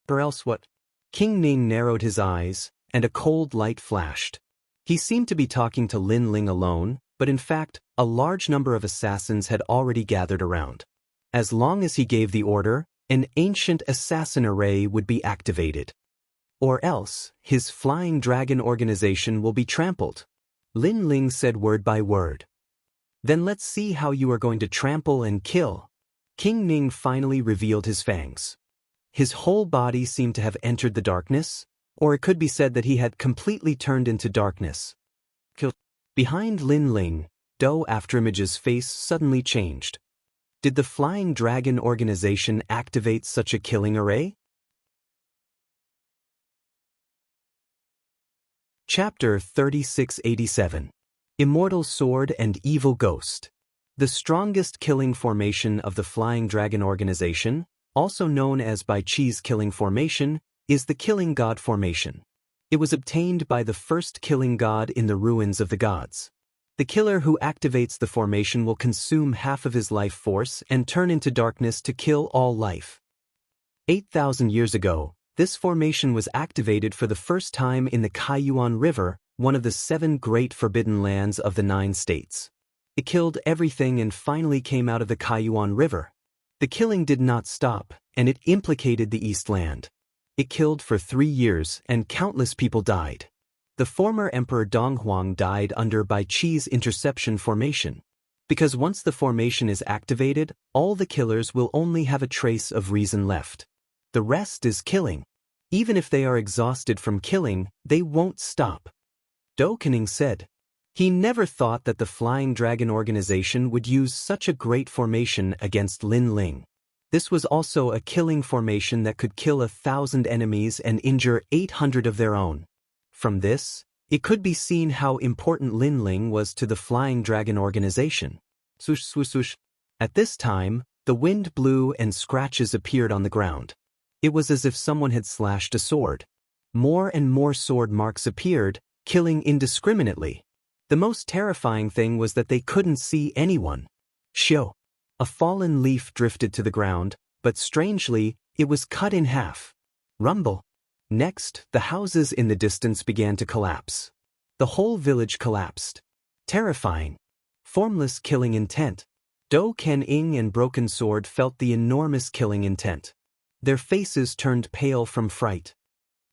Or else what? King Ning narrowed his eyes, and a cold light flashed. He seemed to be talking to Lin Ling alone, but in fact, a large number of assassins had already gathered around. As long as he gave the order, an ancient assassin array would be activated. Or else, his Flying Dragon organization will be trampled. Lin Ling said word by word. Then let's see how you are going to trample and kill. King Ning finally revealed his fangs. His whole body seemed to have entered the darkness, or it could be said that he had completely turned into darkness. Behind Lin Ling, Do Afterimage's face suddenly changed. Did the Flying Dragon organization activate such a killing array? Chapter 3687. Immortal Sword and Evil Ghost. The strongest killing formation of the Flying Dragon organization, also known as Bai Chi's killing formation, is the Killing God formation. It was obtained by the first killing god in the ruins of the gods. The killer who activates the formation will consume half of his life force and turn into darkness to kill all life. 8,000 years ago, this formation was activated for the first time in the Kaiyuan River, one of the 7 great forbidden lands of the 9 states. It killed everything and finally came out of the Kaiyuan River. The killing did not stop, and it implicated the East Land. It killed for 3 years, and countless people died. The former Emperor Donghuang died under Bai Chi's interception formation. Because once the formation is activated, all the killers will only have a trace of reason left. The rest is killing. Even if they are exhausted from killing, they won't stop. Do Kening said. He never thought that the Flying Dragon organization would use such a great formation against Lin Ling. This was also a killing formation that could kill 1,000 enemies and injure 800 of their own. From this, it could be seen how important Lin Ling was to the Flying Dragon organization. Swoosh, swoosh, swoosh. At this time, the wind blew and scratches appeared on the ground. It was as if someone had slashed a sword. More and more sword marks appeared, killing indiscriminately. The most terrifying thing was that they couldn't see anyone. Shio. A fallen leaf drifted to the ground, but strangely, it was cut in half. Rumble. Next, the houses in the distance began to collapse. The whole village collapsed. Terrifying. Formless killing intent. Do Kening and Broken Sword felt the enormous killing intent. Their faces turned pale from fright.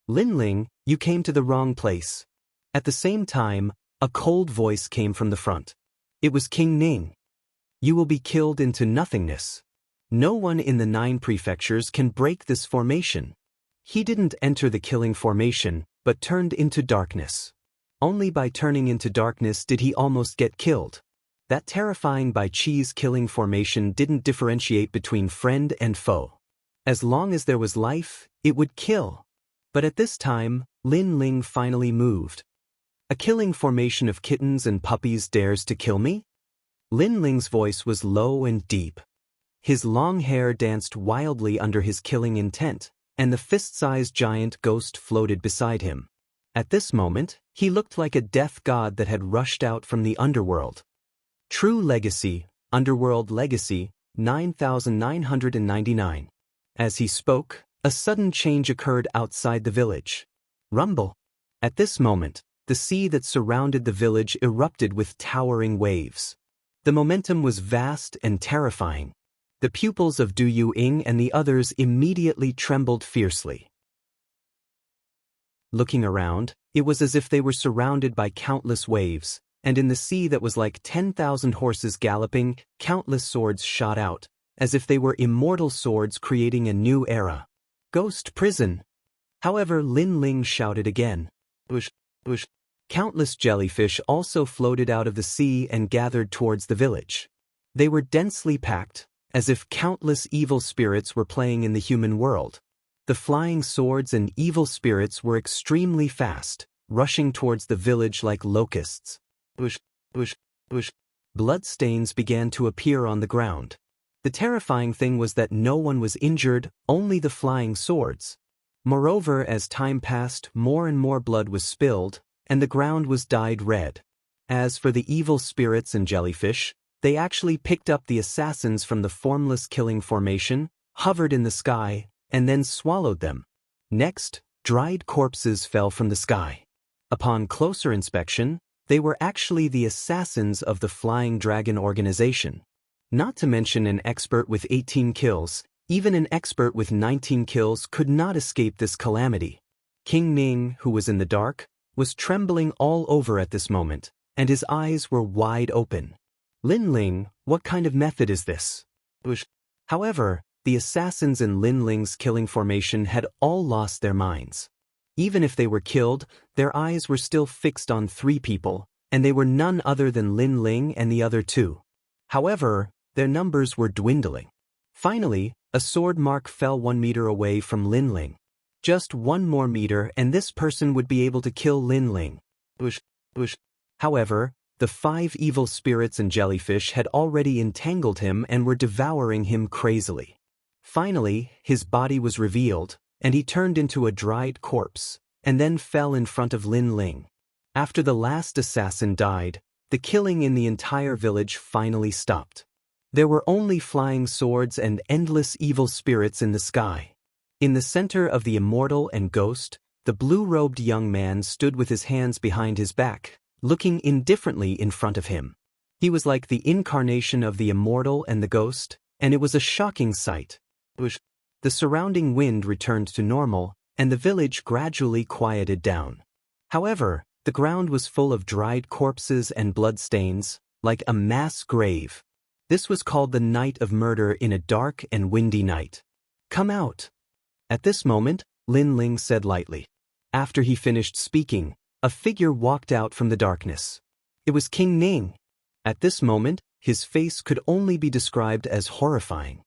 Lin Ling, you came to the wrong place. At the same time, a cold voice came from the front. It was King Ning. You will be killed into nothingness. No one in the 9 prefectures can break this formation. He didn't enter the killing formation, but turned into darkness. Only by turning into darkness did he almost get killed. That terrifying Bai Chi's killing formation didn't differentiate between friend and foe. As long as there was life, it would kill. But at this time, Lin Ling finally moved. A killing formation of kittens and puppies dares to kill me? Lin Ling's voice was low and deep. His long hair danced wildly under his killing intent, and the fist-sized giant ghost floated beside him. At this moment, he looked like a death god that had rushed out from the underworld. True Legacy, Underworld Legacy, 9999. As he spoke, a sudden change occurred outside the village. Rumble. At this moment, the sea that surrounded the village erupted with towering waves. The momentum was vast and terrifying. The pupils of Du Ying and the others immediately trembled fiercely. Looking around, it was as if they were surrounded by countless waves, and in the sea that was like 10,000 horses galloping, countless swords shot out, as if they were immortal swords creating a new era. Ghost prison. However, Lin Ling shouted again. Bush, bush. Countless jellyfish also floated out of the sea and gathered towards the village. They were densely packed, as if countless evil spirits were playing in the human world. The flying swords and evil spirits were extremely fast, rushing towards the village like locusts. Bush, bush, bush. Bloodstains began to appear on the ground. The terrifying thing was that no one was injured, only the flying swords. Moreover, as time passed, more and more blood was spilled, and the ground was dyed red. As for the evil spirits and jellyfish, they actually picked up the assassins from the formless killing formation, hovered in the sky, and then swallowed them. Next, dried corpses fell from the sky. Upon closer inspection, they were actually the assassins of the Flying Dragon organization. Not to mention an expert with 18 kills, even an expert with 19 kills could not escape this calamity. King Ning, who was in the dark, was trembling all over at this moment, and his eyes were wide open. Lin Ling, what kind of method is this? Bush. However, the assassins in Lin Ling's killing formation had all lost their minds. Even if they were killed, their eyes were still fixed on 3 people, and they were none other than Lin Ling and the other 2. However, their numbers were dwindling. Finally, a sword mark fell 1 meter away from Lin Ling. Just 1 more meter and this person would be able to kill Lin Ling. Bush, bush. However, the 5 evil spirits and jellyfish had already entangled him and were devouring him crazily. Finally, his body was revealed, and he turned into a dried corpse, and then fell in front of Lin Ling. After the last assassin died, the killing in the entire village finally stopped. There were only flying swords and endless evil spirits in the sky. In the center of the immortal and ghost, the blue-robed young man stood with his hands behind his back, looking indifferently in front of him. He was like the incarnation of the immortal and the ghost, and it was a shocking sight. The surrounding wind returned to normal, and the village gradually quieted down. However, the ground was full of dried corpses and bloodstains, like a mass grave. This was called the night of murder in a dark and windy night. Come out. At this moment, Lin Ling said lightly. After he finished speaking, a figure walked out from the darkness. It was King Ning. At this moment, his face could only be described as horrifying.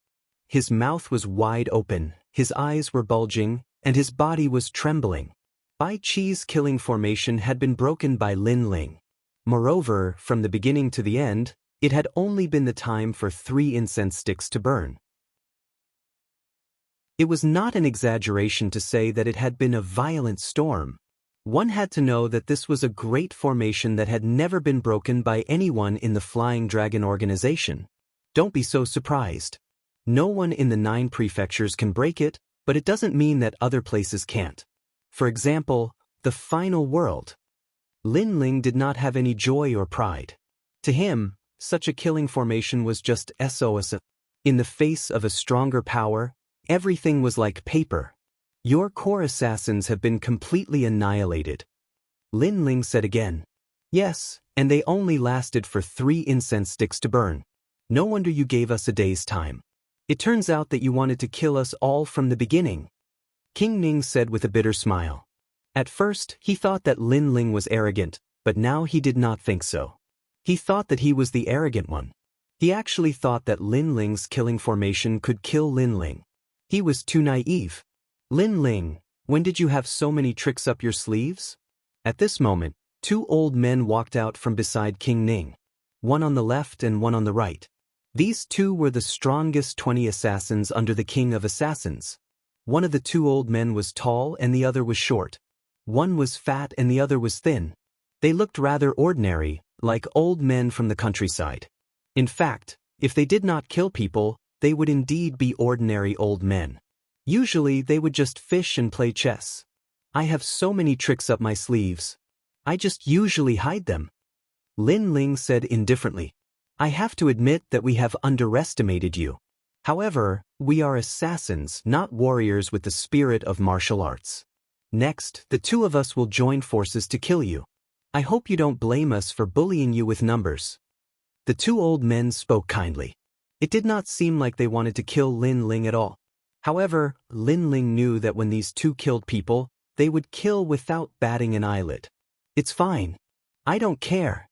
His mouth was wide open, his eyes were bulging, and his body was trembling. Bai Qi's killing formation had been broken by Lin Ling. Moreover, from the beginning to the end, it had only been the time for 3 incense sticks to burn. It was not an exaggeration to say that it had been a violent storm. One had to know that this was a great formation that had never been broken by anyone in the Flying Dragon organization. Don't be so surprised. No one in the 9 prefectures can break it, but it doesn't mean that other places can't. For example, the final world. Lin Ling did not have any joy or pride. To him, such a killing formation was just SOS. In the face of a stronger power, everything was like paper. Your core assassins have been completely annihilated. Lin Ling said again. Yes, and they only lasted for 3 incense sticks to burn. No wonder you gave us a day's time. It turns out that you wanted to kill us all from the beginning. King Ning said with a bitter smile. At first, he thought that Lin Ling was arrogant, but now he did not think so. He thought that he was the arrogant one. He actually thought that Lin Ling's killing formation could kill Lin Ling. He was too naive. Lin Ling, when did you have so many tricks up your sleeves? At this moment, 2 old men walked out from beside King Ning. One on the left and one on the right. These 2 were the strongest 20 assassins under the King of Assassins. One of the 2 old men was tall and the other was short. One was fat and the other was thin. They looked rather ordinary, like old men from the countryside. In fact, if they did not kill people, they would indeed be ordinary old men. Usually they would just fish and play chess. I have so many tricks up my sleeves. I just usually hide them. Lin Ling said indifferently. I have to admit that we have underestimated you. However, we are assassins, not warriors with the spirit of martial arts. Next, the 2 of us will join forces to kill you. I hope you don't blame us for bullying you with numbers. The 2 old men spoke kindly. It did not seem like they wanted to kill Lin Ling at all. However, Lin Ling knew that when these two killed people, they would kill without batting an eyelid. It's fine. I don't care.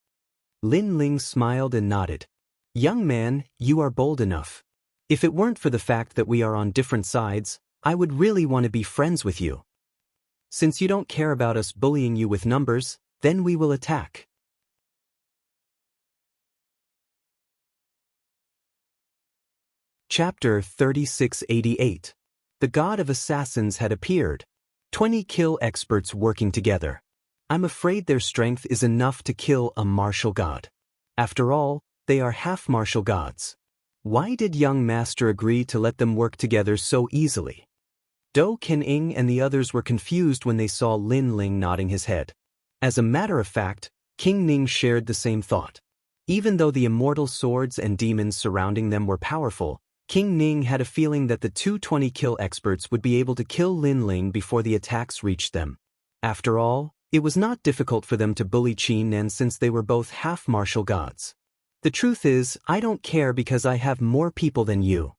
Lin Ling smiled and nodded. Young man, you are bold enough. If it weren't for the fact that we are on different sides, I would really want to be friends with you. Since you don't care about us bullying you with numbers, then we will attack. Chapter 3688. The God of Assassins had appeared. 20 kill experts working together. I'm afraid their strength is enough to kill a martial god. After all, they are half martial gods. Why did young master agree to let them work together so easily? Do Kening and the others were confused when they saw Lin Ling nodding his head. As a matter of fact, King Ning shared the same thought. Even though the immortal swords and demons surrounding them were powerful, King Ning had a feeling that the 220 kill experts would be able to kill Lin Ling before the attacks reached them. After all, it was not difficult for them to bully Qin Nan since they were both half martial gods. The truth is, I don't care because I have more people than you.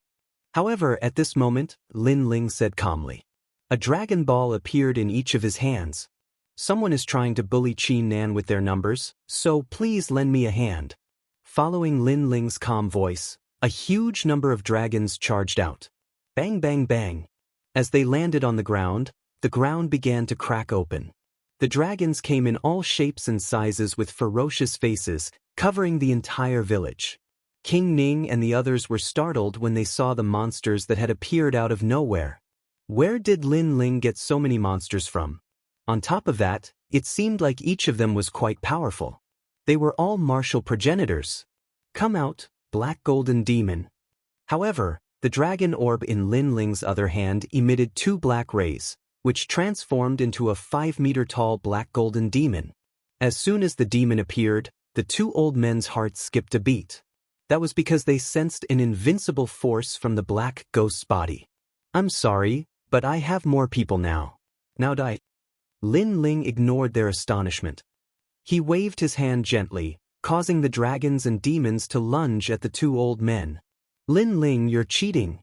However, at this moment, Lin Ling said calmly. A dragon ball appeared in each of his hands. Someone is trying to bully Qin Nan with their numbers, so please lend me a hand. Following Lin Ling's calm voice, a huge number of dragons charged out. Bang bang bang. As they landed on the ground began to crack open. The dragons came in all shapes and sizes with ferocious faces, covering the entire village. King Ning and the others were startled when they saw the monsters that had appeared out of nowhere. Where did Lin Ling get so many monsters from? On top of that, it seemed like each of them was quite powerful. They were all martial progenitors. Come out, Black Golden Demon. However, the dragon orb in Lin Ling's other hand emitted 2 black rays, which transformed into a 5-meter-tall Black Golden Demon. As soon as the demon appeared, the 2 old men's hearts skipped a beat. That was because they sensed an invincible force from the black ghost's body. I'm sorry, but I have more people now. Now die. Lin Ling ignored their astonishment. He waved his hand gently, causing the dragons and demons to lunge at the 2 old men. Lin Ling, you're cheating.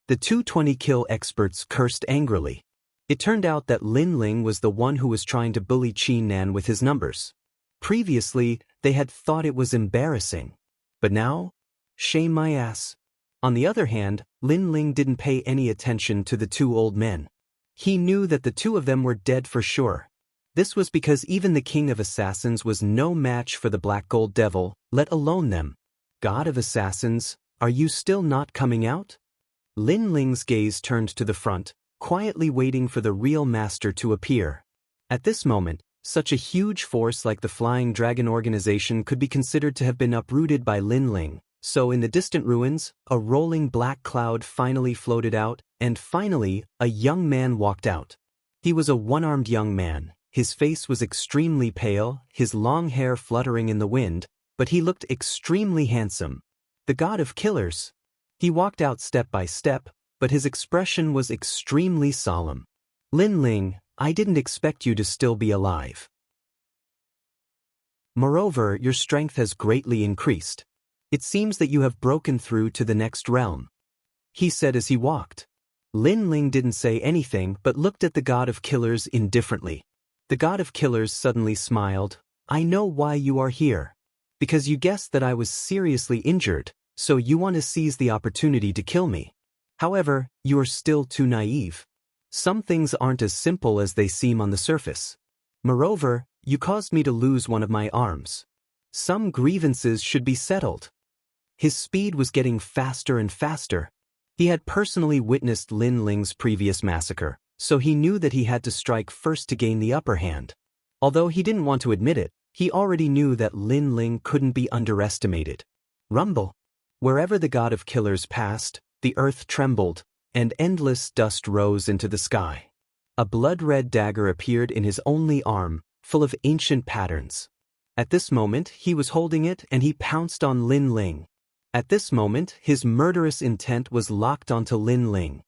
The 220 kill experts cursed angrily. It turned out that Lin Ling was the one who was trying to bully Qin Nan with his numbers. Previously, they had thought it was embarrassing. But now? Shame my ass. On the other hand, Lin Ling didn't pay any attention to the 2 old men. He knew that the 2 of them were dead for sure. This was because even the King of Assassins was no match for the Black Gold Devil, let alone them. God of Assassins, are you still not coming out? Lin Ling's gaze turned to the front, quietly waiting for the real master to appear. At this moment, such a huge force like the Flying Dragon Organization could be considered to have been uprooted by Lin Ling. So in the distant ruins, a rolling black cloud finally floated out, and finally, a young man walked out. He was a one-armed young man. His face was extremely pale, his long hair fluttering in the wind, but he looked extremely handsome. The God of Killers. He walked out step by step, but his expression was extremely solemn. Lin Ling, I didn't expect you to still be alive. Moreover, your strength has greatly increased. It seems that you have broken through to the next realm, he said as he walked. Lin Ling didn't say anything but looked at the God of Killers indifferently. The God of Killers suddenly smiled. I know why you are here. Because you guessed that I was seriously injured, so you want to seize the opportunity to kill me. However, you are still too naive. Some things aren't as simple as they seem on the surface. Moreover, you caused me to lose one of my arms. Some grievances should be settled. His speed was getting faster and faster. He had personally witnessed Lin Ling's previous massacre, so he knew that he had to strike first to gain the upper hand. Although he didn't want to admit it, he already knew that Lin Ling couldn't be underestimated. Rumble. Wherever the God of Killers passed, the earth trembled, and endless dust rose into the sky. A blood-red dagger appeared in his only arm, full of ancient patterns. At this moment, he was holding it and he pounced on Lin Ling. At this moment, his murderous intent was locked onto Lin Ling.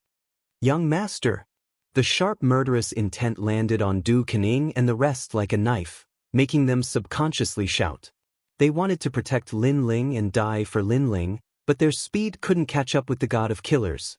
Young master. The sharp murderous intent landed on Du Kening and the rest like a knife, making them subconsciously shout. They wanted to protect Lin Ling and die for Lin Ling, but their speed couldn't catch up with the God of Killers.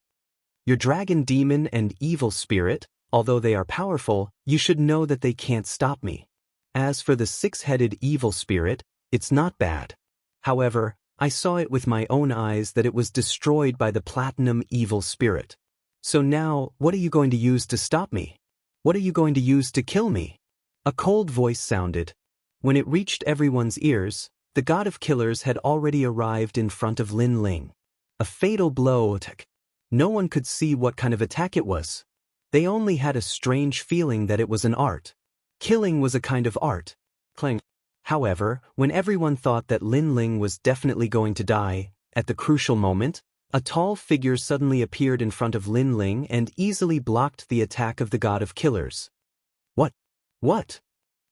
Your dragon demon and evil spirit, although they are powerful, you should know that they can't stop me. As for the six-headed evil spirit, it's not bad. However, I saw it with my own eyes that it was destroyed by the platinum evil spirit. So now, what are you going to use to stop me? What are you going to use to kill me? A cold voice sounded. When it reached everyone's ears, the god of killers had already arrived in front of Lin Ling. A fatal blow attack. No one could see what kind of attack it was. They only had a strange feeling that it was an art. Killing was a kind of art. Clang. However, when everyone thought that Lin Ling was definitely going to die, at the crucial moment, a tall figure suddenly appeared in front of Lin Ling and easily blocked the attack of the god of killers. What? What?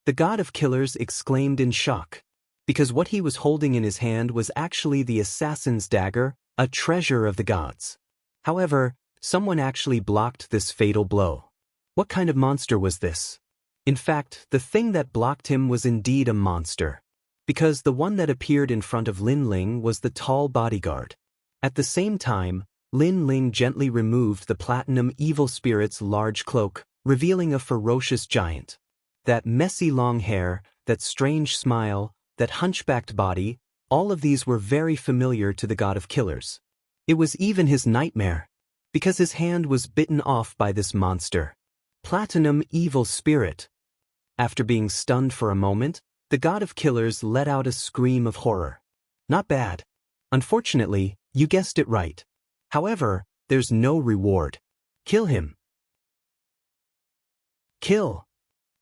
The god of killers exclaimed in shock. Because what he was holding in his hand was actually the assassin's dagger, a treasure of the gods. However, someone actually blocked this fatal blow. What kind of monster was this? In fact, the thing that blocked him was indeed a monster. Because the one that appeared in front of Lin Ling was the tall bodyguard. At the same time, Lin Ling gently removed the platinum evil spirit's large cloak, revealing a ferocious giant. That messy long hair, that strange smile, that hunchbacked body, all of these were very familiar to the god of killers. It was even his nightmare. Because his hand was bitten off by this monster. Platinum evil spirit. After being stunned for a moment, the god of killers let out a scream of horror. Not bad. Unfortunately, you guessed it right. However, there's no reward. Kill him. Kill.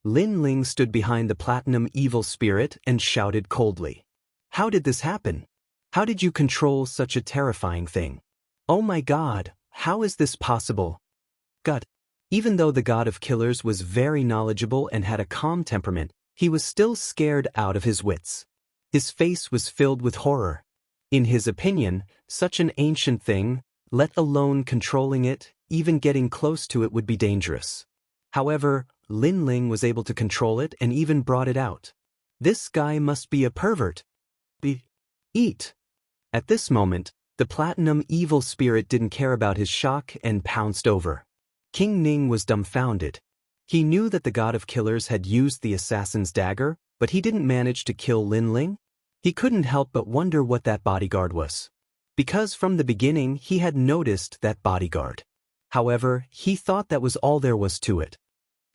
Lin Ling stood behind the platinum evil spirit and shouted coldly. How did this happen? How did you control such a terrifying thing? Oh my god, how is this possible? God. Even though the god of killers was very knowledgeable and had a calm temperament, he was still scared out of his wits. His face was filled with horror. In his opinion, such an ancient thing, let alone controlling it, even getting close to it would be dangerous. However, Lin Ling was able to control it and even brought it out. This guy must be a pervert. Eat. At this moment, the platinum evil spirit didn't care about his shock and pounced over. King Ning was dumbfounded. He knew that the god of killers had used the assassin's dagger, but he didn't manage to kill Lin Ling. He couldn't help but wonder what that bodyguard was. Because from the beginning he had noticed that bodyguard. However, he thought that was all there was to it.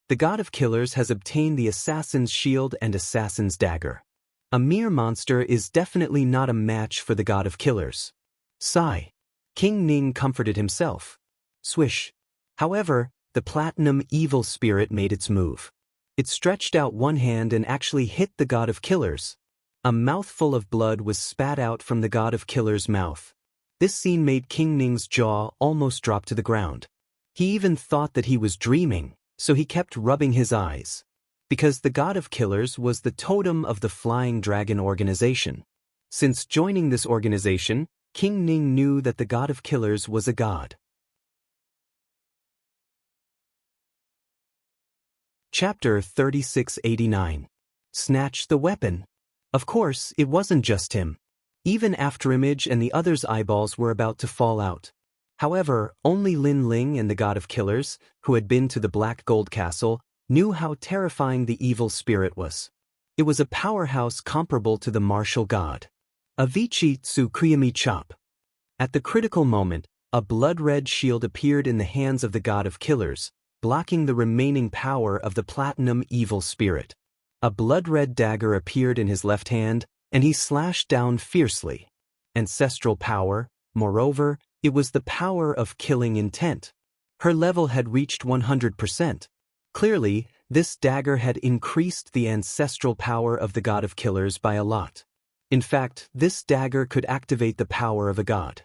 The god of killers has obtained the assassin's shield and assassin's dagger. A mere monster is definitely not a match for the god of killers. Sigh. King Ning comforted himself. Swish. However, the platinum evil spirit made its move. It stretched out one hand and actually hit the god of killers. A mouthful of blood was spat out from the god of killers' mouth. This scene made King Ning's jaw almost drop to the ground. He even thought that he was dreaming, so he kept rubbing his eyes. Because the god of killers was the totem of the Flying Dragon organization. Since joining this organization, King Ning knew that the god of killers was a god. Chapter 3689. Snatch the weapon. Of course, it wasn't just him. Even Afterimage and the others' eyeballs were about to fall out. However, only Lin Ling and the god of killers, who had been to the Black Gold Castle, knew how terrifying the evil spirit was. It was a powerhouse comparable to the martial god. Avicii Tsukuyami Chop. At the critical moment, a blood-red shield appeared in the hands of the god of killers, blocking the remaining power of the platinum evil spirit. A blood-red dagger appeared in his left hand, and he slashed down fiercely. Ancestral power, moreover, it was the power of killing intent. Her level had reached 100%. Clearly, this dagger had increased the ancestral power of the god of killers by a lot. In fact, this dagger could activate the power of a god.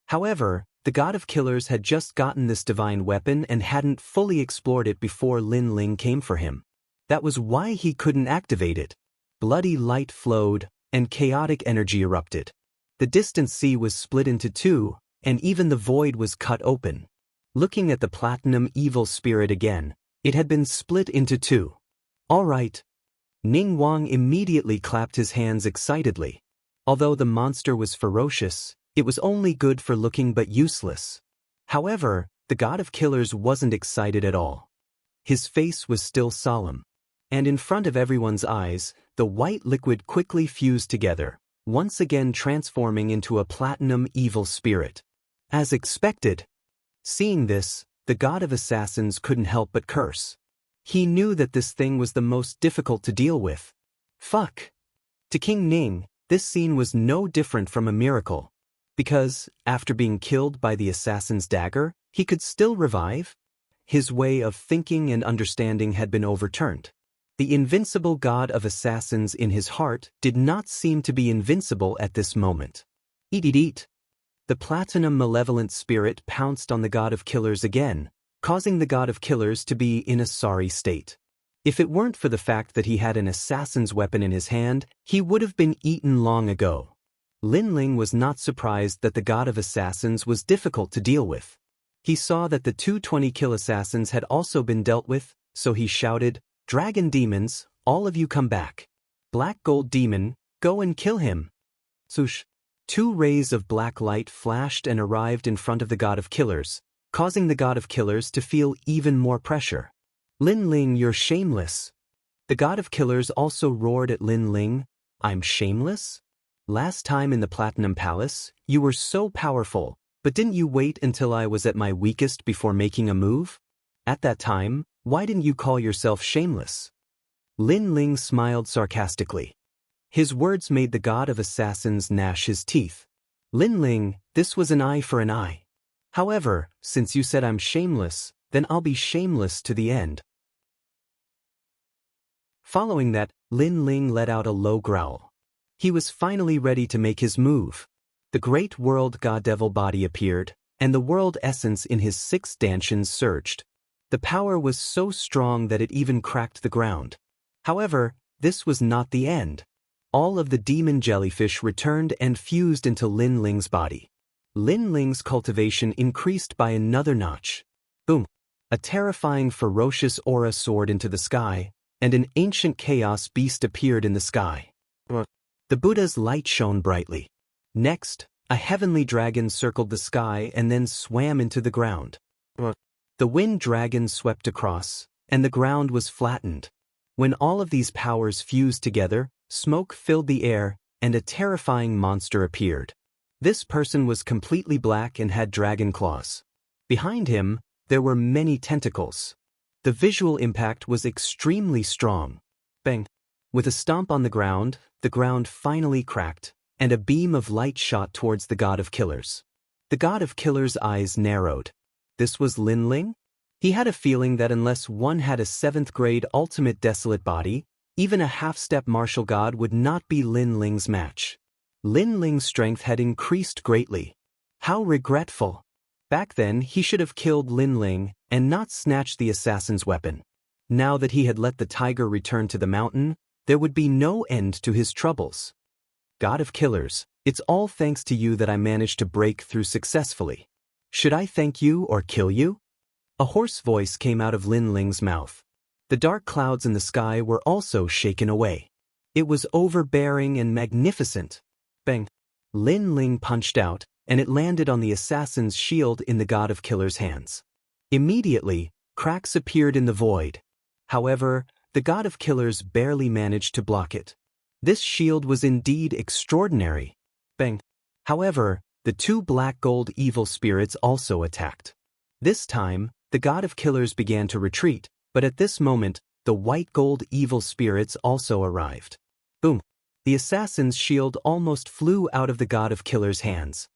However, the god of killers had just gotten this divine weapon and hadn't fully explored it before Lin Ling came for him. That was why he couldn't activate it. Bloody light flowed, and chaotic energy erupted. The distant sea was split into two, and even the void was cut open. Looking at the platinum evil spirit again, it had been split into two. All right. Ning Wang immediately clapped his hands excitedly. Although the monster was ferocious, it was only good for looking but useless. However, the god of killers wasn't excited at all. His face was still solemn. And in front of everyone's eyes, the white liquid quickly fused together, once again transforming into a platinum evil spirit. As expected. Seeing this, the god of assassins couldn't help but curse. He knew that this thing was the most difficult to deal with. Fuck. To King Ning, this scene was no different from a miracle. Because, after being killed by the assassin's dagger, he could still revive? His way of thinking and understanding had been overturned. The invincible god of assassins in his heart did not seem to be invincible at this moment. Eat eat eat. The platinum malevolent spirit pounced on the god of killers again, causing the god of killers to be in a sorry state. If it weren't for the fact that he had an assassin's weapon in his hand, he would have been eaten long ago. Lin Ling was not surprised that the god of assassins was difficult to deal with. He saw that the 220-kill assassins had also been dealt with, so he shouted, "Dragon demons, all of you come back. Black gold demon, go and kill him." Swoosh. 2 rays of black light flashed and arrived in front of the god of killers, causing the god of killers to feel even more pressure. "Lin Ling, you're shameless." The god of killers also roared at Lin Ling, "I'm shameless? Last time in the Platinum Palace, you were so powerful, but didn't you wait until I was at my weakest before making a move? At that time, why didn't you call yourself shameless?" Lin Ling smiled sarcastically. His words made the god of assassins gnash his teeth. "Lin Ling, this was an eye for an eye. However, since you said I'm shameless, then I'll be shameless to the end." Following that, Lin Ling let out a low growl. He was finally ready to make his move. The great world god-devil body appeared, and the world essence in his 6 stanchions surged. The power was so strong that it even cracked the ground. However, this was not the end. All of the demon jellyfish returned and fused into Lin Ling's body. Lin Ling's cultivation increased by another notch. Boom! A terrifying ferocious aura soared into the sky, and an ancient chaos beast appeared in the sky. The Buddha's light shone brightly. Next, a heavenly dragon circled the sky and then swam into the ground. The wind dragon swept across, and the ground was flattened. When all of these powers fused together, smoke filled the air, and a terrifying monster appeared. This person was completely black and had dragon claws. Behind him, there were many tentacles. The visual impact was extremely strong. Bang! With a stomp on the ground finally cracked, and a beam of light shot towards the god of killers. The god of killers' eyes narrowed. This was Lin Ling? He had a feeling that unless one had a 7th-grade ultimate desolate body, even a half-step martial god would not be Lin Ling's match. Lin Ling's strength had increased greatly. How regretful. Back then, he should have killed Lin Ling and not snatched the assassin's weapon. Now that he had let the tiger return to the mountain, there would be no end to his troubles. God of killers, it's all thanks to you that I managed to break through successfully. Should I thank you or kill you? A hoarse voice came out of Lin Ling's mouth. The dark clouds in the sky were also shaken away. It was overbearing and magnificent. Bang! Lin Ling punched out, and it landed on the assassin's shield in the god of killers' hands. Immediately, cracks appeared in the void. However, the god of killers barely managed to block it. This shield was indeed extraordinary. Bang! However, the 2 black gold evil spirits also attacked. This time, the god of killers began to retreat, but at this moment, the white gold evil spirits also arrived. Boom! The assassin's shield almost flew out of the god of killers' hands.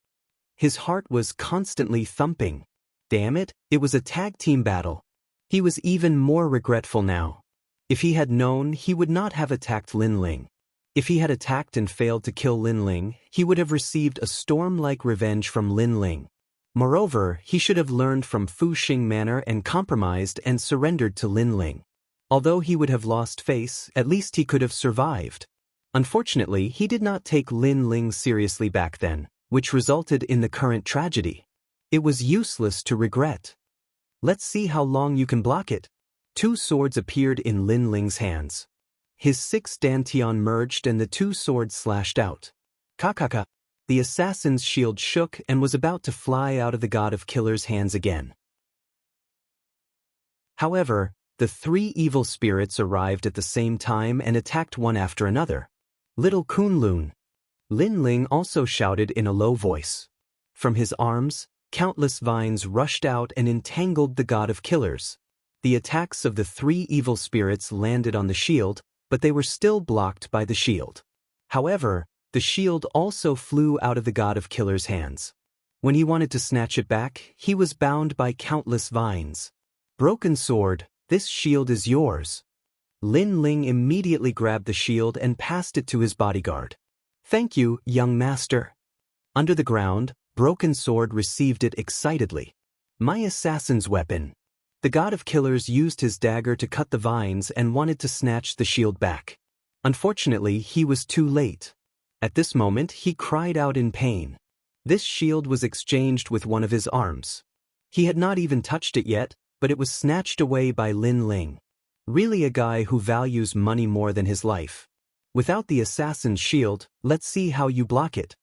His heart was constantly thumping. Damn it, it was a tag team battle. He was even more regretful now. If he had known, he would not have attacked Lin Ling. If he had attacked and failed to kill Lin Ling, he would have received a storm-like revenge from Lin Ling. Moreover, he should have learned from Fu Xing manner and compromised and surrendered to Lin Ling. Although he would have lost face, at least he could have survived. Unfortunately, he did not take Lin Ling seriously back then, which resulted in the current tragedy. It was useless to regret. Let's see how long you can block it. 2 swords appeared in Lin Ling's hands. His 6 dantian merged and the 2 swords slashed out. Kakaka! The assassin's shield shook and was about to fly out of the god of killers' hands again. However, the three evil spirits arrived at the same time and attacked one after another. Little Kunlun. Lin Ling also shouted in a low voice. From his arms, countless vines rushed out and entangled the god of killers. The attacks of the three evil spirits landed on the shield, but they were still blocked by the shield. However, the shield also flew out of the god of killers' hands. When he wanted to snatch it back, he was bound by countless vines. Broken sword, this shield is yours. Lin Ling immediately grabbed the shield and passed it to his bodyguard. Thank you, young master. Under the ground, Broken Sword received it excitedly. My assassin's weapon. The god of killers used his dagger to cut the vines and wanted to snatch the shield back. Unfortunately, he was too late. At this moment, he cried out in pain. This shield was exchanged with one of his arms. He had not even touched it yet, but it was snatched away by Lin Ling. Really a guy who values money more than his life. Without the assassin's shield, let's see how you block it.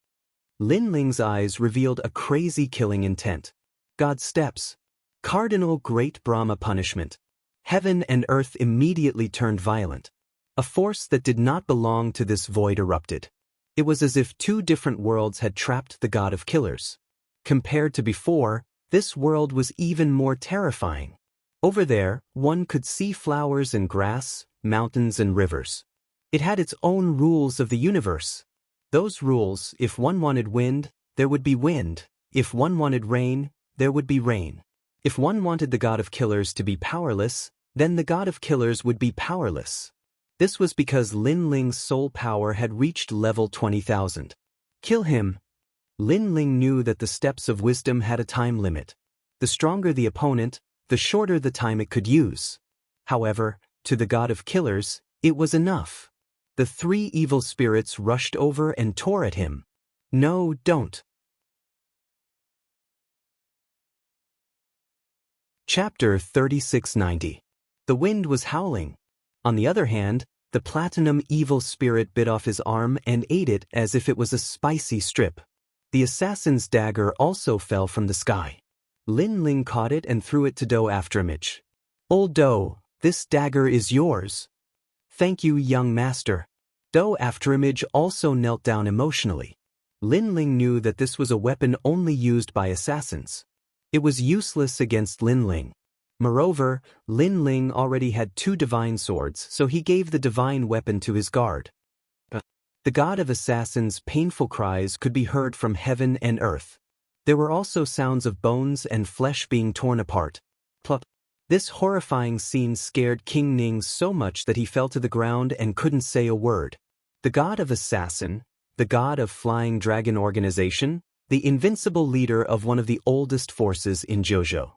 Lin Ling's eyes revealed a crazy killing intent. God steps. Cardinal Great Brahma punishment. Heaven and earth immediately turned violent. A force that did not belong to this void erupted. It was as if two different worlds had trapped the god of killers. Compared to before, this world was even more terrifying. Over there, one could see flowers and grass, mountains and rivers. It had its own rules of the universe. Those rules, if one wanted wind, there would be wind. If one wanted rain, there would be rain. If one wanted the god of killers to be powerless, then the god of killers would be powerless. This was because Lin Ling's soul power had reached level 20,000. Kill him. Lin Ling knew that the steps of wisdom had a time limit. The stronger the opponent, the shorter the time it could use. However, to the god of killers, it was enough. The three evil spirits rushed over and tore at him. No, don't. Chapter 3690. The wind was howling. On the other hand, the platinum evil spirit bit off his arm and ate it as if it was a spicy strip. The assassin's dagger also fell from the sky. Lin Ling caught it and threw it to Do Afterimage. Old Do, this dagger is yours. Thank you, young master. Do Afterimage also knelt down emotionally. Lin Ling knew that this was a weapon only used by assassins. It was useless against Lin Ling. Moreover, Lin Ling already had two divine swords, so he gave the divine weapon to his guard. The god of assassins' painful cries could be heard from heaven and earth. There were also sounds of bones and flesh being torn apart. Plop. This horrifying scene scared King Ning so much that he fell to the ground and couldn't say a word. The god of assassin, the god of flying dragon organization, the invincible leader of one of the oldest forces in JoJo.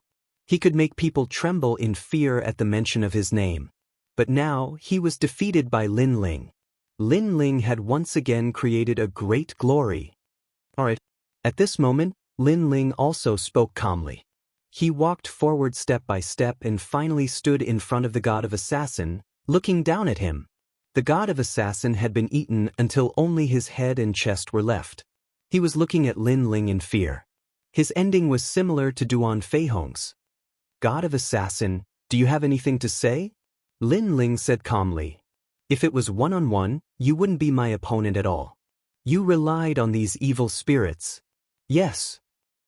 He could make people tremble in fear at the mention of his name. But now he was defeated by Lin Ling. Lin Ling had once again created a great glory. Alright. At this moment, Lin Ling also spoke calmly. He walked forward step by step and finally stood in front of the god of assassin, looking down at him. The god of assassin had been eaten until only his head and chest were left. He was looking at Lin Ling in fear. His ending was similar to Duan Feihong's. God of assassin, do you have anything to say? Lin Ling said calmly. If it was one-on-one, you wouldn't be my opponent at all. You relied on these evil spirits. Yes.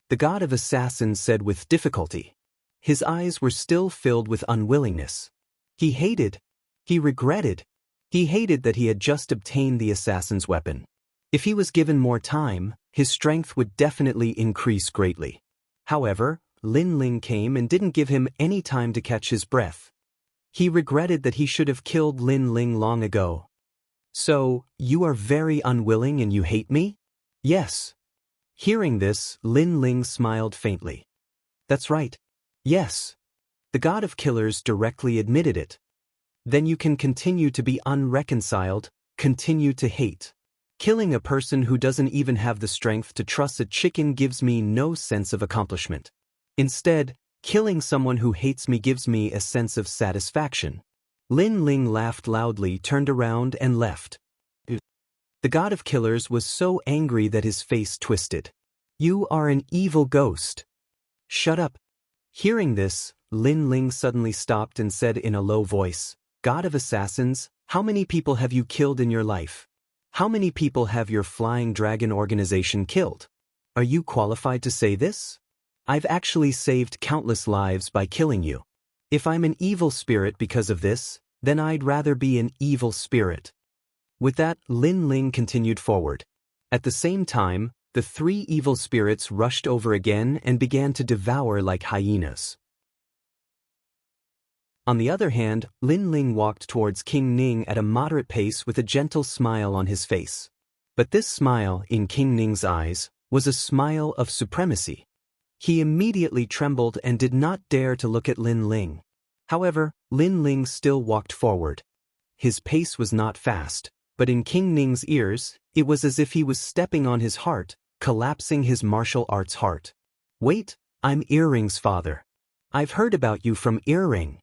The god of assassins said with difficulty. His eyes were still filled with unwillingness. He hated. He regretted. He hated that he had just obtained the assassin's weapon. If he was given more time, his strength would definitely increase greatly. However, Lin Ling came and didn't give him any time to catch his breath. He regretted that he should have killed Lin Ling long ago. So, you are very unwilling and you hate me? Yes. Hearing this, Lin Ling smiled faintly. That's right. Yes. The god of killers directly admitted it. Then you can continue to be unreconciled, continue to hate. Killing a person who doesn't even have the strength to truss a chicken gives me no sense of accomplishment. Instead, killing someone who hates me gives me a sense of satisfaction. Lin Ling laughed loudly, turned around and left. The god of killers was so angry that his face twisted. You are an evil ghost. Shut up. Hearing this, Lin Ling suddenly stopped and said in a low voice, "God of assassins, how many people have you killed in your life? How many people have your Flying Dragon organization killed? Are you qualified to say this? I've actually saved countless lives by killing you. If I'm an evil spirit because of this, then I'd rather be an evil spirit." With that, Lin Ling continued forward. At the same time, the three evil spirits rushed over again and began to devour like hyenas. On the other hand, Lin Ling walked towards King Ning at a moderate pace with a gentle smile on his face. But this smile, in King Ning's eyes, was a smile of supremacy. He immediately trembled and did not dare to look at Lin Ling. However, Lin Ling still walked forward. His pace was not fast, but in King Ning's ears, it was as if he was stepping on his heart, collapsing his martial arts heart. "Wait, I'm Earring's father. I've heard about you from Earring."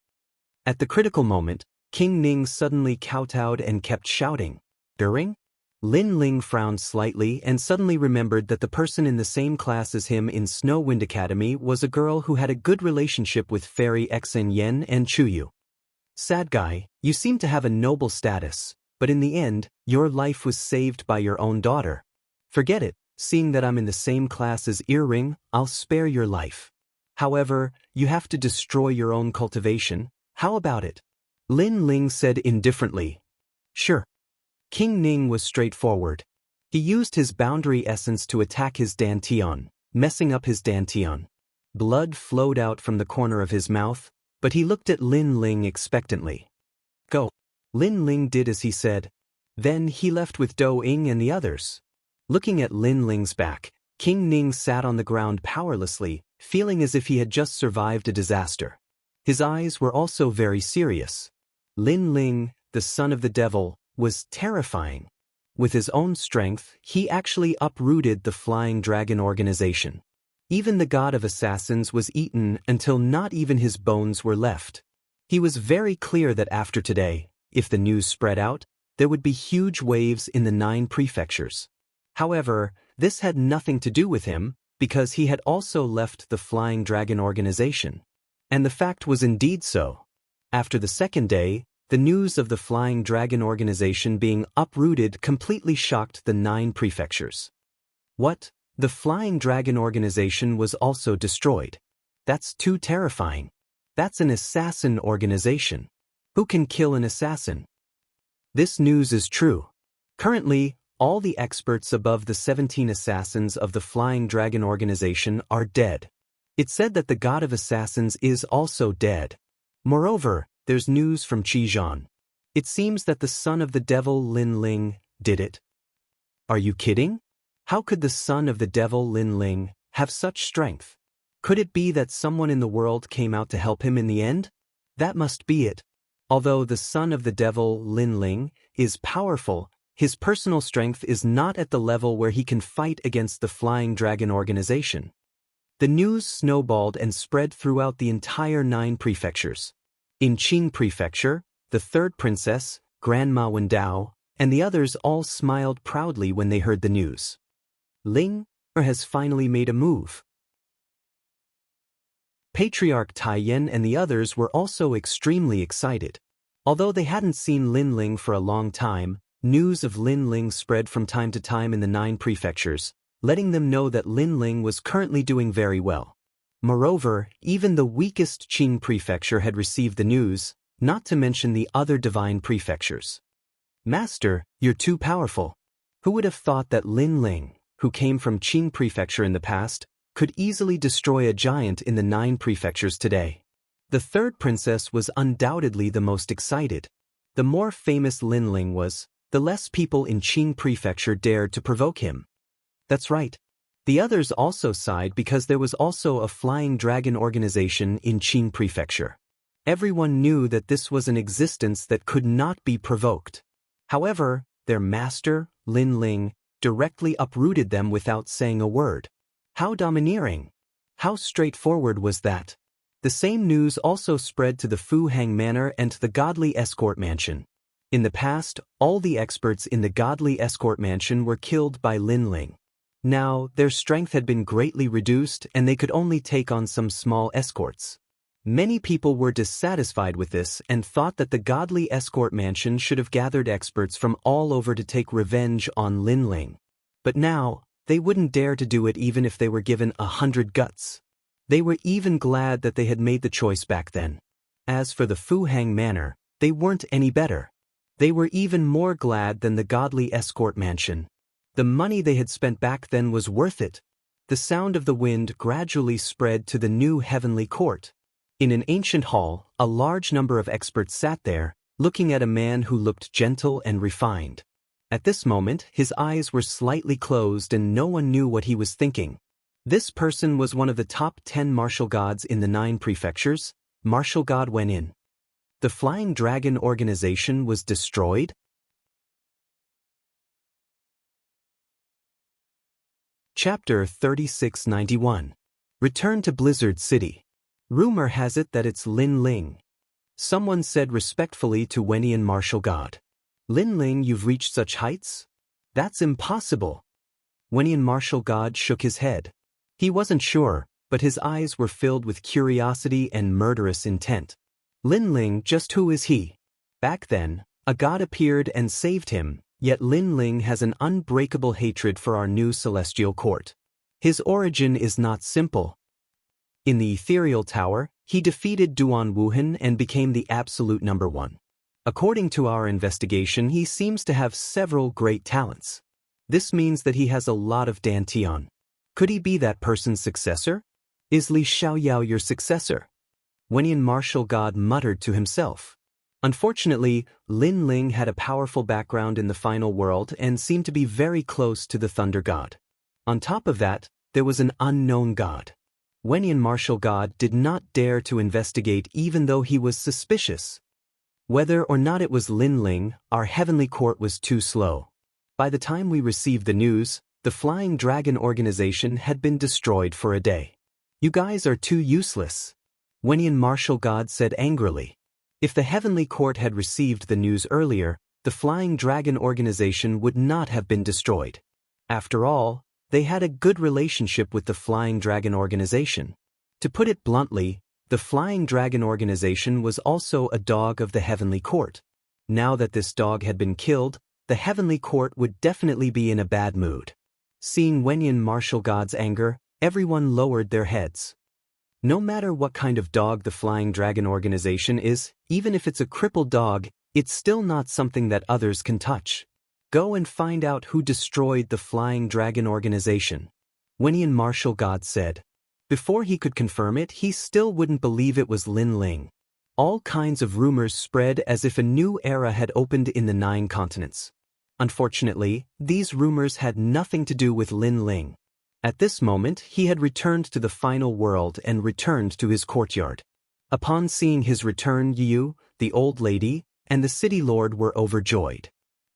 At the critical moment, King Ning suddenly kowtowed and kept shouting, "Earring?" Lin Ling frowned slightly and suddenly remembered that the person in the same class as him in Snow Wind Academy was a girl who had a good relationship with Fairy Xen Yen and Chuyu. "Sad guy, you seem to have a noble status, but in the end, your life was saved by your own daughter. Forget it, seeing that I'm in the same class as Earring, I'll spare your life. However, you have to destroy your own cultivation. How about it?" Lin Ling said indifferently. "Sure." King Ning was straightforward. He used his boundary essence to attack his Dantian, messing up his Dantian. Blood flowed out from the corner of his mouth, but he looked at Lin Ling expectantly. "Go." Lin Ling did as he said. Then he left with Do Ying and the others. Looking at Lin Ling's back, King Ning sat on the ground powerlessly, feeling as if he had just survived a disaster. His eyes were also very serious. Lin Ling, the son of the devil, was terrifying. With his own strength, he actually uprooted the Flying Dragon organization. Even the god of assassins was eaten until not even his bones were left. He was very clear that after today, if the news spread out, there would be huge waves in the 9 prefectures. However, this had nothing to do with him, because he had also left the Flying Dragon organization. And the fact was indeed so. After the second day, the news of the Flying Dragon organization being uprooted completely shocked the 9 prefectures. What? The Flying Dragon organization was also destroyed. That's too terrifying. That's an assassin organization. Who can kill an assassin? This news is true. Currently, all the experts above the 17 assassins of the Flying Dragon organization are dead. It's said that the god of assassins is also dead. Moreover, there's news from Qijian. It seems that the son of the devil Lin Ling did it. Are you kidding? How could the son of the devil Lin Ling have such strength? Could it be that someone in the world came out to help him in the end? That must be it. Although the son of the devil Lin Ling is powerful, his personal strength is not at the level where he can fight against the Flying Dragon organization. The news snowballed and spread throughout the entire 9 prefectures. In Qing Prefecture, the third princess, Grandma Wendao, and the others all smiled proudly when they heard the news. Ling has finally made a move. Patriarch Taiyan and the others were also extremely excited. Although they hadn't seen Lin Ling for a long time, news of Lin Ling spread from time to time in the 9 prefectures, letting them know that Lin Ling was currently doing very well. Moreover, even the weakest Qing prefecture had received the news, not to mention the other divine prefectures. "Master, you're too powerful." Who would have thought that Lin Ling, who came from Qing prefecture in the past, could easily destroy a giant in the 9 prefectures today? The third princess was undoubtedly the most excited. The more famous Lin Ling was, the less people in Qing prefecture dared to provoke him. That's right. The others also sighed because there was also a Flying Dragon organization in Qing Prefecture. Everyone knew that this was an existence that could not be provoked. However, their master, Lin Ling, directly uprooted them without saying a word. How domineering! How straightforward was that? The same news also spread to the Fu Hang Manor and to the Godly Escort Mansion. In the past, all the experts in the Godly Escort Mansion were killed by Lin Ling. Now, their strength had been greatly reduced and they could only take on some small escorts. Many people were dissatisfied with this and thought that the godly escort mansion should have gathered experts from all over to take revenge on Lin Ling. But now, they wouldn't dare to do it even if they were given 100 guts. They were even glad that they had made the choice back then. As for the Fu Hang Manor, they weren't any better. They were even more glad than the godly escort mansion. The money they had spent back then was worth it. The sound of the wind gradually spread to the new heavenly court. In an ancient hall, a large number of experts sat there, looking at a man who looked gentle and refined. At this moment, his eyes were slightly closed and no one knew what he was thinking. This person was one of the top 10 martial gods in the 9 prefectures, Martial God Wen In. The Flying Dragon organization was destroyed? Chapter 3691. Return to Blizzard City. Rumor has it that it's Lin Ling. Someone said respectfully to Wenian Martial God. Lin Ling, you've reached such heights? That's impossible. Wenian Martial God shook his head. He wasn't sure, but his eyes were filled with curiosity and murderous intent. Lin Ling, just who is he? Back then, a god appeared and saved him, yet Lin Ling has an unbreakable hatred for our new celestial court. His origin is not simple. In the ethereal tower, he defeated Duan Wuhan and became the absolute number 1. According to our investigation, he seems to have several great talents. This means that he has a lot of dantian. Could he be that person's successor? Is Li Xiaoyao your successor? Wenian Martial God muttered to himself. Unfortunately, Lin Ling had a powerful background in the final world and seemed to be very close to the Thunder God. On top of that, there was an unknown god. Wenian Martial God did not dare to investigate even though he was suspicious. Whether or not it was Lin Ling, our heavenly court was too slow. By the time we received the news, the Flying Dragon organization had been destroyed for a day. You guys are too useless. Wenian Martial God said angrily. If the heavenly court had received the news earlier, the Flying Dragon organization would not have been destroyed. After all, they had a good relationship with the Flying Dragon organization. To put it bluntly, the Flying Dragon organization was also a dog of the heavenly court. Now that this dog had been killed, the heavenly court would definitely be in a bad mood. Seeing Wenian Martial God's anger, everyone lowered their heads. No matter what kind of dog the Flying Dragon organization is, even if it's a crippled dog, it's still not something that others can touch. Go and find out who destroyed the Flying Dragon organization. Wenian Martial God said. Before he could confirm it, he still wouldn't believe it was Lin Ling. All kinds of rumors spread as if a new era had opened in the 9 continents. Unfortunately, these rumors had nothing to do with Lin Ling. At this moment, he had returned to the final world and returned to his courtyard. Upon seeing his return, Yu, the old lady, and the city lord were overjoyed.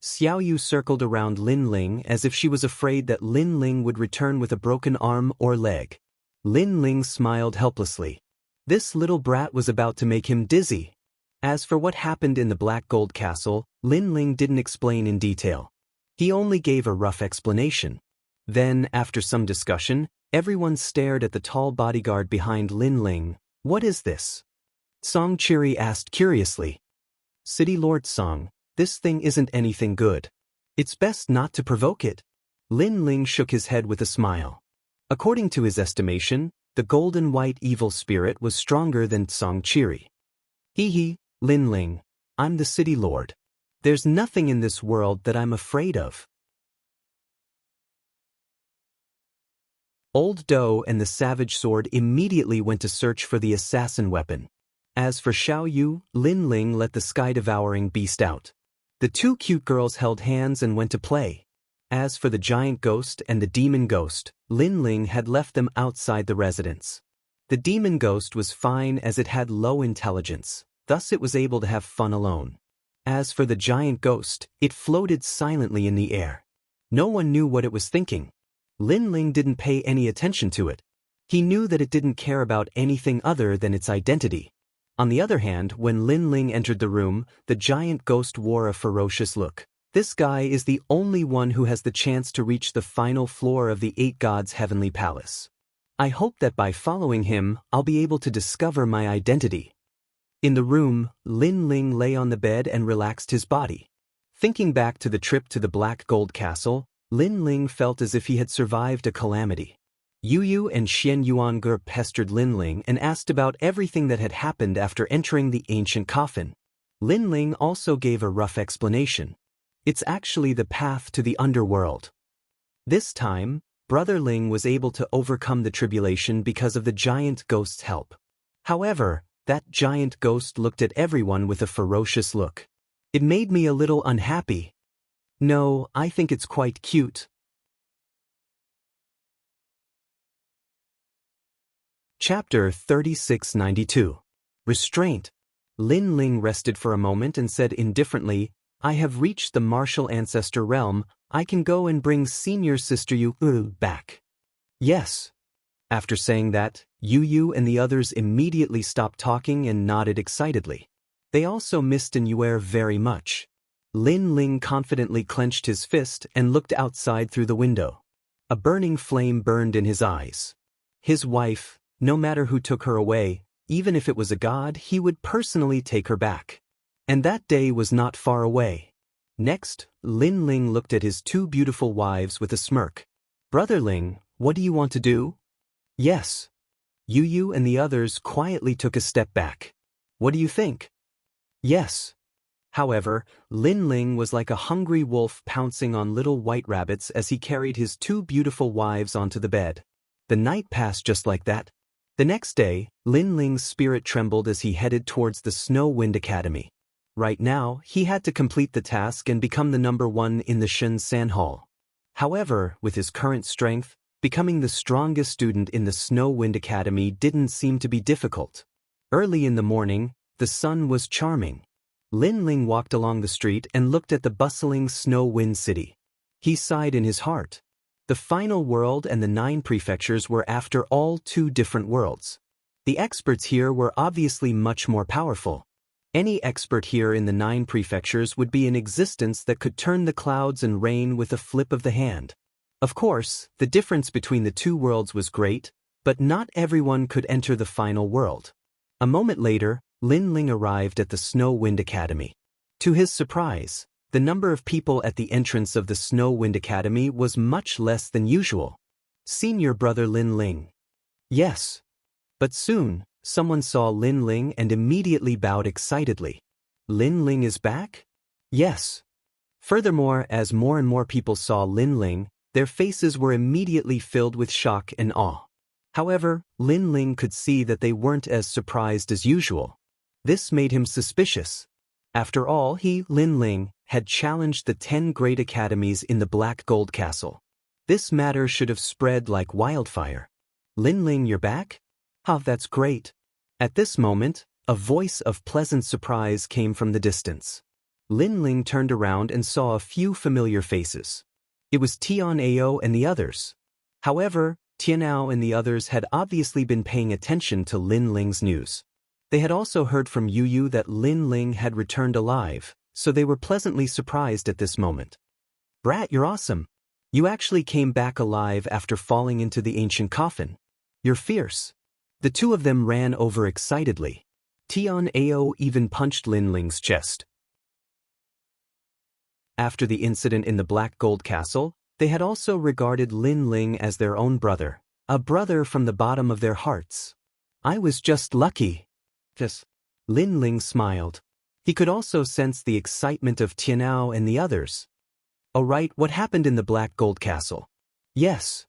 Xiao Yu circled around Lin Ling as if she was afraid that Lin Ling would return with a broken arm or leg. Lin Ling smiled helplessly. This little brat was about to make him dizzy. As for what happened in the Black Gold Castle, Lin Ling didn't explain in detail. He only gave a rough explanation. Then, after some discussion, everyone stared at the tall bodyguard behind Lin Ling. What is this? Song Chiri asked curiously. City Lord Song, this thing isn't anything good. It's best not to provoke it. Lin Ling shook his head with a smile. According to his estimation, the golden white evil spirit was stronger than Song Chiri. Hee, Lin Ling, I'm the city lord. There's nothing in this world that I'm afraid of. Old Doe and the Savage Sword immediately went to search for the assassin weapon. As for Xiao Yu, Lin Ling let the sky-devouring beast out. The 2 cute girls held hands and went to play. As for the giant ghost and the demon ghost, Lin Ling had left them outside the residence. The demon ghost was fine as it had low intelligence, thus it was able to have fun alone. As for the giant ghost, it floated silently in the air. No one knew what it was thinking. Lin Ling didn't pay any attention to it. He knew that it didn't care about anything other than its identity. On the other hand, when Lin Ling entered the room, the giant ghost wore a ferocious look. This guy is the only one who has the chance to reach the final floor of the 8 gods' heavenly palace. I hope that by following him, I'll be able to discover my identity. In the room, Lin Ling lay on the bed and relaxed his body. Thinking back to the trip to the Black Gold Castle, Lin Ling felt as if he had survived a calamity. Yu Yu and Xian Yuange pestered Lin Ling and asked about everything that had happened after entering the ancient coffin. Lin Ling also gave a rough explanation. It's actually the path to the underworld. This time, Brother Ling was able to overcome the tribulation because of the giant ghost's help. However, that giant ghost looked at everyone with a ferocious look. It made me a little unhappy. No, I think it's quite cute. Chapter 3692. Restraint. Lin Ling rested for a moment and said indifferently, I have reached the martial ancestor realm. I can go and bring senior sister Yu back. Yes. After saying that, Yu Yu and the others immediately stopped talking and nodded excitedly. They also missed Yu very much. Lin Ling confidently clenched his fist and looked outside through the window. A burning flame burned in his eyes. His wife, no matter who took her away, even if it was a god, he would personally take her back. And that day was not far away. Next, Lin Ling looked at his 2 beautiful wives with a smirk. Brother Ling, what do you want to do? Yes. Yu Yu and the others quietly took a step back. What do you think? Yes. However, Lin Ling was like a hungry wolf pouncing on little white rabbits as he carried his 2 beautiful wives onto the bed. The night passed just like that. The next day, Lin Ling's spirit trembled as he headed towards the Snow Wind Academy. Right now, he had to complete the task and become the number 1 in the Shen San Hall. However, with his current strength, becoming the strongest student in the Snow Wind Academy didn't seem to be difficult. Early in the morning, the sun was charming. Lin Ling walked along the street and looked at the bustling Snow Wind City. He sighed in his heart. The final world and the 9 prefectures were after all 2 different worlds. The experts here were obviously much more powerful. Any expert here in the 9 prefectures would be in existence that could turn the clouds and rain with a flip of the hand. Of course, the difference between the 2 worlds was great, but not everyone could enter the final world. A moment later, Lin Ling arrived at the Snow Wind Academy. To his surprise, the number of people at the entrance of the Snow Wind Academy was much less than usual. Senior brother Lin Ling. Yes. But soon, someone saw Lin Ling and immediately bowed excitedly. Lin Ling is back? Yes. Furthermore, as more and more people saw Lin Ling, their faces were immediately filled with shock and awe. However, Lin Ling could see that they weren't as surprised as usual. This made him suspicious. After all, he, Lin Ling, had challenged the 10 great academies in the Black Gold Castle. This matter should have spread like wildfire. Lin Ling, you're back? Oh, that's great. At this moment, a voice of pleasant surprise came from the distance. Lin Ling turned around and saw a few familiar faces. It was Tianao and the others. However, Tianao and the others had obviously been paying attention to Lin Ling's news. They had also heard from Yu Yu that Lin Ling had returned alive, so they were pleasantly surprised at this moment. Brat, you're awesome. You actually came back alive after falling into the ancient coffin. You're fierce. The 2 of them ran over excitedly. Tianao even punched Lin Ling's chest. After the incident in the Black Gold Castle, they had also regarded Lin Ling as their own brother, a brother from the bottom of their hearts. I was just lucky. Just. Lin Ling smiled. He could also sense the excitement of Tianao and the others. Oh right, what happened in the Black Gold Castle? Yes.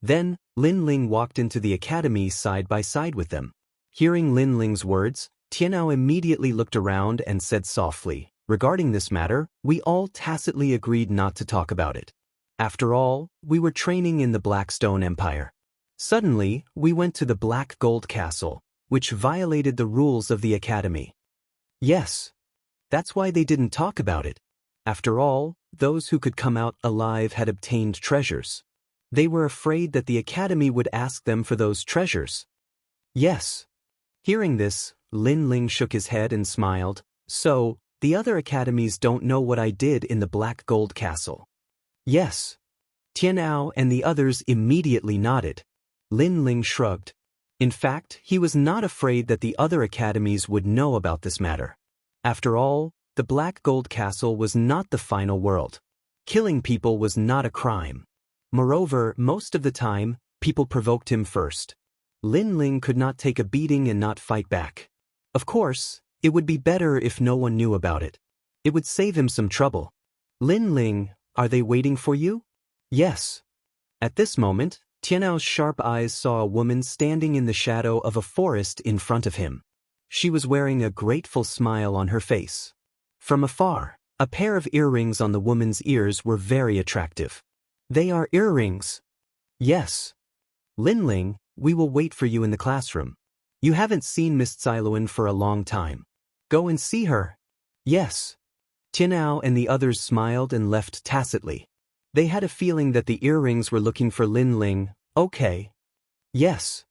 Then, Lin Ling walked into the academy side by side with them. Hearing Lin Ling's words, Tianao immediately looked around and said softly, regarding this matter, we all tacitly agreed not to talk about it. After all, we were training in the Blackstone Empire. Suddenly, we went to the Black Gold Castle, which violated the rules of the academy. Yes. That's why they didn't talk about it. After all, those who could come out alive had obtained treasures. They were afraid that the academy would ask them for those treasures. Yes. Hearing this, Lin Ling shook his head and smiled. So, the other academies don't know what I did in the Black Gold Castle. Yes. Tianao and the others immediately nodded. Lin Ling shrugged. In fact, he was not afraid that the other academies would know about this matter. After all, the Black Gold Castle was not the final world. Killing people was not a crime. Moreover, most of the time, people provoked him first. Lin Ling could not take a beating and not fight back. Of course, it would be better if no one knew about it. It would save him some trouble. Lin Ling, are they waiting for you? Yes. At this moment, Tianao's sharp eyes saw a woman standing in the shadow of a forest in front of him. She was wearing a grateful smile on her face. From afar, a pair of earrings on the woman's ears were very attractive. They are earrings. Yes. Lin Ling, we will wait for you in the classroom. You haven't seen Miss Xiluan for a long time. Go and see her. Yes. Tianao and the others smiled and left tacitly. They had a feeling that the earrings were looking for Lin Ling. Okay. Yes.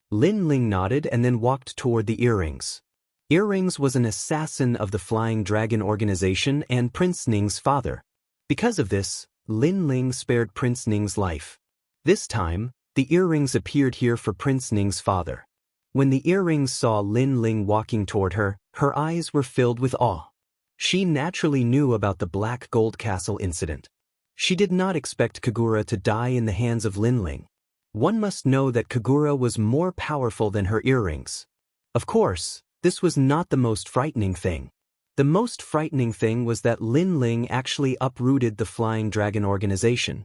Lin Ling nodded and then walked toward the earrings. Earrings was an assassin of the Flying Dragon organization and Prince Ning's father. Because of this, Lin Ling spared Prince Ning's life. This time, the earrings appeared here for Prince Ning's father. When the earrings saw Lin Ling walking toward her, her eyes were filled with awe. She naturally knew about the Black Gold Castle incident. She did not expect Kagura to die in the hands of Lin Ling. One must know that Kagura was more powerful than her earrings. Of course, this was not the most frightening thing. The most frightening thing was that Lin Ling actually uprooted the Flying Dragon organization.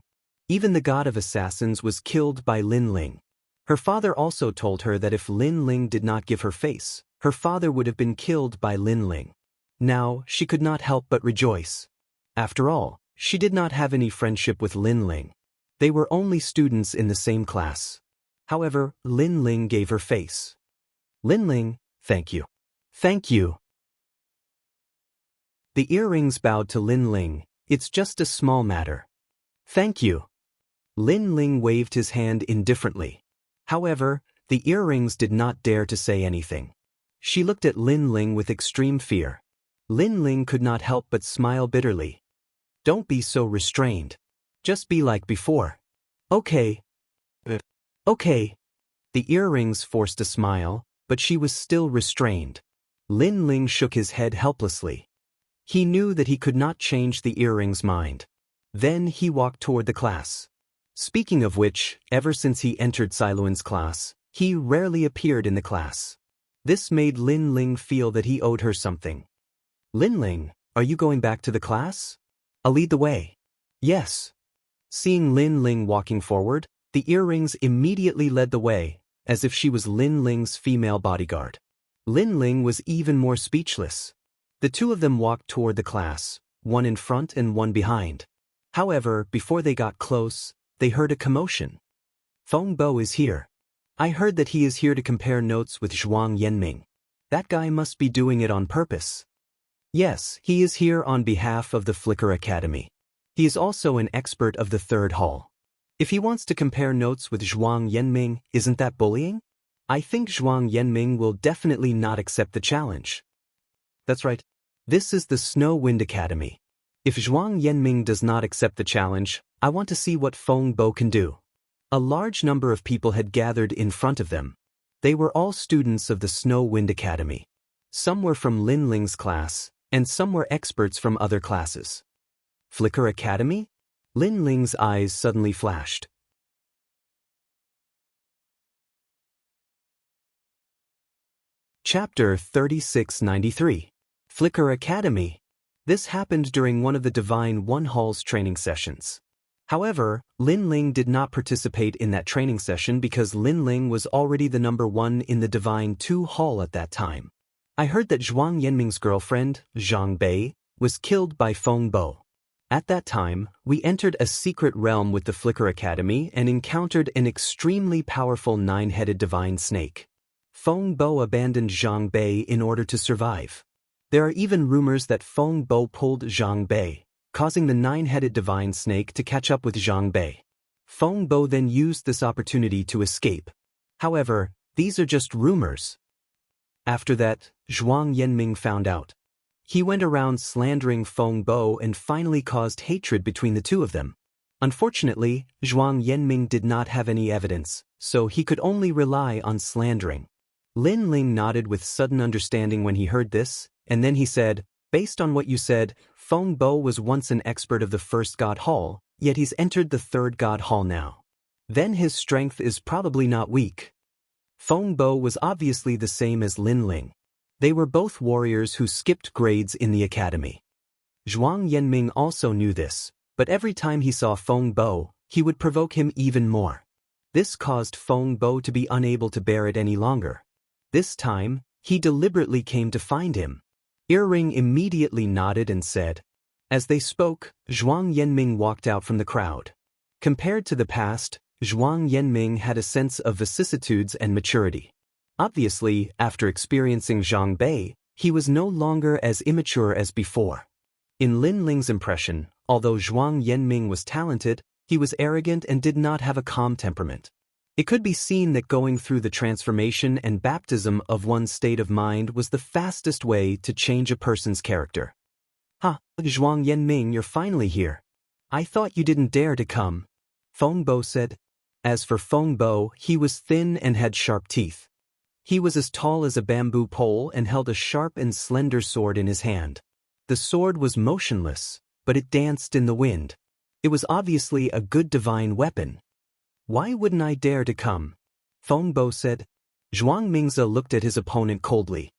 Even the god of assassins was killed by Lin Ling. Her father also told her that if Lin Ling did not give her face, her father would have been killed by Lin Ling. Now, she could not help but rejoice. After all, she did not have any friendship with Lin Ling. They were only students in the same class. However, Lin Ling gave her face. Lin Ling, thank you. Thank you. The earrings bowed to Lin Ling. It's just a small matter. Thank you. Lin Ling waved his hand indifferently. However, the earrings did not dare to say anything. She looked at Lin Ling with extreme fear. Lin Ling could not help but smile bitterly. Don't be so restrained. Just be like before. Okay. Okay. The earrings forced a smile, but she was still restrained. Lin Ling shook his head helplessly. He knew that he could not change the earrings' mind. Then he walked toward the class. Speaking of which, ever since he entered Xiluan's class, he rarely appeared in the class. This made Lin Ling feel that he owed her something. Lin Ling, are you going back to the class? I'll lead the way. Yes. Seeing Lin Ling walking forward, the earrings immediately led the way, as if she was Lin Ling's female bodyguard. Lin Ling was even more speechless. The two of them walked toward the class, one in front and one behind. However, before they got close, they heard a commotion. Feng Bo is here. I heard that he is here to compare notes with Zhuang Yanming. That guy must be doing it on purpose. Yes, he is here on behalf of the Flicker Academy. He is also an expert of the third hall. If he wants to compare notes with Zhuang Yanming, isn't that bullying? I think Zhuang Yanming will definitely not accept the challenge. That's right. This is the Snow Wind Academy. If Zhuang Yanming does not accept the challenge, I want to see what Feng Bo can do. A large number of people had gathered in front of them. They were all students of the Snow Wind Academy. Some were from Lin Ling's class, and some were experts from other classes. Flicker Academy? Lin Ling's eyes suddenly flashed. Chapter 3693. Flicker Academy. This happened during one of the Divine One Hall's training sessions. However, Lin Ling did not participate in that training session because Lin Ling was already the number one in the Divine Two Hall at that time. I heard that Zhuang Yanming's girlfriend, Zhang Bei, was killed by Feng Bo. At that time, we entered a secret realm with the Flicker Academy and encountered an extremely powerful nine-headed divine snake. Feng Bo abandoned Zhang Bei in order to survive. There are even rumors that Feng Bo pulled Zhang Bei, causing the nine-headed divine snake to catch up with Zhang Bei. Feng Bo then used this opportunity to escape. However, these are just rumors. After that, Zhuang Yanming found out. He went around slandering Feng Bo and finally caused hatred between the two of them. Unfortunately, Zhuang Yanming did not have any evidence, so he could only rely on slandering. Lin Ling nodded with sudden understanding when he heard this, and then he said, "Based on what you said, Feng Bo was once an expert of the first God Hall, yet he's entered the third God Hall now. Then his strength is probably not weak." Feng Bo was obviously the same as Lin Ling. They were both warriors who skipped grades in the academy. Zhuang Yanming also knew this, but every time he saw Feng Bo, he would provoke him even more. This caused Feng Bo to be unable to bear it any longer. This time, he deliberately came to find him. Earring immediately nodded and said. As they spoke, Zhuang Yanming walked out from the crowd. Compared to the past, Zhuang Yanming had a sense of vicissitudes and maturity. Obviously, after experiencing Zhang Bei, he was no longer as immature as before. In Lin Ling's impression, although Zhuang Yanming was talented, he was arrogant and did not have a calm temperament. It could be seen that going through the transformation and baptism of one's state of mind was the fastest way to change a person's character. "Ha, Zhuang Yanming, you're finally here. I thought you didn't dare to come," Feng Bo said. As for Feng Bo, he was thin and had sharp teeth. He was as tall as a bamboo pole and held a sharp and slender sword in his hand. The sword was motionless, but it danced in the wind. It was obviously a good divine weapon. "Why wouldn't I dare to come?" Feng Bo said. Zhuang Mingze looked at his opponent coldly.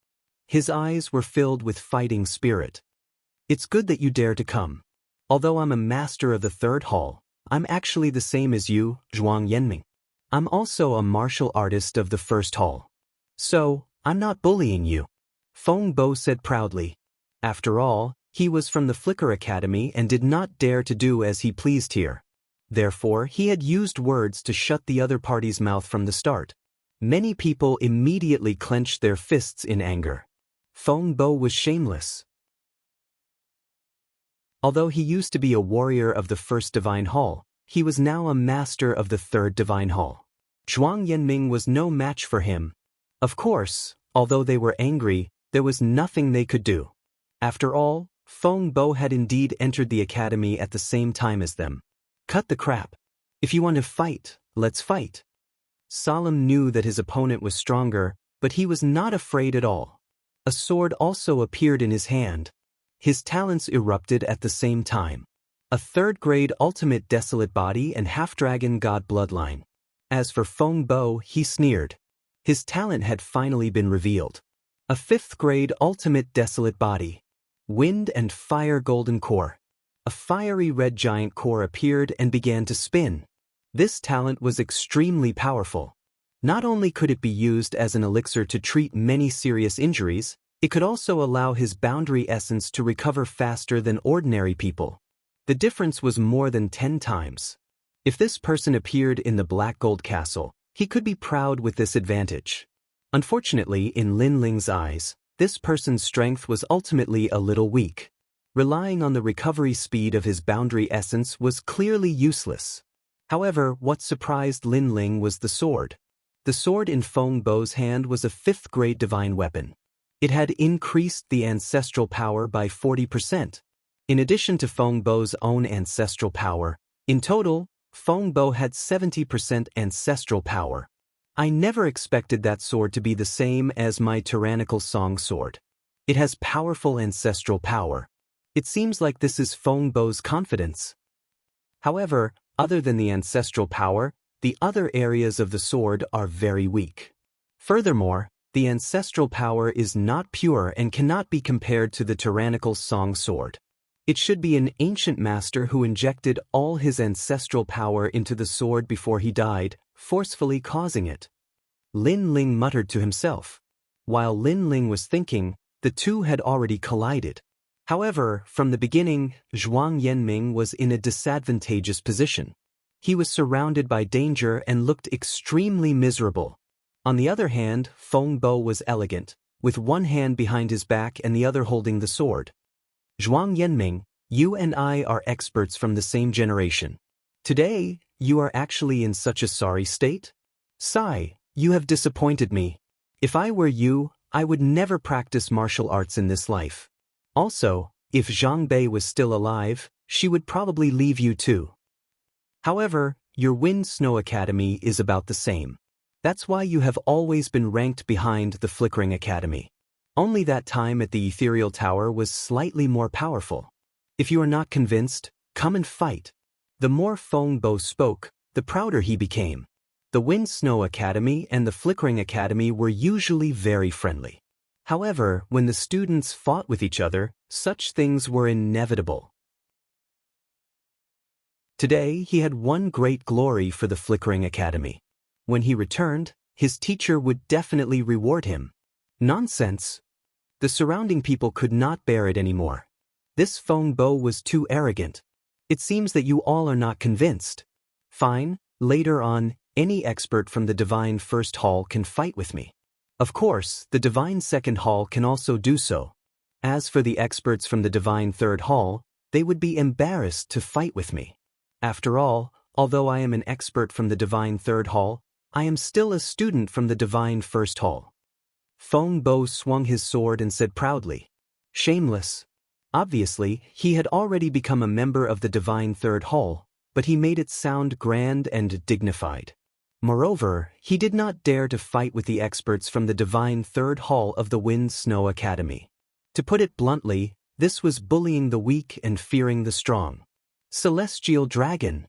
His eyes were filled with fighting spirit. "It's good that you dare to come. Although I'm a master of the third hall, I'm actually the same as you, Zhuang Yanming. I'm also a martial artist of the first hall. So, I'm not bullying you," Feng Bo said proudly. After all, he was from the Flicker Academy and did not dare to do as he pleased here. Therefore, he had used words to shut the other party's mouth from the start. Many people immediately clenched their fists in anger. Feng Bo was shameless. Although he used to be a warrior of the first Divine Hall, he was now a master of the third Divine Hall. Zhuang Yanming was no match for him. Of course, although they were angry, there was nothing they could do. After all, Feng Bo had indeed entered the academy at the same time as them. Cut the crap. If you want to fight, let's fight. Solemn knew that his opponent was stronger, but he was not afraid at all. A sword also appeared in his hand. His talents erupted at the same time. A third-grade ultimate desolate body and half-dragon god bloodline. As for Feng Bo, he sneered. His talent had finally been revealed. A fifth-grade ultimate desolate body. Wind and fire golden core. A fiery red giant core appeared and began to spin. This talent was extremely powerful. Not only could it be used as an elixir to treat many serious injuries, it could also allow his boundary essence to recover faster than ordinary people. The difference was more than 10 times. If this person appeared in the Black Gold Castle, he could be proud with this advantage. Unfortunately, in Lin Ling's eyes, this person's strength was ultimately a little weak. Relying on the recovery speed of his boundary essence was clearly useless. However, what surprised Lin Ling was the sword. The sword in Feng Bo's hand was a 5th-grade divine weapon. It had increased the ancestral power by 40%. In addition to Feng Bo's own ancestral power, in total, Feng Bo had 70% ancestral power. I never expected that sword to be the same as my tyrannical song sword. It has powerful ancestral power. It seems like this is Feng Bo's confidence. However, other than the ancestral power, the other areas of the sword are very weak. Furthermore, the ancestral power is not pure and cannot be compared to the tyrannical song sword. It should be an ancient master who injected all his ancestral power into the sword before he died, forcefully causing it. Lin Ling muttered to himself. While Lin Ling was thinking, the two had already collided. However, from the beginning, Zhuang Yanming was in a disadvantageous position. He was surrounded by danger and looked extremely miserable. On the other hand, Feng Bo was elegant, with one hand behind his back and the other holding the sword. Zhuang Yanming, you and I are experts from the same generation. Today, you are actually in such a sorry state? Sigh, you have disappointed me. If I were you, I would never practice martial arts in this life. Also, if Zhang Bei was still alive, she would probably leave you too. However, your Wind-Snow Academy is about the same. That's why you have always been ranked behind the Flickering Academy. Only that time at the Ethereal Tower was slightly more powerful. If you are not convinced, come and fight. The more Feng Bo spoke, the prouder he became. The Wind-Snow Academy and the Flickering Academy were usually very friendly. However, when the students fought with each other, such things were inevitable. Today, he had one great glory for the Flickering Academy. When he returned, his teacher would definitely reward him. Nonsense! The surrounding people could not bear it anymore. This Feng Bo was too arrogant. It seems that you all are not convinced. Fine, later on, any expert from the Divine First Hall can fight with me. Of course, the Divine Second Hall can also do so. As for the experts from the Divine Third Hall, they would be embarrassed to fight with me. After all, although I am an expert from the Divine Third Hall, I am still a student from the Divine First Hall. Feng Bo swung his sword and said proudly, "Shameless." Obviously, he had already become a member of the Divine Third Hall, but he made it sound grand and dignified. Moreover, he did not dare to fight with the experts from the Divine Third Hall of the Wind-Snow Academy. To put it bluntly, this was bullying the weak and fearing the strong. Celestial Dragon!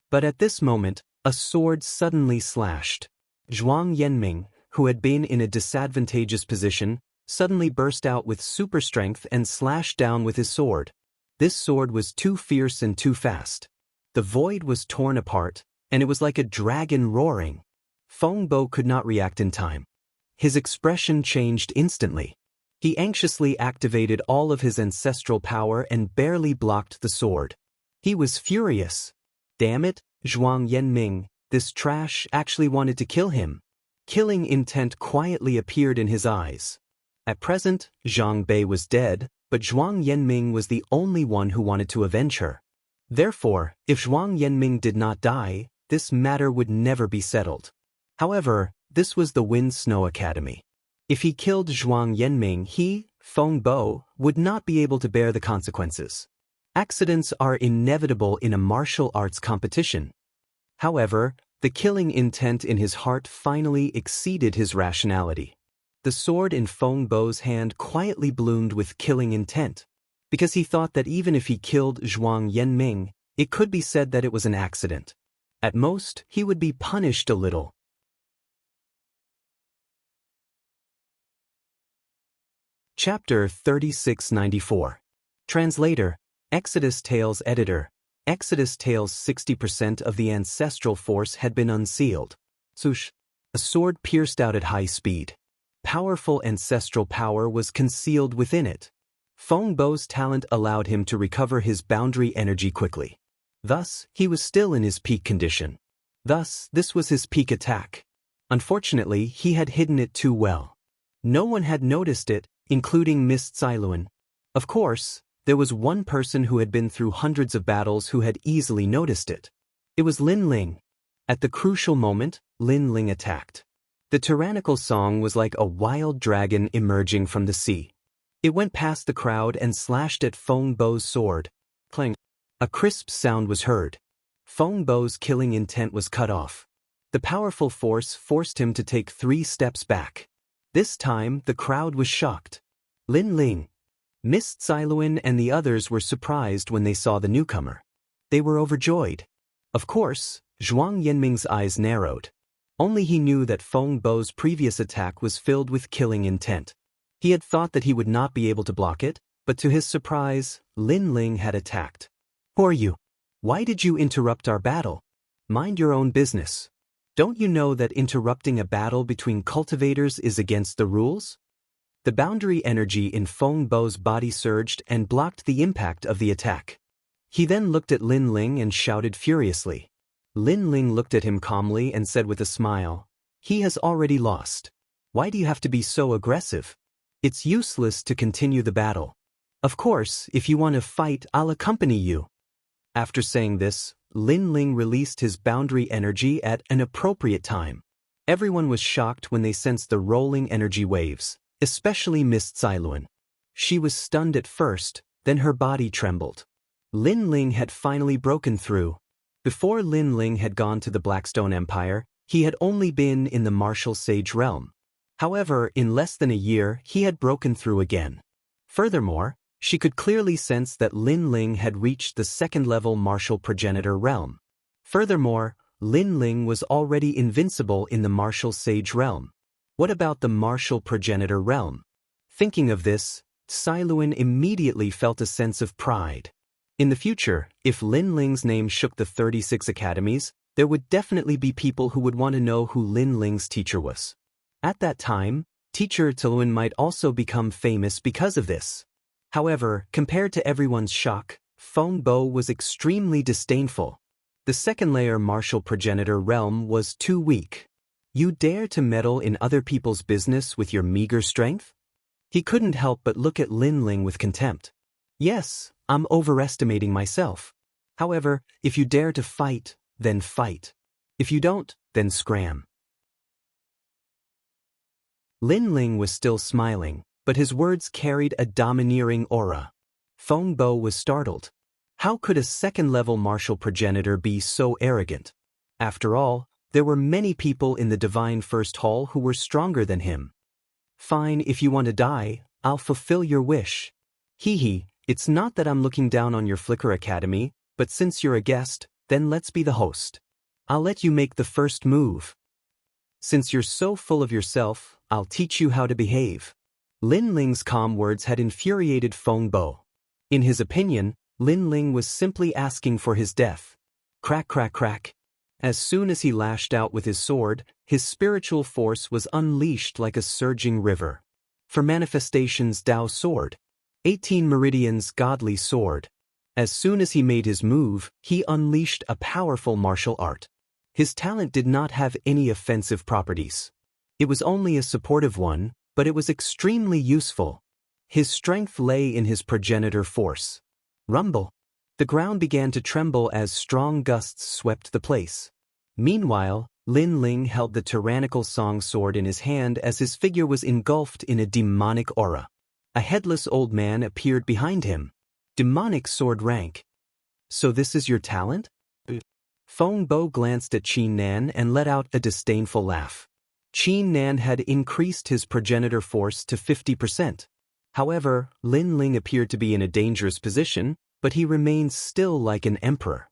But at this moment, a sword suddenly slashed. Zhuang Yanming, who had been in a disadvantageous position, suddenly burst out with super strength and slashed down with his sword. This sword was too fierce and too fast. The void was torn apart, and it was like a dragon roaring. Feng Bo could not react in time. His expression changed instantly. He anxiously activated all of his ancestral power and barely blocked the sword. He was furious. Damn it, Zhuang Yanming, this trash actually wanted to kill him. Killing intent quietly appeared in his eyes. At present, Zhang Bei was dead, but Zhuang Yanming was the only one who wanted to avenge her. Therefore, if Zhuang Yanming did not die, this matter would never be settled. However, this was the Wind-Snow Academy. If he killed Zhuang Yanming, he, Feng Bo, would not be able to bear the consequences. Accidents are inevitable in a martial arts competition. However, the killing intent in his heart finally exceeded his rationality. The sword in Feng Bo's hand quietly bloomed with killing intent, because he thought that even if he killed Zhuang Yanming, it could be said that it was an accident. At most, he would be punished a little. Chapter 3694. Translator, Exodus Tales Editor. Exodus Tales 60% of the ancestral force had been unsealed. Swoosh! A sword pierced out at high speed. Powerful ancestral power was concealed within it. Feng Bo's talent allowed him to recover his boundary energy quickly. Thus, he was still in his peak condition. Thus, this was his peak attack. Unfortunately, he had hidden it too well. No one had noticed it, including Miss Cailuan. Of course, there was one person who had been through hundreds of battles who had easily noticed it. It was Lin Ling. At the crucial moment, Lin Ling attacked. The tyrannical song was like a wild dragon emerging from the sea. It went past the crowd and slashed at Feng Bo's sword. Clang! A crisp sound was heard. Feng Bo's killing intent was cut off. The powerful force forced him to take 3 steps back. This time, the crowd was shocked. Lin Ling, Miss Cailuan and the others were surprised when they saw the newcomer. They were overjoyed. Of course, Zhuang Yanming's eyes narrowed. Only he knew that Feng Bo's previous attack was filled with killing intent. He had thought that he would not be able to block it, but to his surprise, Lin Ling had attacked. Who are you? Why did you interrupt our battle? Mind your own business. Don't you know that interrupting a battle between cultivators is against the rules? The boundary energy in Feng Bo's body surged and blocked the impact of the attack. He then looked at Lin Ling and shouted furiously. Lin Ling looked at him calmly and said with a smile, "He has already lost. Why do you have to be so aggressive? It's useless to continue the battle. Of course, if you want to fight, I'll accompany you." After saying this, Lin Ling released his boundary energy at an appropriate time. Everyone was shocked when they sensed the rolling energy waves, especially Miss Cailuan. She was stunned at first, then her body trembled. Lin Ling had finally broken through. Before Lin Ling had gone to the Blackstone Empire, he had only been in the martial sage realm. However, in less than a year, he had broken through again. Furthermore, she could clearly sense that Lin Ling had reached the second-level martial progenitor realm. Furthermore, Lin Ling was already invincible in the martial sage realm. What about the martial progenitor realm? Thinking of this, Cai Luan immediately felt a sense of pride. In the future, if Lin Ling's name shook the 36 academies, there would definitely be people who would want to know who Lin Ling's teacher was. At that time, teacher Cai Luan might also become famous because of this. However, compared to everyone's shock, Feng Bo was extremely disdainful. The second-layer martial progenitor realm was too weak. You dare to meddle in other people's business with your meager strength? He couldn't help but look at Lin Ling with contempt. Yes, I'm overestimating myself. However, if you dare to fight, then fight. If you don't, then scram. Lin Ling was still smiling, but his words carried a domineering aura. Feng Bo was startled. How could a second-level martial progenitor be so arrogant? After all, there were many people in the Divine First Hall who were stronger than him. Fine, if you want to die, I'll fulfill your wish. Hee, it's not that I'm looking down on your Flicker Academy, but since you're a guest, then let's be the host. I'll let you make the first move. Since you're so full of yourself, I'll teach you how to behave. Lin Ling's calm words had infuriated Feng Bo. In his opinion, Lin Ling was simply asking for his death. Crack, crack, crack. As soon as he lashed out with his sword, his spiritual force was unleashed like a surging river. For manifestations Tao sword. 18 meridians godly sword. As soon as he made his move, he unleashed a powerful martial art. His talent did not have any offensive properties. It was only a supportive one, but it was extremely useful. His strength lay in his progenitor force. Rumble. The ground began to tremble as strong gusts swept the place. Meanwhile, Lin Ling held the tyrannical song sword in his hand as his figure was engulfed in a demonic aura. A headless old man appeared behind him. Demonic sword rank. So this is your talent? Feng Bo glanced at Qin Nan and let out a disdainful laugh. Qin Nan had increased his progenitor force to 50%. However, Lin Ling appeared to be in a dangerous position, but he remained still like an emperor.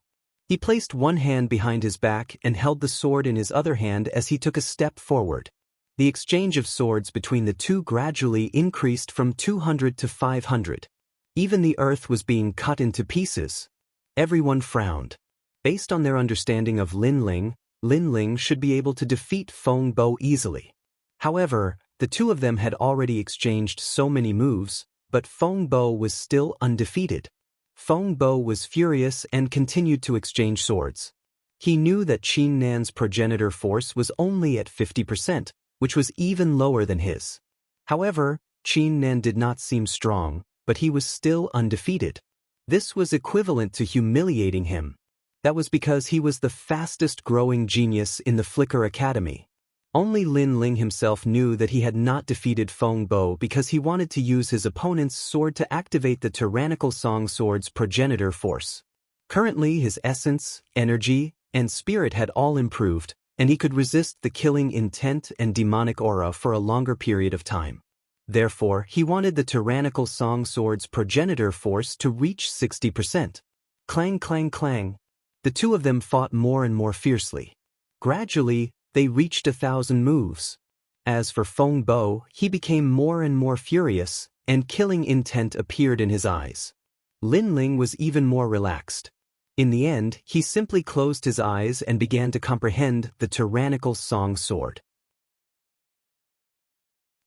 He placed one hand behind his back and held the sword in his other hand as he took a step forward. The exchange of swords between the two gradually increased from 200 to 500. Even the earth was being cut into pieces. Everyone frowned. Based on their understanding of Lin Ling should be able to defeat Feng Bo easily. However, the two of them had already exchanged so many moves, but Feng Bo was still undefeated. Feng Bo was furious and continued to exchange swords. He knew that Qin Nan's progenitor force was only at 50%, which was even lower than his. However, Qin Nan did not seem strong, but he was still undefeated. This was equivalent to humiliating him. That was because he was the fastest-growing genius in the Flicker Academy. Only Lin Ling himself knew that he had not defeated Feng Bo because he wanted to use his opponent's sword to activate the tyrannical song sword's progenitor force. Currently, his essence, energy, and spirit had all improved, and he could resist the killing intent and demonic aura for a longer period of time. Therefore, he wanted the tyrannical song sword's progenitor force to reach 60%. Clang, clang, clang. The two of them fought more and more fiercely. Gradually, they reached 1,000 moves. As for Feng Bo, he became more and more furious, and killing intent appeared in his eyes. Lin Ling was even more relaxed. In the end, he simply closed his eyes and began to comprehend the tyrannical song sword.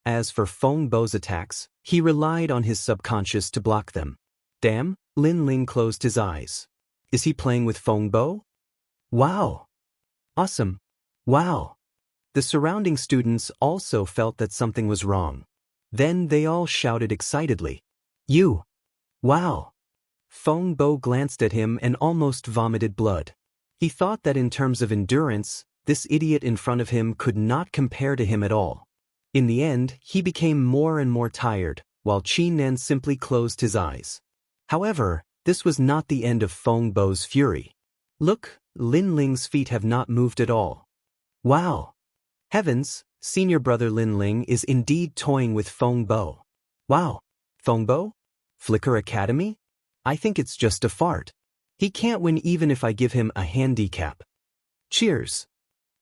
As for Feng Bo's attacks, he relied on his subconscious to block them. Damn, Lin Ling closed his eyes. Is he playing with Feng Bo? Wow! Awesome! Wow! The surrounding students also felt that something was wrong. Then they all shouted excitedly. You! Wow! Feng Bo glanced at him and almost vomited blood. He thought that in terms of endurance, this idiot in front of him could not compare to him at all. In the end, he became more and more tired, while Qi Nan simply closed his eyes. However, this was not the end of Feng Bo's fury. Look, Lin Ling's feet have not moved at all. Wow! Heavens, senior brother Lin Ling is indeed toying with Feng Bo. Wow! Feng Bo? Flicker Academy? I think it's just a fart. He can't win even if I give him a handicap. Cheers!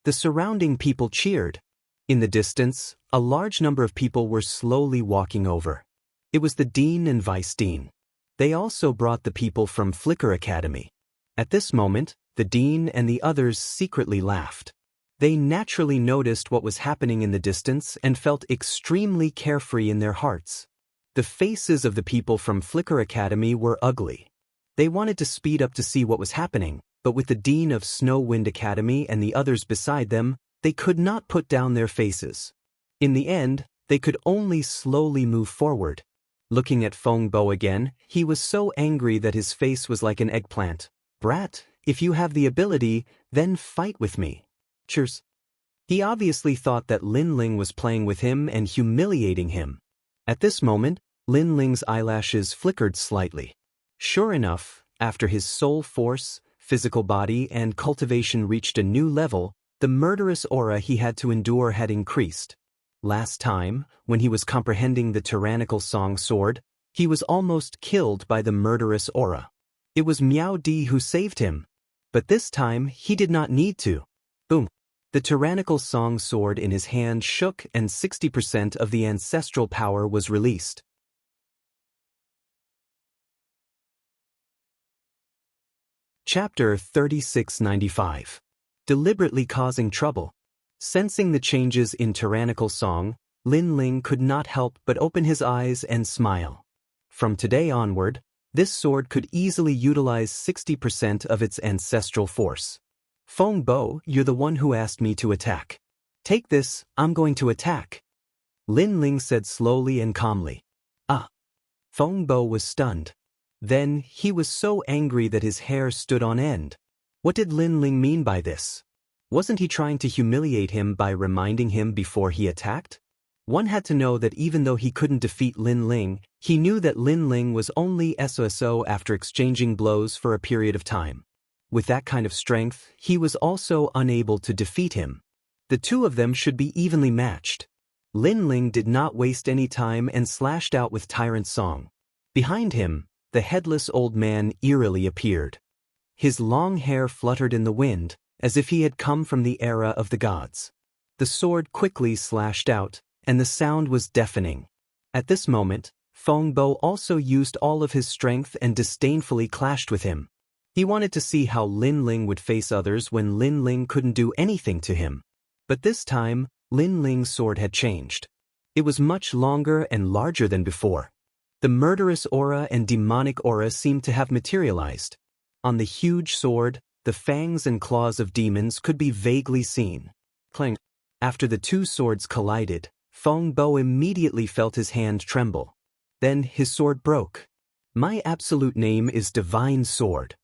The surrounding people cheered. In the distance, a large number of people were slowly walking over. It was the dean and vice dean. They also brought the people from Flicker Academy. At this moment, the dean and the others secretly laughed. They naturally noticed what was happening in the distance and felt extremely carefree in their hearts. The faces of the people from Flicker Academy were ugly. They wanted to speed up to see what was happening, but with the dean of Snow Wind Academy and the others beside them, they could not put down their faces. In the end, they could only slowly move forward. Looking at Feng Bo again, he was so angry that his face was like an eggplant. Brat, if you have the ability, then fight with me. Cheers. He obviously thought that Lin Ling was playing with him and humiliating him. At this moment, Lin Ling's eyelashes flickered slightly. Sure enough, after his soul force, physical body, and cultivation reached a new level, the murderous aura he had to endure had increased. Last time, when he was comprehending the tyrannical song sword, he was almost killed by the murderous aura. It was Miao Di who saved him. But this time, he did not need to. Boom. The tyrannical song sword in his hand shook and 60% of the ancestral power was released. Chapter 3695. Deliberately causing trouble. Sensing the changes in tyrannical song, Lin Ling could not help but open his eyes and smile. From today onward, this sword could easily utilize 60% of its ancestral force. Feng Bo, you're the one who asked me to attack. Take this, I'm going to attack. Lin Ling said slowly and calmly. Ah. Feng Bo was stunned. Then, he was so angry that his hair stood on end. What did Lin Ling mean by this? Wasn't he trying to humiliate him by reminding him before he attacked? One had to know that even though he couldn't defeat Lin Ling, he knew that Lin Ling was only SOSO after exchanging blows for a period of time. With that kind of strength, he was also unable to defeat him. The two of them should be evenly matched. Lin Ling did not waste any time and slashed out with Tyrant Song. Behind him, the headless old man eerily appeared. His long hair fluttered in the wind, as if he had come from the era of the gods. The sword quickly slashed out, and the sound was deafening. At this moment, Feng Bo also used all of his strength and disdainfully clashed with him. He wanted to see how Lin Ling would face others when Lin Ling couldn't do anything to him. But this time, Lin Ling's sword had changed. It was much longer and larger than before. The murderous aura and demonic aura seemed to have materialized. On the huge sword, the fangs and claws of demons could be vaguely seen. Clang. After the two swords collided, Feng Bo immediately felt his hand tremble. Then his sword broke. My absolute name is Divine Sword.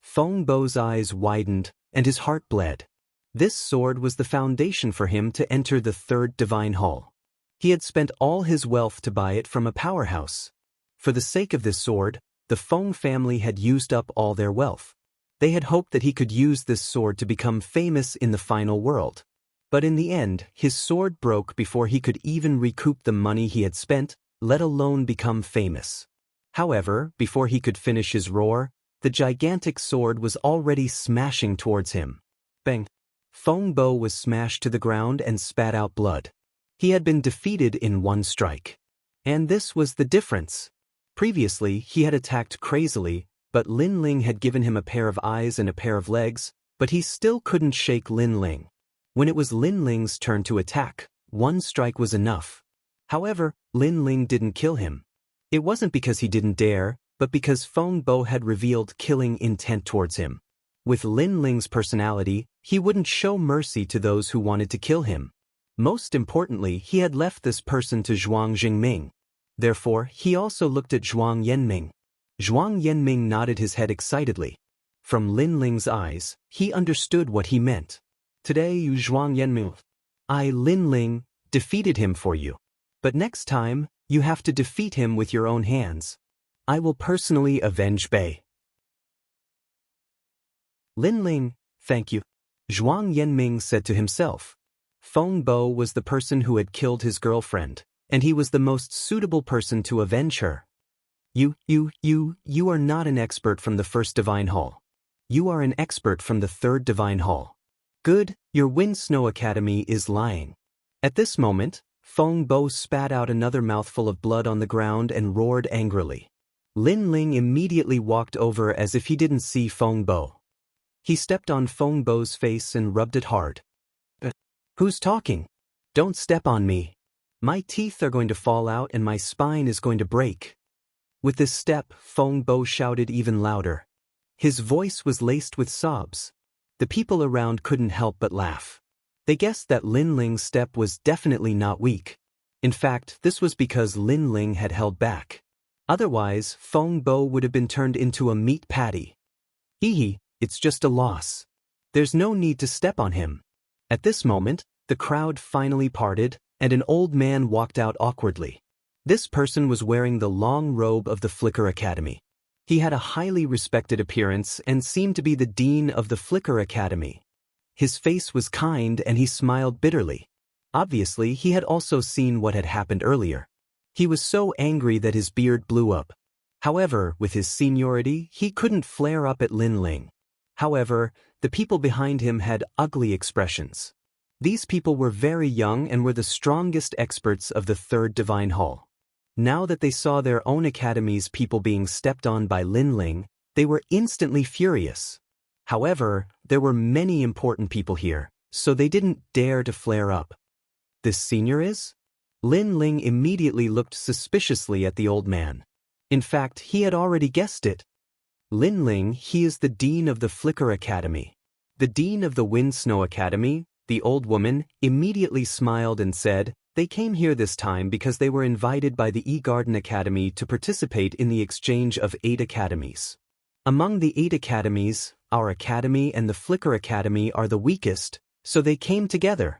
Feng Bo's eyes widened, and his heart bled. This sword was the foundation for him to enter the third divine hall. He had spent all his wealth to buy it from a powerhouse. For the sake of this sword, the Feng family had used up all their wealth. They had hoped that he could use this sword to become famous in the final world. But in the end, his sword broke before he could even recoup the money he had spent, let alone become famous. However, before he could finish his roar, the gigantic sword was already smashing towards him. Bang! Feng Bo was smashed to the ground and spat out blood. He had been defeated in one strike. And this was the difference. Previously, he had attacked crazily, but Lin Ling had given him a pair of eyes and a pair of legs, but he still couldn't shake Lin Ling. When it was Lin Ling's turn to attack, one strike was enough. However, Lin Ling didn't kill him. It wasn't because he didn't dare, but because Feng Bo had revealed killing intent towards him. With Lin Ling's personality, he wouldn't show mercy to those who wanted to kill him. Most importantly, he had left this person to Zhuang Jingming. Therefore, he also looked at Zhuang Yanming. Zhuang Yanming nodded his head excitedly. From Lin Ling's eyes, he understood what he meant. Today you Zhuang Yanming, I, Lin Ling, defeated him for you. But next time, You have to defeat him with your own hands. I will personally avenge Bei. Lin Ling, thank you. Zhuang Yanming said to himself. Feng Bo was the person who had killed his girlfriend, and he was the most suitable person to avenge her. You are not an expert from the first Divine Hall. You are an expert from the third Divine Hall. Good, your Wind Snow Academy is lying. At this moment, Feng Bo spat out another mouthful of blood on the ground and roared angrily. Lin Ling immediately walked over as if he didn't see Feng Bo. He stepped on Feng Bo's face and rubbed it hard. Who's talking? Don't step on me. My teeth are going to fall out and my spine is going to break. With this step, Feng Bo shouted even louder. His voice was laced with sobs. The people around couldn't help but laugh. They guessed that Lin Ling's step was definitely not weak. In fact, this was because Lin Ling had held back. Otherwise, Feng Bo would have been turned into a meat patty. Hee, it's just a loss. There's no need to step on him. At this moment, the crowd finally parted, and an old man walked out awkwardly. This person was wearing the long robe of the Flicker Academy. He had a highly respected appearance and seemed to be the dean of the Flicker Academy. His face was kind and he smiled bitterly. Obviously, he had also seen what had happened earlier. He was so angry that his beard blew up. However, with his seniority, he couldn't flare up at Lin Ling. However, the people behind him had ugly expressions. These people were very young and were the strongest experts of the Third Divine Hall. Now that they saw their own academy's people being stepped on by Lin Ling, they were instantly furious. However, there were many important people here, so they didn't dare to flare up. This senior is? Lin Ling immediately looked suspiciously at the old man. In fact, he had already guessed it. Lin Ling, he is the dean of the Flicker Academy. The dean of the Wind Snow Academy, the old woman, immediately smiled and said, they came here this time because they were invited by the E-Garden Academy to participate in the exchange of 8 academies. Among the 8 academies, our academy and the Flicker Academy are the weakest, so they came together.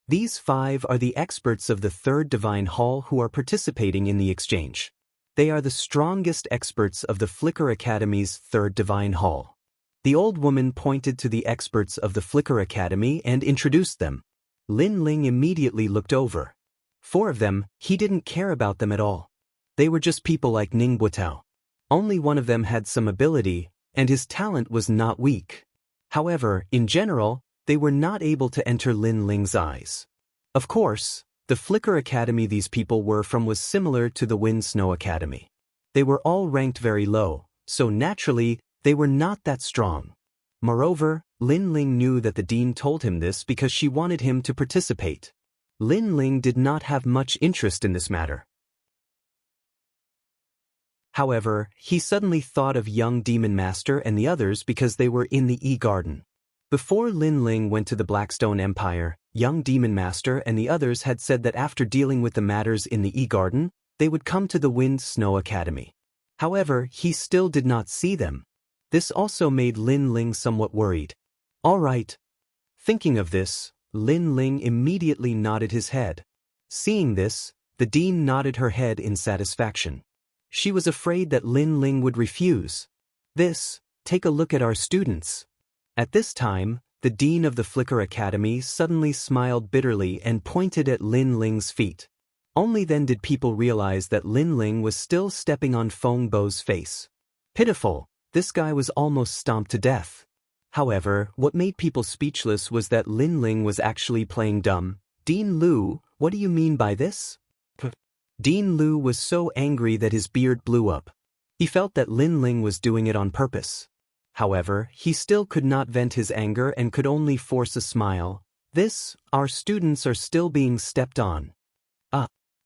These 5 are the experts of the Third Divine Hall who are participating in the exchange. They are the strongest experts of the Flicker Academy's Third Divine Hall. The old woman pointed to the experts of the Flicker Academy and introduced them. Lin Ling immediately looked over. 4 of them, he didn't care about them at all. They were just people like Ning Butao. Only one of them had some ability, and his talent was not weak. However, in general, they were not able to enter Lin Ling's eyes. Of course, the Flicker Academy these people were from was similar to the Wind Snow Academy. They were all ranked very low, so naturally, they were not that strong. Moreover, Lin Ling knew that the dean told him this because she wanted him to participate. Lin Ling did not have much interest in this matter. However, he suddenly thought of young Demon Master and the others because they were in the E-Garden. Before Lin Ling went to the Blackstone Empire, young Demon Master and the others had said that after dealing with the matters in the E-Garden, they would come to the Wind Snow Academy. However, he still did not see them. This also made Lin Ling somewhat worried. All right. Thinking of this, Lin Ling immediately nodded his head. Seeing this, the dean nodded her head in satisfaction. She was afraid that Lin Ling would refuse. Take a look at our students. At this time, the dean of the Flicker Academy suddenly smiled bitterly and pointed at Lin Ling's feet. Only then did people realize that Lin Ling was still stepping on Feng Bo's face. Pitiful, this guy was almost stomped to death. However, what made people speechless was that Lin Ling was actually playing dumb. Dean Lu, what do you mean by this? Dean Lu was so angry that his beard blew up. He felt that Lin Ling was doing it on purpose. However, he still could not vent his anger and could only force a smile. Our students are still being stepped on.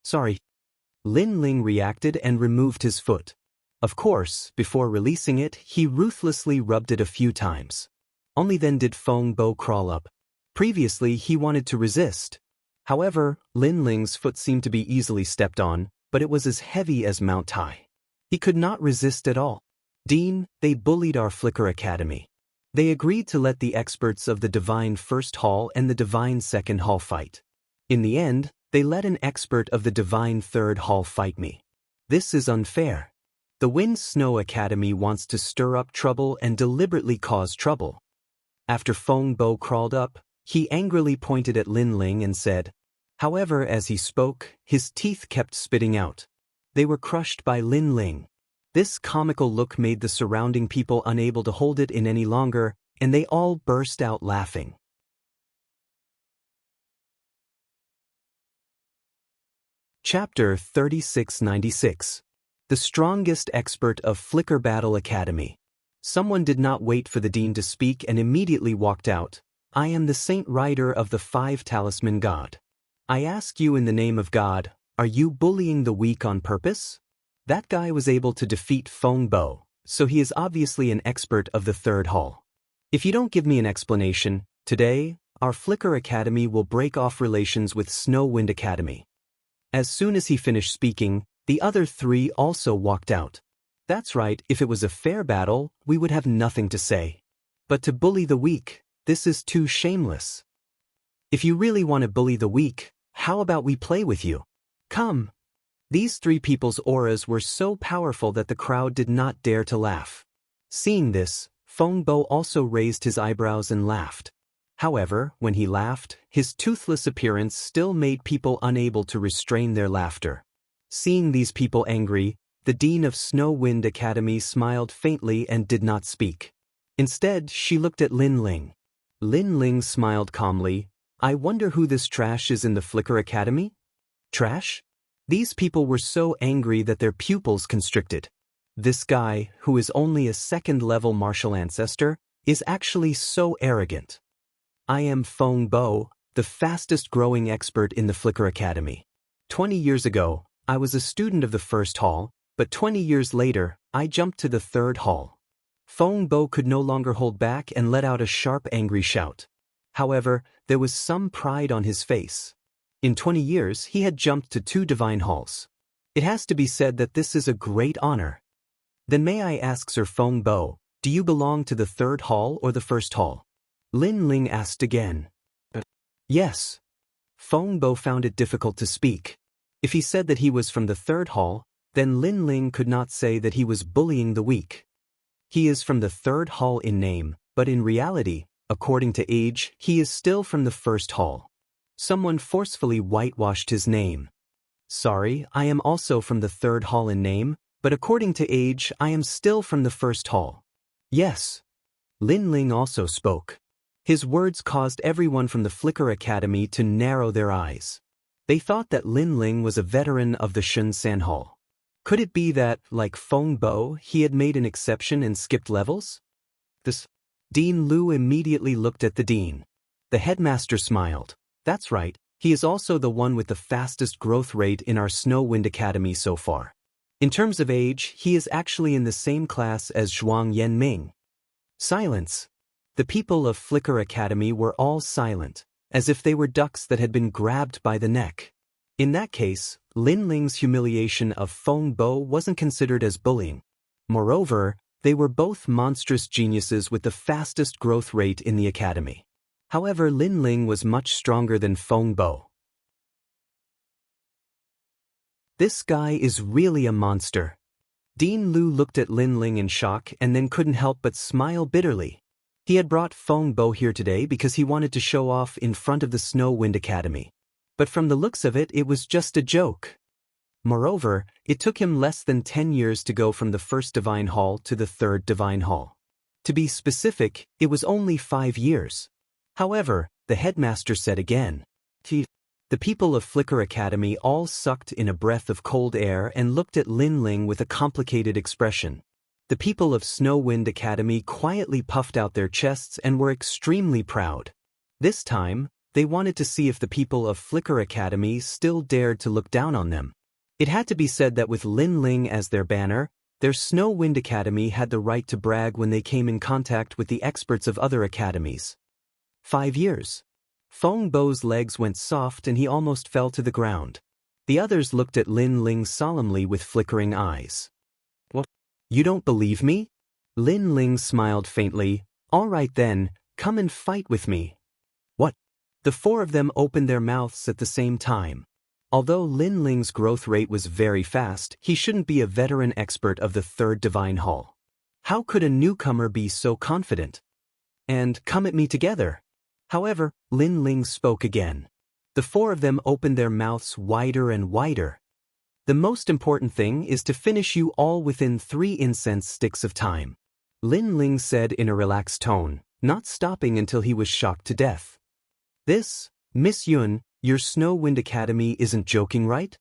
Sorry. Lin Ling reacted and removed his foot. Of course, before releasing it, he ruthlessly rubbed it a few times. Only then did Feng Bo crawl up. Previously, he wanted to resist. However, Lin Ling's foot seemed to be easily stepped on, but it was as heavy as Mount Tai. He could not resist at all. Dean, they bullied our Flicker Academy. They agreed to let the experts of the Divine First Hall and the Divine Second Hall fight. In the end, They let an expert of the Divine Third Hall fight me. This is unfair. The Wind Snow Academy wants to stir up trouble and deliberately cause trouble. After Feng Bo crawled up, he angrily pointed at Lin Ling and said. However, as he spoke, his teeth kept spitting out. They were crushed by Lin Ling. This comical look made the surrounding people unable to hold it in any longer, and they all burst out laughing. Chapter 3696. The Strongest Expert of Flicker Battle Academy. Someone did not wait for the dean to speak and immediately walked out. I am the Saint Rider of the Five Talisman God. I ask you in the name of God, are you bullying the weak on purpose? That guy was able to defeat Feng Bo, so he is obviously an expert of the Third Hall. If you don't give me an explanation, today, our Flicker Academy will break off relations with Snow Wind Academy. As soon as he finished speaking, the other three also walked out. That's right, if it was a fair battle, we would have nothing to say. But to bully the weak, this is too shameless. If you really want to bully the weak, how about we play with you? Come. These three people's auras were so powerful that the crowd did not dare to laugh. Seeing this, Feng Bo also raised his eyebrows and laughed. However, when he laughed, his toothless appearance still made people unable to restrain their laughter. Seeing these people angry, the Dean of Snow Wind Academy smiled faintly and did not speak. Instead, she looked at Lin Ling. Lin Ling smiled calmly. I wonder who this trash is in the Flicker Academy? Trash? These people were so angry that their pupils constricted. This guy, who is only a second-level martial ancestor, is actually so arrogant. I am Feng Bo, the fastest-growing expert in the Flicker Academy. 20 years ago, I was a student of the First Hall, but 20 years later, I jumped to the Third Hall. Feng Bo could no longer hold back and let out a sharp, angry shout. However, there was some pride on his face. In 20 years, he had jumped to 2 Divine Halls. It has to be said that this is a great honor. Then may I ask Sir Feng Bo, do you belong to the Third Hall or the First Hall? Lin Ling asked again. Yes. Feng Bo found it difficult to speak. If he said that he was from the Third Hall, then Lin Ling could not say that he was bullying the weak. He is from the Third Hall in name, but in reality, according to age, he is still from the First Hall. Someone forcefully whitewashed his name. Sorry, I am also from the Third Hall in name, but according to age, I am still from the First Hall. Yes. Lin Ling also spoke. His words caused everyone from the Flicker Academy to narrow their eyes. They thought that Lin Ling was a veteran of the Shun San Hall. Could it be that, like Feng Bo, he had made an exception and skipped levels? Dean Lu immediately looked at the dean. The headmaster smiled. That's right, he is also the one with the fastest growth rate in our Snow Wind Academy so far. In terms of age, he is actually in the same class as Zhuang Yanming. Silence. The people of Flicker Academy were all silent, as if they were ducks that had been grabbed by the neck. In that case, Lin Ling's humiliation of Feng Bo wasn't considered as bullying. Moreover, they were both monstrous geniuses with the fastest growth rate in the academy. However, Lin Ling was much stronger than Feng Bo. This guy is really a monster. Dean Lu looked at Lin Ling in shock and then couldn't help but smile bitterly. He had brought Feng Bo here today because he wanted to show off in front of the Snow Wind Academy. But from the looks of it, it was just a joke. Moreover, it took him less than 10 years to go from the First Divine Hall to the Third Divine Hall. To be specific, it was only 5 years. However, the headmaster said again. The people of Flicker Academy all sucked in a breath of cold air and looked at Lin Ling with a complicated expression. The people of Snow Wind Academy quietly puffed out their chests and were extremely proud. This time, they wanted to see if the people of Flicker Academy still dared to look down on them. It had to be said that with Lin Ling as their banner, their Snow Wind Academy had the right to brag when they came in contact with the experts of other academies. 5 years. Feng Bo's legs went soft and he almost fell to the ground. The others looked at Lin Ling solemnly with flickering eyes. What? You don't believe me? Lin Ling smiled faintly. All right then, come and fight with me. What? The 4 of them opened their mouths at the same time. Although Lin Ling's growth rate was very fast, he shouldn't be a veteran expert of the third divine hall. How could a newcomer be so confident? And come at me together. However, Lin Ling spoke again. The four of them opened their mouths wider and wider. The most important thing is to finish you all within 3 incense sticks of time. Lin Ling said in a relaxed tone, not stopping until he was shocked to death. This, Miss Yun, your Snow Wind Academy isn't joking, right?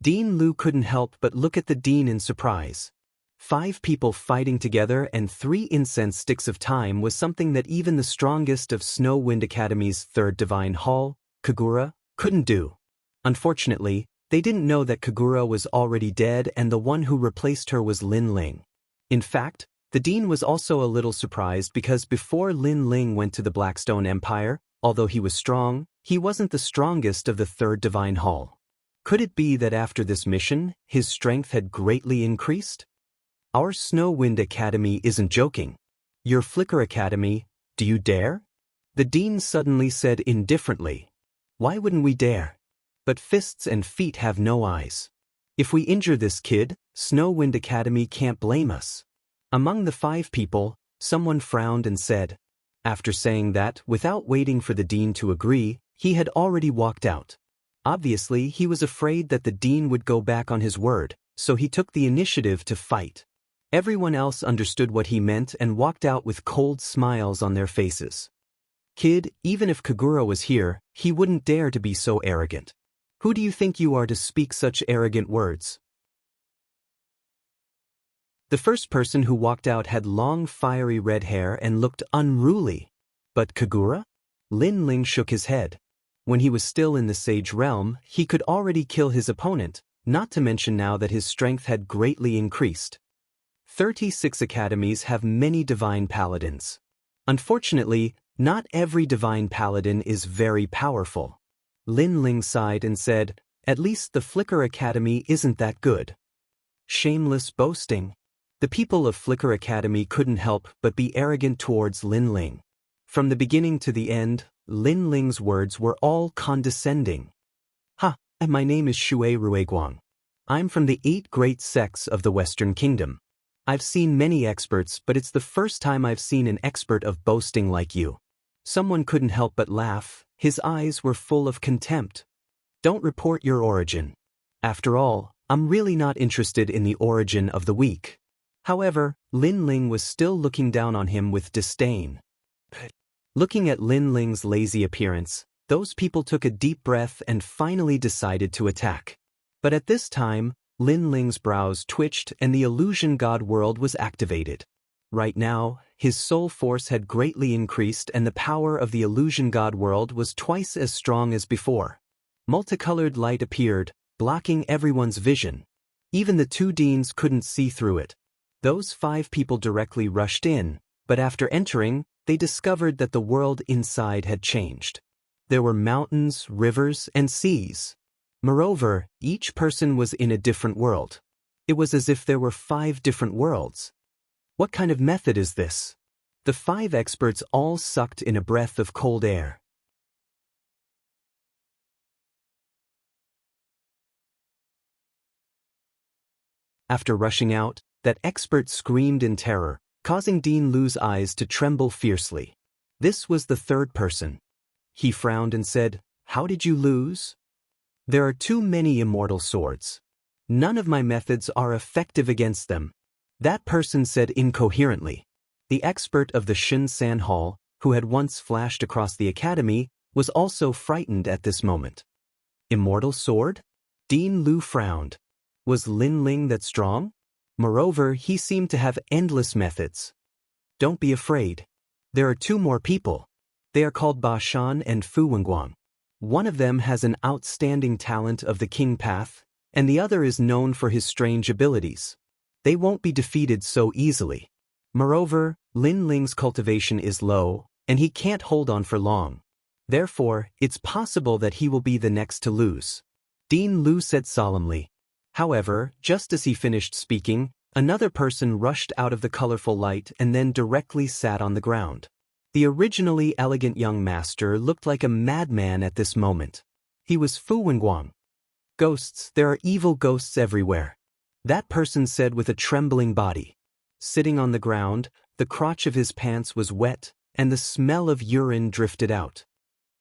Dean Lu couldn't help but look at the dean in surprise. 5 people fighting together and 3 incense sticks of time was something that even the strongest of Snow Wind Academy's third divine hall, Kagura, couldn't do. Unfortunately, they didn't know that Kagura was already dead and the one who replaced her was Lin Ling. In fact, the dean was also a little surprised because before Lin Ling went to the Blackstone Empire, although he was strong, he wasn't the strongest of the third divine hall. Could it be that after this mission, his strength had greatly increased? Our Snow Wind Academy isn't joking. Your Flicker Academy, do you dare? The dean suddenly said indifferently. Why wouldn't we dare? But fists and feet have no eyes. If we injure this kid, Snow Wind Academy can't blame us. Among the 5 people, someone frowned and said. After saying that, without waiting for the dean to agree, he had already walked out. Obviously, he was afraid that the dean would go back on his word, so he took the initiative to fight. Everyone else understood what he meant and walked out with cold smiles on their faces. Kid, even if Kagura was here, he wouldn't dare to be so arrogant. Who do you think you are to speak such arrogant words? The first person who walked out had long fiery red hair and looked unruly. But Kagura? Lin Ling shook his head. When he was still in the Sage Realm, he could already kill his opponent, not to mention now that his strength had greatly increased. 36 academies have many divine paladins. Unfortunately, not every divine paladin is very powerful. Lin Ling sighed and said, at least the Flicker Academy isn't that good. Shameless boasting. The people of Flicker Academy couldn't help but be arrogant towards Lin Ling. From the beginning to the end, Lin Ling's words were all condescending. Ha, my name is Shui Rueguang. I'm from the 8 great sects of the Western Kingdom. I've seen many experts, but it's the first time I've seen an expert of boasting like you. Someone couldn't help but laugh. His eyes were full of contempt. Don't report your origin. After all, I'm really not interested in the origin of the weak. However, Lin Ling was still looking down on him with disdain. Looking at Lin Ling's lazy appearance, those people took a deep breath and finally decided to attack. But at this time, Lin Ling's brows twitched and the illusion god world was activated. Right now, his soul force had greatly increased and the power of the illusion god world was twice as strong as before. Multicolored light appeared, blocking everyone's vision. Even the 2 deans couldn't see through it. Those 5 people directly rushed in, but after entering, they discovered that the world inside had changed. There were mountains, rivers, and seas. Moreover, each person was in a different world. It was as if there were 5 different worlds. What kind of method is this? The 5 experts all sucked in a breath of cold air. After rushing out, that expert screamed in terror, causing Dean Lu's eyes to tremble fiercely. This was the 3rd person. He frowned and said, how did you lose? There are too many immortal swords. None of my methods are effective against them. That person said incoherently. The expert of the Shin-San Hall, who had once flashed across the academy, was also frightened at this moment. Immortal sword? Dean Lu frowned. Was Lin Ling that strong? Moreover, he seemed to have endless methods. Don't be afraid. There are 2 more people. They are called Ba Shan and Fu Wenguang. One of them has an outstanding talent of the King Path, and the other is known for his strange abilities. They won't be defeated so easily. Moreover, Lin Ling's cultivation is low, and he can't hold on for long. Therefore, it's possible that he will be the next to lose. Dean Lu said solemnly. However, just as he finished speaking, another person rushed out of the colorful light and then directly sat on the ground. The originally elegant young master looked like a madman at this moment. He was Fu Wenguang. Ghosts, there are evil ghosts everywhere. That person said with a trembling body. Sitting on the ground, the crotch of his pants was wet, and the smell of urine drifted out.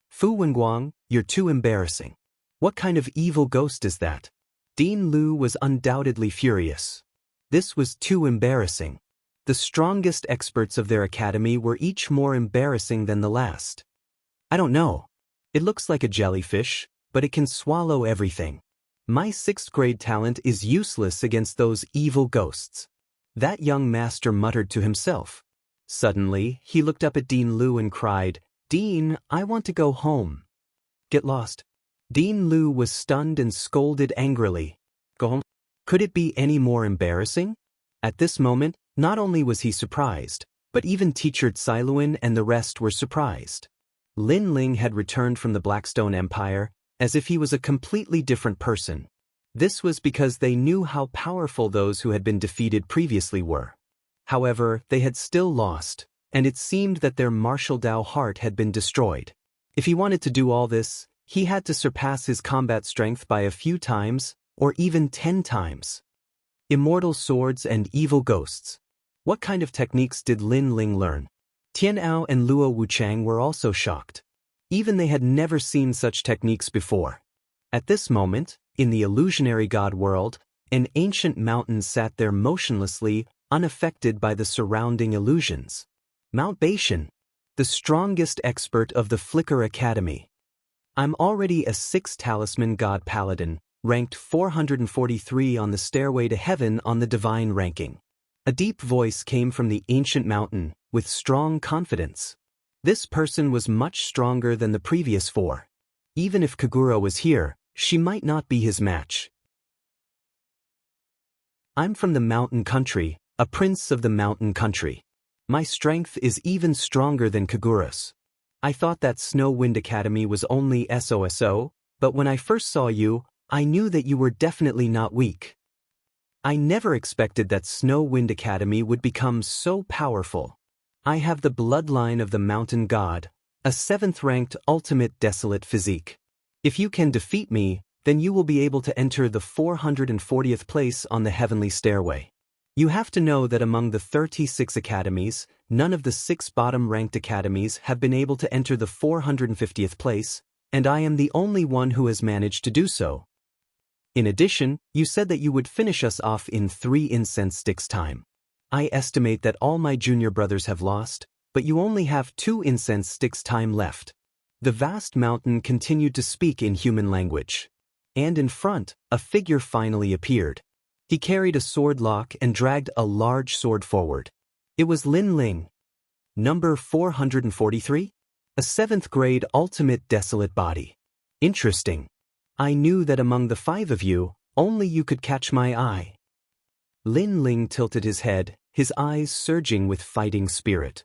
Fu Wenguang, you're too embarrassing. What kind of evil ghost is that? Dean Liu was undoubtedly furious. This was too embarrassing. The strongest experts of their academy were each more embarrassing than the last. I don't know. It looks like a jellyfish, but it can swallow everything. My 6th grade talent is useless against those evil ghosts. That young master muttered to himself. Suddenly, he looked up at Dean Liu and cried, "Dean, I want to go home." Get lost. Dean Liu was stunned and scolded angrily. Go home? Could it be any more embarrassing? At this moment, not only was he surprised, but even Teacher Tsailuan and the rest were surprised. Lin Ling had returned from the Blackstone Empire, as if he was a completely different person. This was because they knew how powerful those who had been defeated previously were. However, they had still lost, and it seemed that their martial Dao heart had been destroyed. If he wanted to do all this, he had to surpass his combat strength by a few times, or even 10 times. Immortal swords and evil ghosts. What kind of techniques did Lin Ling learn? Tian Ao and Luo Wuchang were also shocked. Even they had never seen such techniques before. At this moment, in the illusionary god world, an ancient mountain sat there motionlessly, unaffected by the surrounding illusions. Mount Beishan, the strongest expert of the Flicker Academy. I'm already a 6th talisman god paladin, ranked 443 on the stairway to heaven on the divine ranking. A deep voice came from the ancient mountain, with strong confidence. This person was much stronger than the previous 4. Even if Kagura was here, she might not be his match. I'm from the mountain country, a prince of the mountain country. My strength is even stronger than Kagura's. I thought that Snow Wind Academy was only SOSO, but when I first saw you, I knew that you were definitely not weak. I never expected that Snow Wind Academy would become so powerful. I have the bloodline of the mountain god, a 7th-ranked ultimate desolate physique. If you can defeat me, then you will be able to enter the 440th place on the heavenly stairway. You have to know that among the 36 academies, none of the 6 bottom-ranked academies have been able to enter the 450th place, and I am the only one who has managed to do so. In addition, you said that you would finish us off in 3 incense sticks time. I estimate that all my junior brothers have lost, but you only have 2 incense sticks time left. The vast mountain continued to speak in human language. And in front, a figure finally appeared. He carried a sword lock and dragged a large sword forward. It was Lin Ling. Number 443? A 7th grade ultimate desolate body. Interesting. I knew that among the 5 of you, only you could catch my eye. Lin Ling tilted his head, his eyes surging with fighting spirit.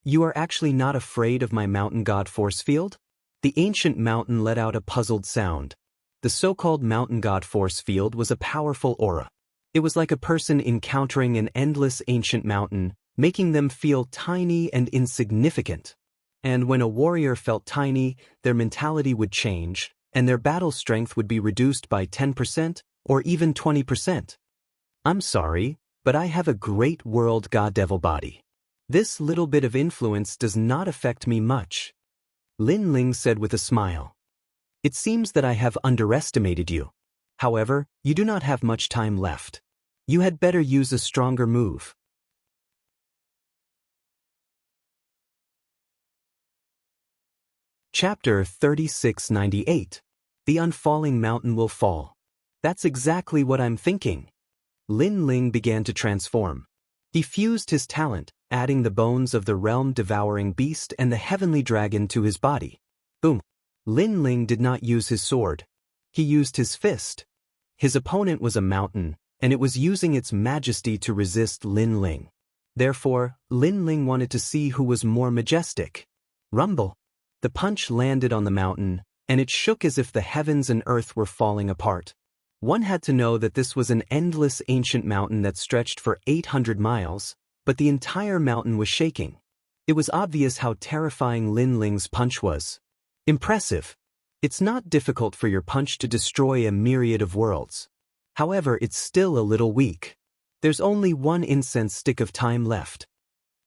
You are actually not afraid of my mountain god force field? The ancient mountain let out a puzzled sound. The so-called mountain god force field was a powerful aura. It was like a person encountering an endless ancient mountain, making them feel tiny and insignificant. And when a warrior felt tiny, their mentality would change, and their battle strength would be reduced by 10% or even 20%. I'm sorry, but I have a great world god-devil body. This little bit of influence does not affect me much. Lin Ling said with a smile. It seems that I have underestimated you. However, you do not have much time left. You had better use a stronger move. Chapter 3698. The unfalling mountain will fall. That's exactly what I'm thinking. Lin Ling began to transform. He fused his talent, adding the bones of the realm-devouring beast and the heavenly dragon to his body. Boom! Lin Ling did not use his sword. He used his fist. His opponent was a mountain, and it was using its majesty to resist Lin Ling. Therefore, Lin Ling wanted to see who was more majestic. Rumble! The punch landed on the mountain, and it shook as if the heavens and earth were falling apart. One had to know that this was an endless ancient mountain that stretched for 800 miles, but the entire mountain was shaking. It was obvious how terrifying Lin Ling's punch was. Impressive. It's not difficult for your punch to destroy a myriad of worlds. However, it's still a little weak. There's only one incense stick of time left.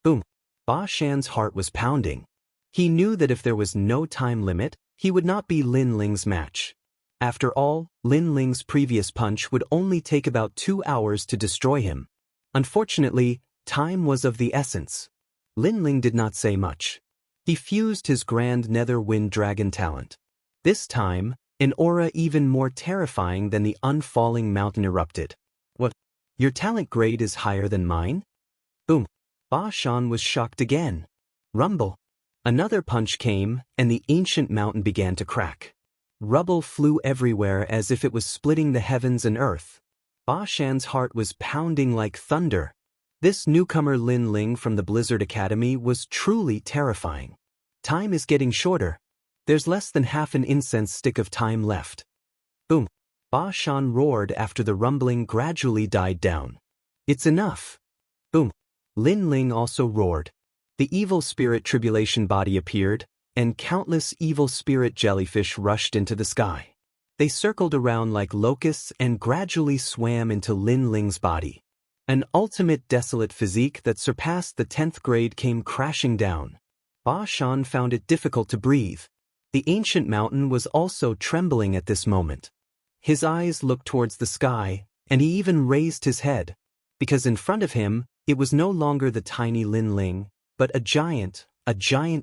Boom. Ba Shan's heart was pounding. He knew that if there was no time limit, he would not be Lin Ling's match. After all, Lin Ling's previous punch would only take about 2 hours to destroy him. Unfortunately, time was of the essence. Lin Ling did not say much. He fused his grand nether wind dragon talent. This time, an aura even more terrifying than the unfalling mountain erupted. What? Your talent grade is higher than mine? Boom. Ba Shan was shocked again. Rumble. Another punch came, and the ancient mountain began to crack. Rubble flew everywhere as if it was splitting the heavens and earth. Ba Shan's heart was pounding like thunder. This newcomer Lin Ling from the Blizzard Academy was truly terrifying. Time is getting shorter. There's less than half an incense stick of time left. Boom. Ba Shan roared after the rumbling gradually died down. It's enough. Boom. Lin Ling also roared. The evil spirit tribulation body appeared, and countless evil spirit jellyfish rushed into the sky. They circled around like locusts and gradually swam into Lin Ling's body. An ultimate desolate physique that surpassed the 10th grade came crashing down. Ba Shan found it difficult to breathe. The ancient mountain was also trembling at this moment. His eyes looked towards the sky, and he even raised his head, because in front of him, it was no longer the tiny Lin Ling, but a giant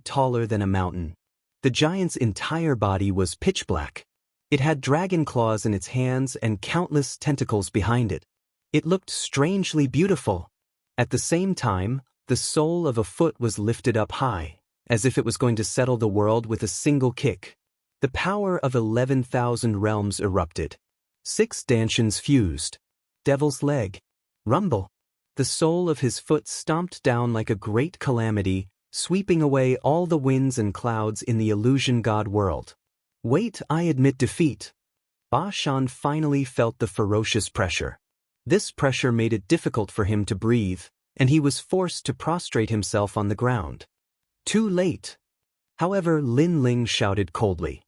taller than a mountain. The giant's entire body was pitch black. It had dragon claws in its hands and countless tentacles behind it. It looked strangely beautiful. At the same time, the sole of a foot was lifted up high, as if it was going to settle the world with a single kick. The power of 11,000 realms erupted. 6 stanchions fused. Devil's leg. Rumble. The sole of his foot stomped down like a great calamity, sweeping away all the winds and clouds in the illusion god world. Wait, I admit defeat. Ba Shan finally felt the ferocious pressure. This pressure made it difficult for him to breathe, and he was forced to prostrate himself on the ground. Too late. However, Lin Ling shouted coldly.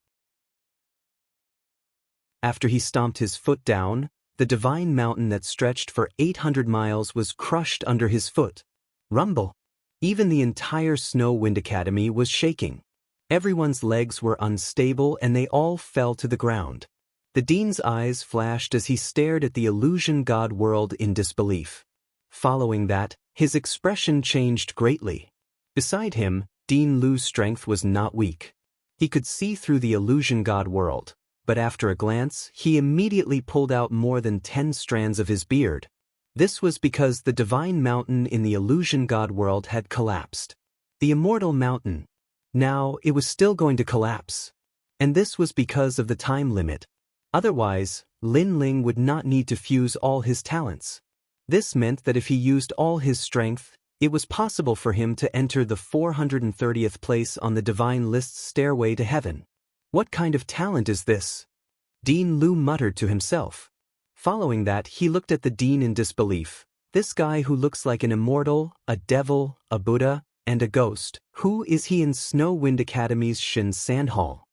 After he stomped his foot down, the divine mountain that stretched for 800 miles was crushed under his foot. Rumble. Even the entire Snow Wind Academy was shaking. Everyone's legs were unstable and they all fell to the ground. The dean's eyes flashed as he stared at the illusion god world in disbelief. Following that, his expression changed greatly. Beside him, Dean Lu's strength was not weak. He could see through the illusion god world, but after a glance, he immediately pulled out more than 10 strands of his beard. This was because the divine mountain in the illusion god world had collapsed. The immortal mountain. Now, it was still going to collapse. And this was because of the time limit. Otherwise, Lin Ling would not need to fuse all his talents. This meant that if he used all his strength, it was possible for him to enter the 430th place on the divine list's stairway to heaven. What kind of talent is this? Dean Lu muttered to himself. Following that, he looked at the dean in disbelief. This guy who looks like an immortal, a devil, a Buddha, and a ghost. Who is he in Snow Wind Academy's Shin Sand Hall?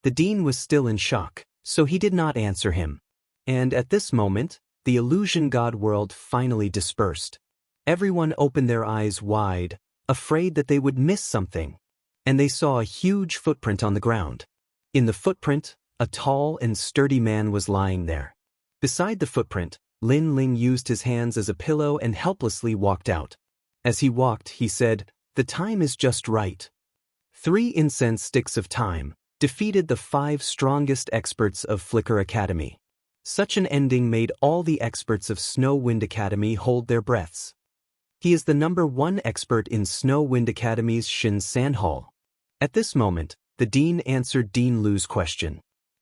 The dean was still in shock, so he did not answer him. And at this moment, the illusion god world finally dispersed. Everyone opened their eyes wide, afraid that they would miss something. And they saw a huge footprint on the ground. In the footprint, a tall and sturdy man was lying there. Beside the footprint, Lin Ling used his hands as a pillow and helplessly walked out. As he walked, he said, "The time is just right." 3 incense sticks of time defeated the 5 strongest experts of Flicker Academy. Such an ending made all the experts of Snow Wind Academy hold their breaths. He is the #1 expert in Snow Wind Academy's Shin Sand Hall. At this moment, the dean answered Dean Lu's question.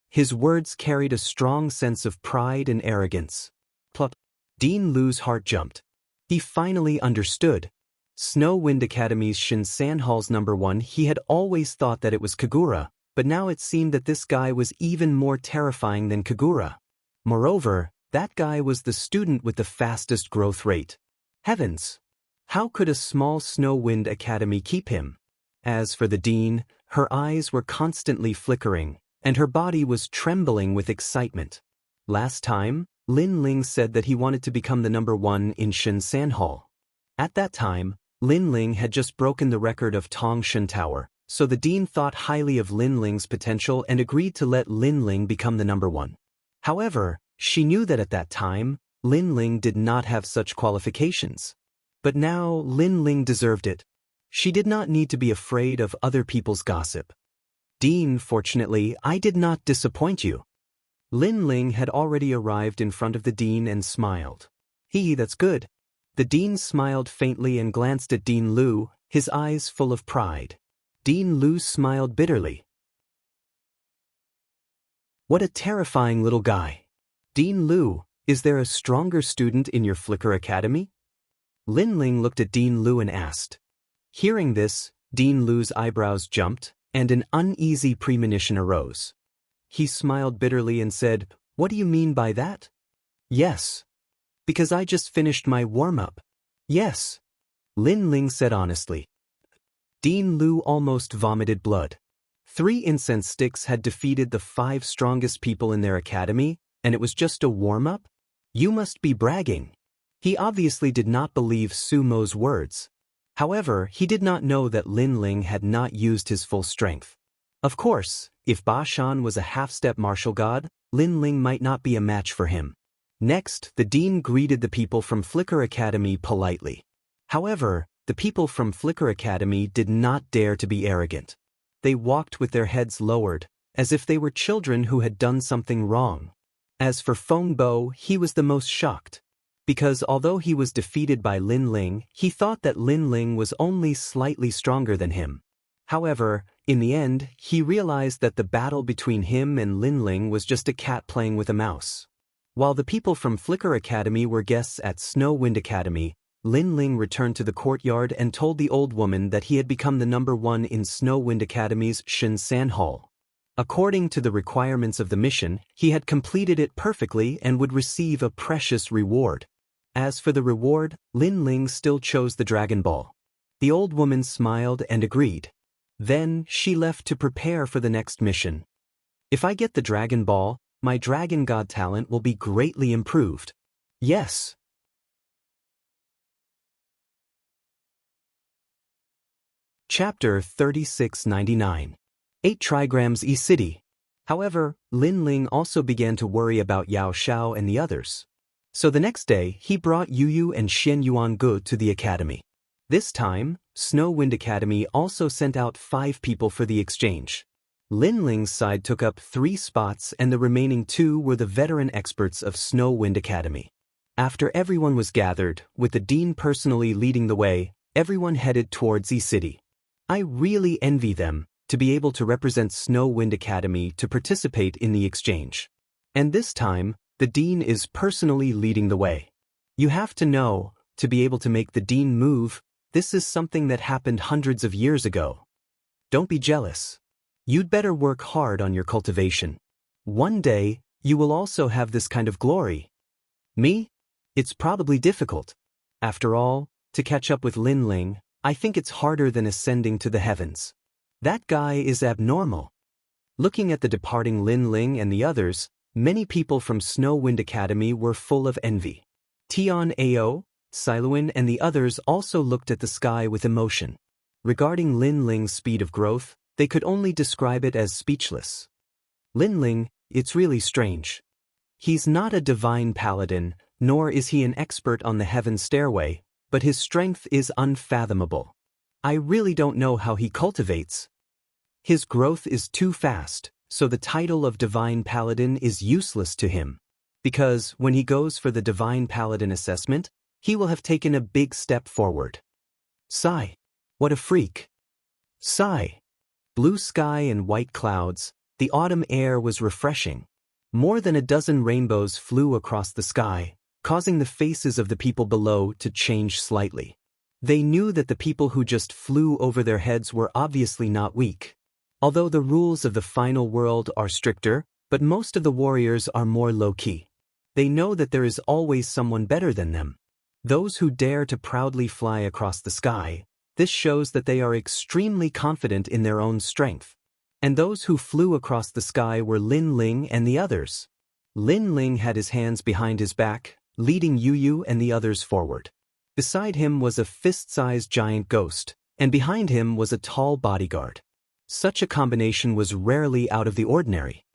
His words carried a strong sense of pride and arrogance. Plop. Dean Lu's heart jumped. He finally understood. Snow Wind Academy's Shin Sand Hall's #1, he had always thought that it was Kagura, but now it seemed that this guy was even more terrifying than Kagura. Moreover, that guy was the student with the fastest growth rate. Heavens! How could a small Snow Wind Academy keep him? As for the dean, her eyes were constantly flickering, and her body was trembling with excitement. Last time, Lin Ling said that he wanted to become the number 1 in Shenzhen Hall. At that time, Lin Ling had just broken the record of Tongshan Tower, so the dean thought highly of Lin Ling's potential and agreed to let Lin Ling become the number 1. However, she knew that at that time, Lin Ling did not have such qualifications. But now Lin Ling deserved it. She did not need to be afraid of other people's gossip. Dean, fortunately, I did not disappoint you. Lin Ling had already arrived in front of the dean and smiled. That's good. The dean smiled faintly and glanced at Dean Lu, his eyes full of pride. Dean Lu smiled bitterly. What a terrifying little guy. Dean Lu, is there a stronger student in your Flicker Academy? Lin Ling looked at Dean Lu and asked. Hearing this, Dean Lu's eyebrows jumped, and an uneasy premonition arose. He smiled bitterly and said, What do you mean by that? Yes. Because I just finished my warm-up. Yes. Lin Ling said honestly. Dean Lu almost vomited blood. 3 incense sticks had defeated the 5 strongest people in their academy, and it was just a warm-up? You must be bragging. He obviously did not believe Sumo's words. However, he did not know that Lin Ling had not used his full strength. Of course, if Ba Shan was a half-step martial god, Lin Ling might not be a match for him. Next, the dean greeted the people from Flicker Academy politely. However, the people from Flicker Academy did not dare to be arrogant. They walked with their heads lowered, as if they were children who had done something wrong. As for Feng Bo, he was the most shocked. Because although he was defeated by Lin Ling, he thought that Lin Ling was only slightly stronger than him. However, in the end, he realized that the battle between him and Lin Ling was just a cat playing with a mouse. While the people from Flicker Academy were guests at Snow Wind Academy, Lin Ling returned to the courtyard and told the old woman that he had become the number 1 in Snow Wind Academy's Shenzhen Hall. According to the requirements of the mission, he had completed it perfectly and would receive a precious reward. As for the reward, Lin Ling still chose the Dragon Ball. The old woman smiled and agreed. Then she left to prepare for the next mission. If I get the Dragon Ball, my Dragon God talent will be greatly improved. Yes. Chapter 3699. 8 trigrams E-City. However, Lin Ling also began to worry about Yao Xiao and the others. So the next day, he brought Yu Yu and Xian Yuangu to the academy. This time, Snow Wind Academy also sent out 5 people for the exchange. Lin Ling's side took up 3 spots and the remaining 2 were the veteran experts of Snow Wind Academy. After everyone was gathered, with the dean personally leading the way, everyone headed towards E-City. I really envy them, to be able to represent Snow Wind Academy to participate in the exchange. And this time, the dean is personally leading the way. You have to know, to be able to make the dean move, this is something that happened hundreds of years ago. Don't be jealous. You'd better work hard on your cultivation. One day, you will also have this kind of glory. Me? It's probably difficult. After all, to catch up with Lin Ling, I think it's harder than ascending to the heavens. That guy is abnormal. Looking at the departing Lin Ling and the others, many people from Snow Wind Academy were full of envy. Tian Ao, Siluan and the others also looked at the sky with emotion. Regarding Lin Ling's speed of growth, they could only describe it as speechless. Lin Ling, it's really strange. He's not a divine paladin, nor is he an expert on the heaven stairway, but his strength is unfathomable. I really don't know how he cultivates. His growth is too fast, so the title of Divine Paladin is useless to him. Because when he goes for the Divine Paladin assessment, he will have taken a big step forward. Sigh. What a freak. Sigh. Blue sky and white clouds, the autumn air was refreshing. More than a dozen rainbows flew across the sky, causing the faces of the people below to change slightly. They knew that the people who just flew over their heads were obviously not weak. Although the rules of the final world are stricter, but most of the warriors are more low-key. They know that there is always someone better than them. Those who dare to proudly fly across the sky, this shows that they are extremely confident in their own strength. And those who flew across the sky were Lin Ling and the others. Lin Ling had his hands behind his back, leading Yu Yu and the others forward. Beside him was a fist-sized giant ghost, and behind him was a tall bodyguard. Such a combination was rarely out of the ordinary.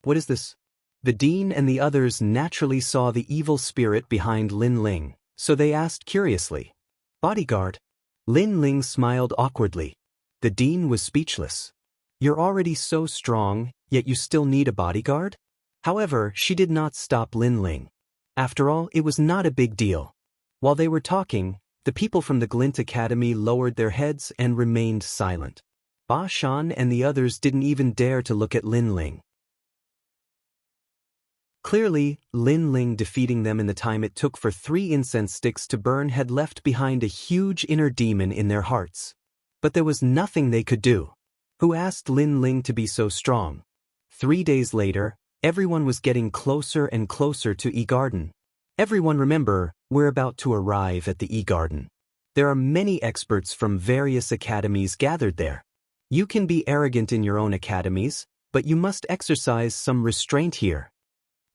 What is this? The dean and the others naturally saw the evil spirit behind Lin Ling, so they asked curiously. Bodyguard? Lin Ling smiled awkwardly. The dean was speechless. You're already so strong, yet you still need a bodyguard? However, she did not stop Lin Ling. After all, it was not a big deal. While they were talking, the people from the Glint Academy lowered their heads and remained silent. Ba Shan and the others didn't even dare to look at Lin Ling. Clearly, Lin Ling defeating them in the time it took for 3 incense sticks to burn had left behind a huge inner demon in their hearts. But there was nothing they could do. Who asked Lin Ling to be so strong? 3 days later, everyone was getting closer and closer to E-Garden. Everyone remember, we're about to arrive at the E-Garden. There are many experts from various academies gathered there. You can be arrogant in your own academies, but you must exercise some restraint here.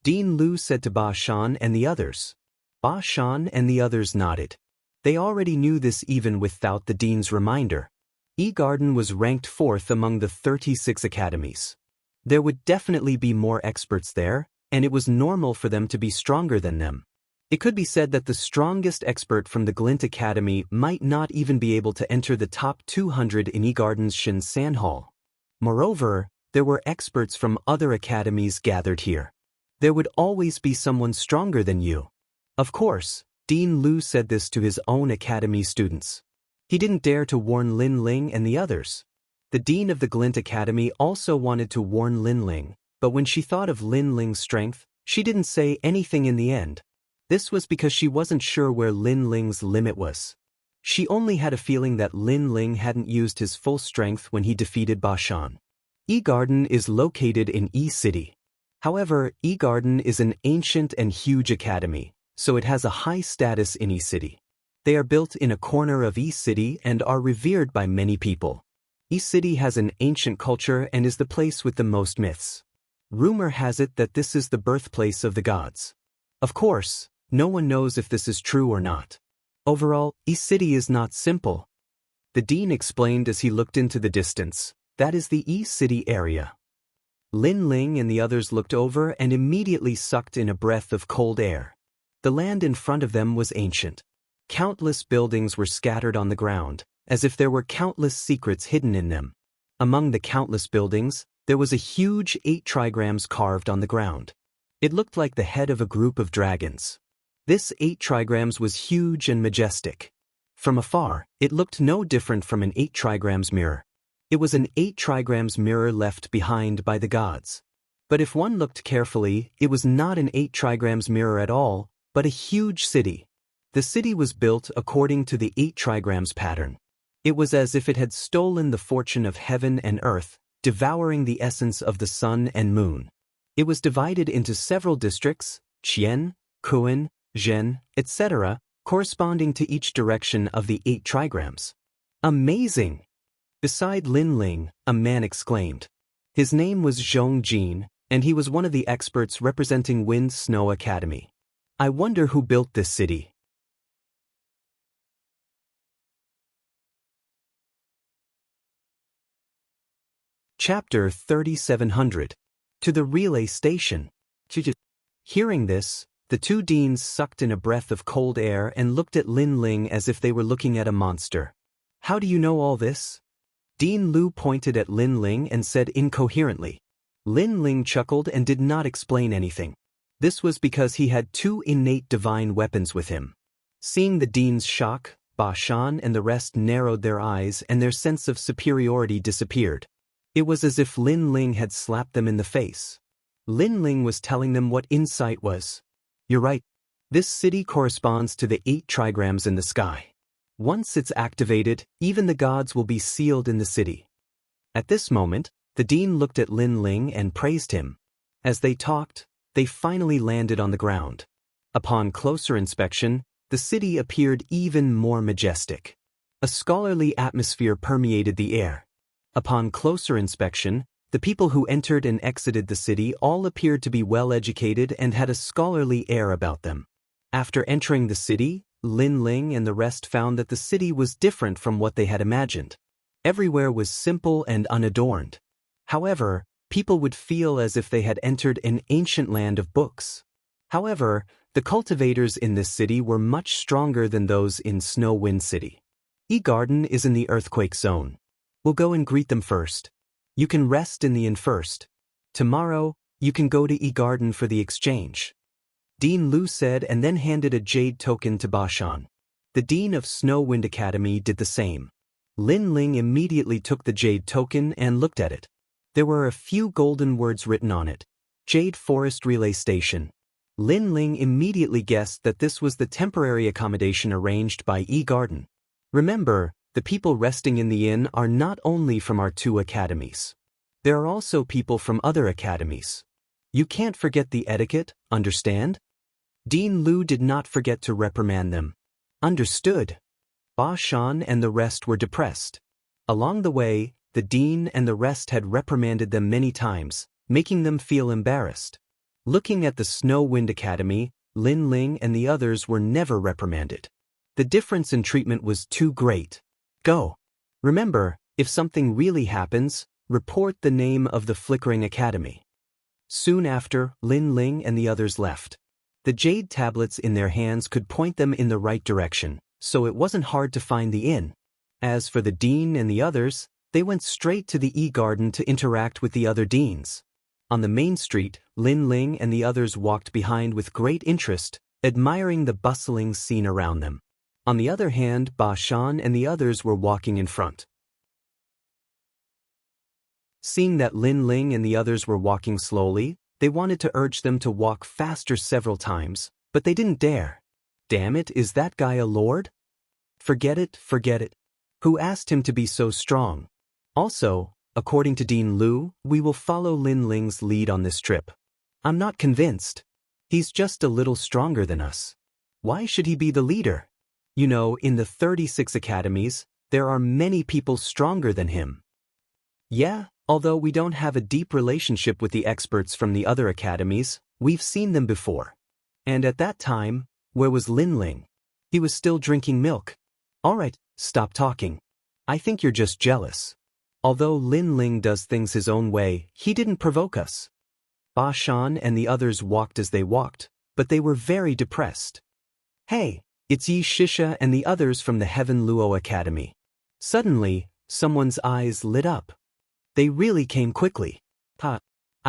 Dean Lu said to Ba Shan and the others. Ba Shan and the others nodded. They already knew this even without the dean's reminder. E-Garden was ranked 4th among the 36 academies. There would definitely be more experts there, and it was normal for them to be stronger than them. It could be said that the strongest expert from the Glint Academy might not even be able to enter the top 200 in E-Garden's Shinsan Hall. Moreover, there were experts from other academies gathered here. There would always be someone stronger than you. Of course, Dean Lu said this to his own academy students. He didn't dare to warn Lin Ling and the others. The dean of the Glint Academy also wanted to warn Lin Ling, but when she thought of Lin Ling's strength, she didn't say anything in the end. This was because she wasn't sure where Lin Ling's limit was. She only had a feeling that Lin Ling hadn't used his full strength when he defeated Ba Shan. E-Garden is located in E-City. However, E-Garden is an ancient and huge academy, so it has a high status in E-City. They are built in a corner of E-City and are revered by many people. E-City has an ancient culture and is the place with the most myths. Rumor has it that this is the birthplace of the gods. Of course, no one knows if this is true or not. Overall, E-City is not simple. The dean explained as he looked into the distance. That is the E-City area. Lin Ling and the others looked over and immediately sucked in a breath of cold air. The land in front of them was ancient. Countless buildings were scattered on the ground, as if there were countless secrets hidden in them. Among the countless buildings, there was a huge 8 trigrams carved on the ground. It looked like the head of a group of dragons. This 8 trigrams was huge and majestic. From afar, it looked no different from an 8 trigrams mirror. It was an 8 trigrams mirror left behind by the gods. But if one looked carefully, it was not an 8 trigrams mirror at all, but a huge city. The city was built according to the 8 trigrams pattern. It was as if it had stolen the fortune of heaven and earth, devouring the essence of the sun and moon. It was divided into several districts, Qian, Kuan, Zhen, etc., corresponding to each direction of the 8 trigrams. Amazing! Beside Lin Ling, a man exclaimed. His name was Zhong Jin, and he was one of the experts representing Wind Snow Academy. I wonder who built this city. Chapter 3700. To the relay station. Hearing this, the 2 deans sucked in a breath of cold air and looked at Lin Ling as if they were looking at a monster. How do you know all this? Dean Lu pointed at Lin Ling and said incoherently. Lin Ling chuckled and did not explain anything. This was because he had 2 innate divine weapons with him. Seeing the dean's shock, Ba Shan and the rest narrowed their eyes and their sense of superiority disappeared. It was as if Lin Ling had slapped them in the face. Lin Ling was telling them what insight was. You're right. This city corresponds to the 8 trigrams in the sky. Once it's activated, even the gods will be sealed in the city. At this moment, the dean looked at Lin Ling and praised him. As they talked, they finally landed on the ground. Upon closer inspection, the city appeared even more majestic. A scholarly atmosphere permeated the air. Upon closer inspection, The people who entered and exited the city all appeared to be well-educated and had a scholarly air about them. After entering the city, Lin Ling and the rest found that the city was different from what they had imagined. Everywhere was simple and unadorned. However, people would feel as if they had entered an ancient land of books. However, the cultivators in this city were much stronger than those in Snow Wind City. E-Garden is in the earthquake zone. We'll go and greet them first. You can rest in the inn first. Tomorrow, you can go to E-Garden for the exchange. Dean Lu said and then handed a jade token to Ba Shan. The dean of Snow Wind Academy did the same. Lin Ling immediately took the jade token and looked at it. There were a few golden words written on it. Jade Forest Relay Station. Lin Ling immediately guessed that this was the temporary accommodation arranged by E-Garden. Remember, the people resting in the inn are not only from our two academies. There are also people from other academies. You can't forget the etiquette, understand? Dean Lu did not forget to reprimand them. Understood. Ba Shan and the rest were depressed. Along the way, the dean and the rest had reprimanded them many times, making them feel embarrassed. Looking at the Snow Wind Academy, Lin Ling and the others were never reprimanded. The difference in treatment was too great. Go. Remember, if something really happens, report the name of the Flickering Academy. Soon after, Lin Ling and the others left. The jade tablets in their hands could point them in the right direction, so it wasn't hard to find the inn. As for the dean and the others, they went straight to the E-Garden to interact with the other deans. On the main street, Lin Ling and the others walked behind with great interest, admiring the bustling scene around them. On the other hand, Ba Shan and the others were walking in front. Seeing that Lin Ling and the others were walking slowly, they wanted to urge them to walk faster several times, but they didn't dare. Damn it, is that guy a lord? Forget it, forget it. Who asked him to be so strong? Also, according to Dean Lu, we will follow Lin Ling's lead on this trip. I'm not convinced. He's just a little stronger than us. Why should he be the leader? You know, in the 36 academies, there are many people stronger than him. Yeah, although we don't have a deep relationship with the experts from the other academies, we've seen them before. And at that time, where was Lin Ling? He was still drinking milk. Alright, stop talking. I think you're just jealous. Although Lin Ling does things his own way, he didn't provoke us. Ba Shan and the others walked as they walked, but they were very depressed. Hey, it's Yi Shisha and the others from the Heaven Luo Academy. Suddenly, someone's eyes lit up. They really came quickly. I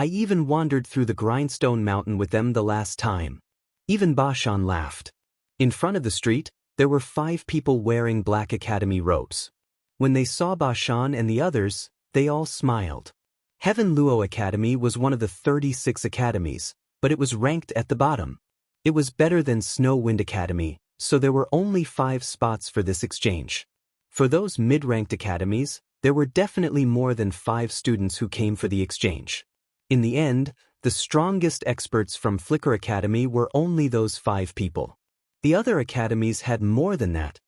even wandered through the Grindstone Mountain with them the last time. Even Ba Shan laughed. In front of the street, there were 5 people wearing black academy robes. When they saw Ba Shan and the others, they all smiled. Heaven Luo Academy was one of the 36 academies, but it was ranked at the bottom. It was better than Snow Wind Academy, so there were only 5 spots for this exchange. For those mid-ranked academies, there were definitely more than 5 students who came for the exchange. In the end, the strongest experts from Flicker Academy were only those 5 people. The other academies had more than that.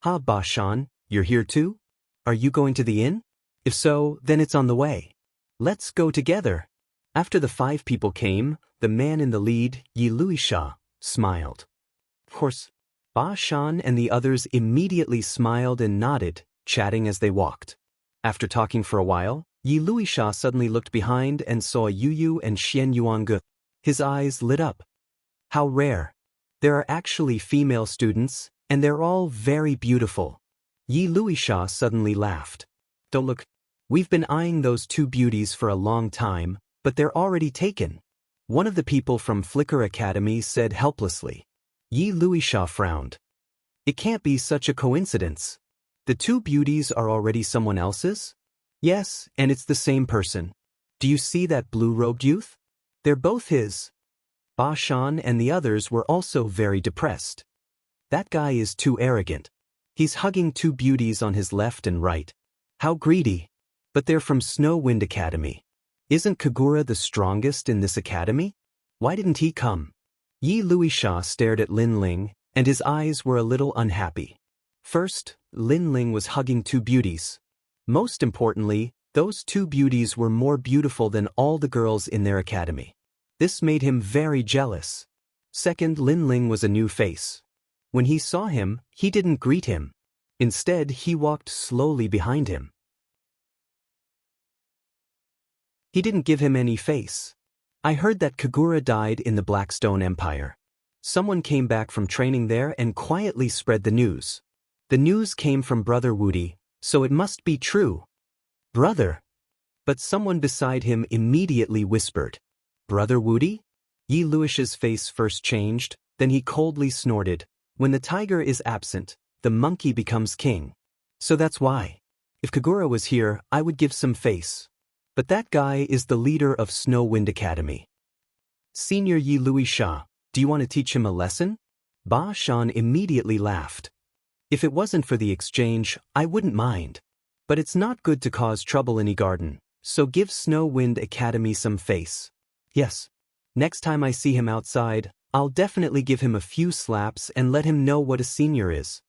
Ha, Ba Shan, you're here too? Are you going to the inn? If so, then it's on the way. Let's go together. After the 5 people came, the man in the lead, Yi Luisha, smiled. Of course, Ba Shan and the others immediately smiled and nodded, chatting as they walked. After talking for a while, Yi Luisha suddenly looked behind and saw Yu Yu and Xian Yuange. His eyes lit up. How rare. There are actually female students, and they're all very beautiful. Yi Luisha suddenly laughed. Don't look. We've been eyeing those 2 beauties for a long time, but they're already taken. One of the people from Flicker Academy said helplessly. Yi Luisha frowned. It can't be such a coincidence. The 2 beauties are already someone else's? Yes, and it's the same person. Do you see that blue-robed youth? They're both his. Ba Shan and the others were also very depressed. That guy is too arrogant. He's hugging 2 beauties on his left and right. How greedy. But they're from Snow Wind Academy. Isn't Kagura the strongest in this academy? Why didn't he come? Yi Luisha stared at Lin Ling, and his eyes were a little unhappy. First, Lin Ling was hugging 2 beauties. Most importantly, Those two beauties were more beautiful than all the girls in their academy. This made him very jealous. Second, Lin Ling was a new face. When he saw him, he didn't greet him. Instead, he walked slowly behind him. He didn't give him any face. I heard that Kagura died in the Blackstone Empire. Someone came back from training there and quietly spread the news. The news came from Brother Woody, so it must be true. Brother. But someone beside him immediately whispered, Brother Woody? Yi Luish's face first changed, then he coldly snorted, when the tiger is absent, the monkey becomes king. So that's why. If Kagura was here, I would give some face. But that guy is the leader of Snow Wind Academy. Senior Yi Luisha, do you want to teach him a lesson? Ba Shan immediately laughed. If it wasn't for the exchange, I wouldn't mind. But it's not good to cause trouble in Garden, so give Snow Wind Academy some face. Yes. Next time I see him outside, I'll definitely give him a few slaps and let him know what a senior is.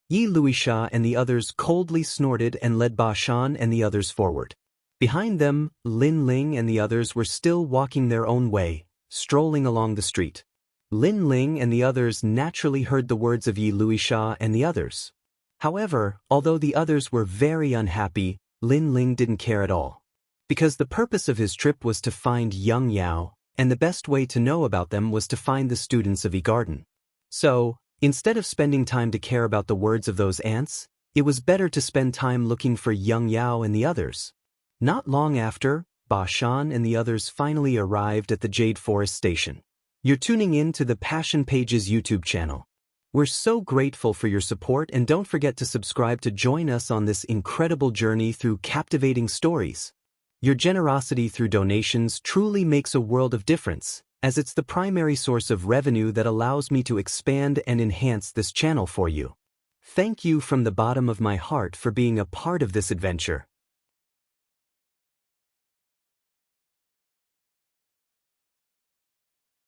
Yi Luisha and the others coldly snorted and led Ba Shan and the others forward. Behind them, Lin Ling and the others were still walking their own way, strolling along the street. Lin Ling and the others naturally heard the words of Yi Luisha and the others. However, although the others were very unhappy, Lin Ling didn't care at all. Because the purpose of his trip was to find Young Yao, and the best way to know about them was to find the students of Garden. So, instead of spending time to care about the words of those ants, it was better to spend time looking for Young Yao and the others. Not long after, Ba Shan and the others finally arrived at the Jade Forest Station. You're tuning in to the Passion Pages YouTube channel. We're so grateful for your support, and don't forget to subscribe to join us on this incredible journey through captivating stories. Your generosity through donations truly makes a world of difference, as it's the primary source of revenue that allows me to expand and enhance this channel for you. Thank you from the bottom of my heart for being a part of this adventure.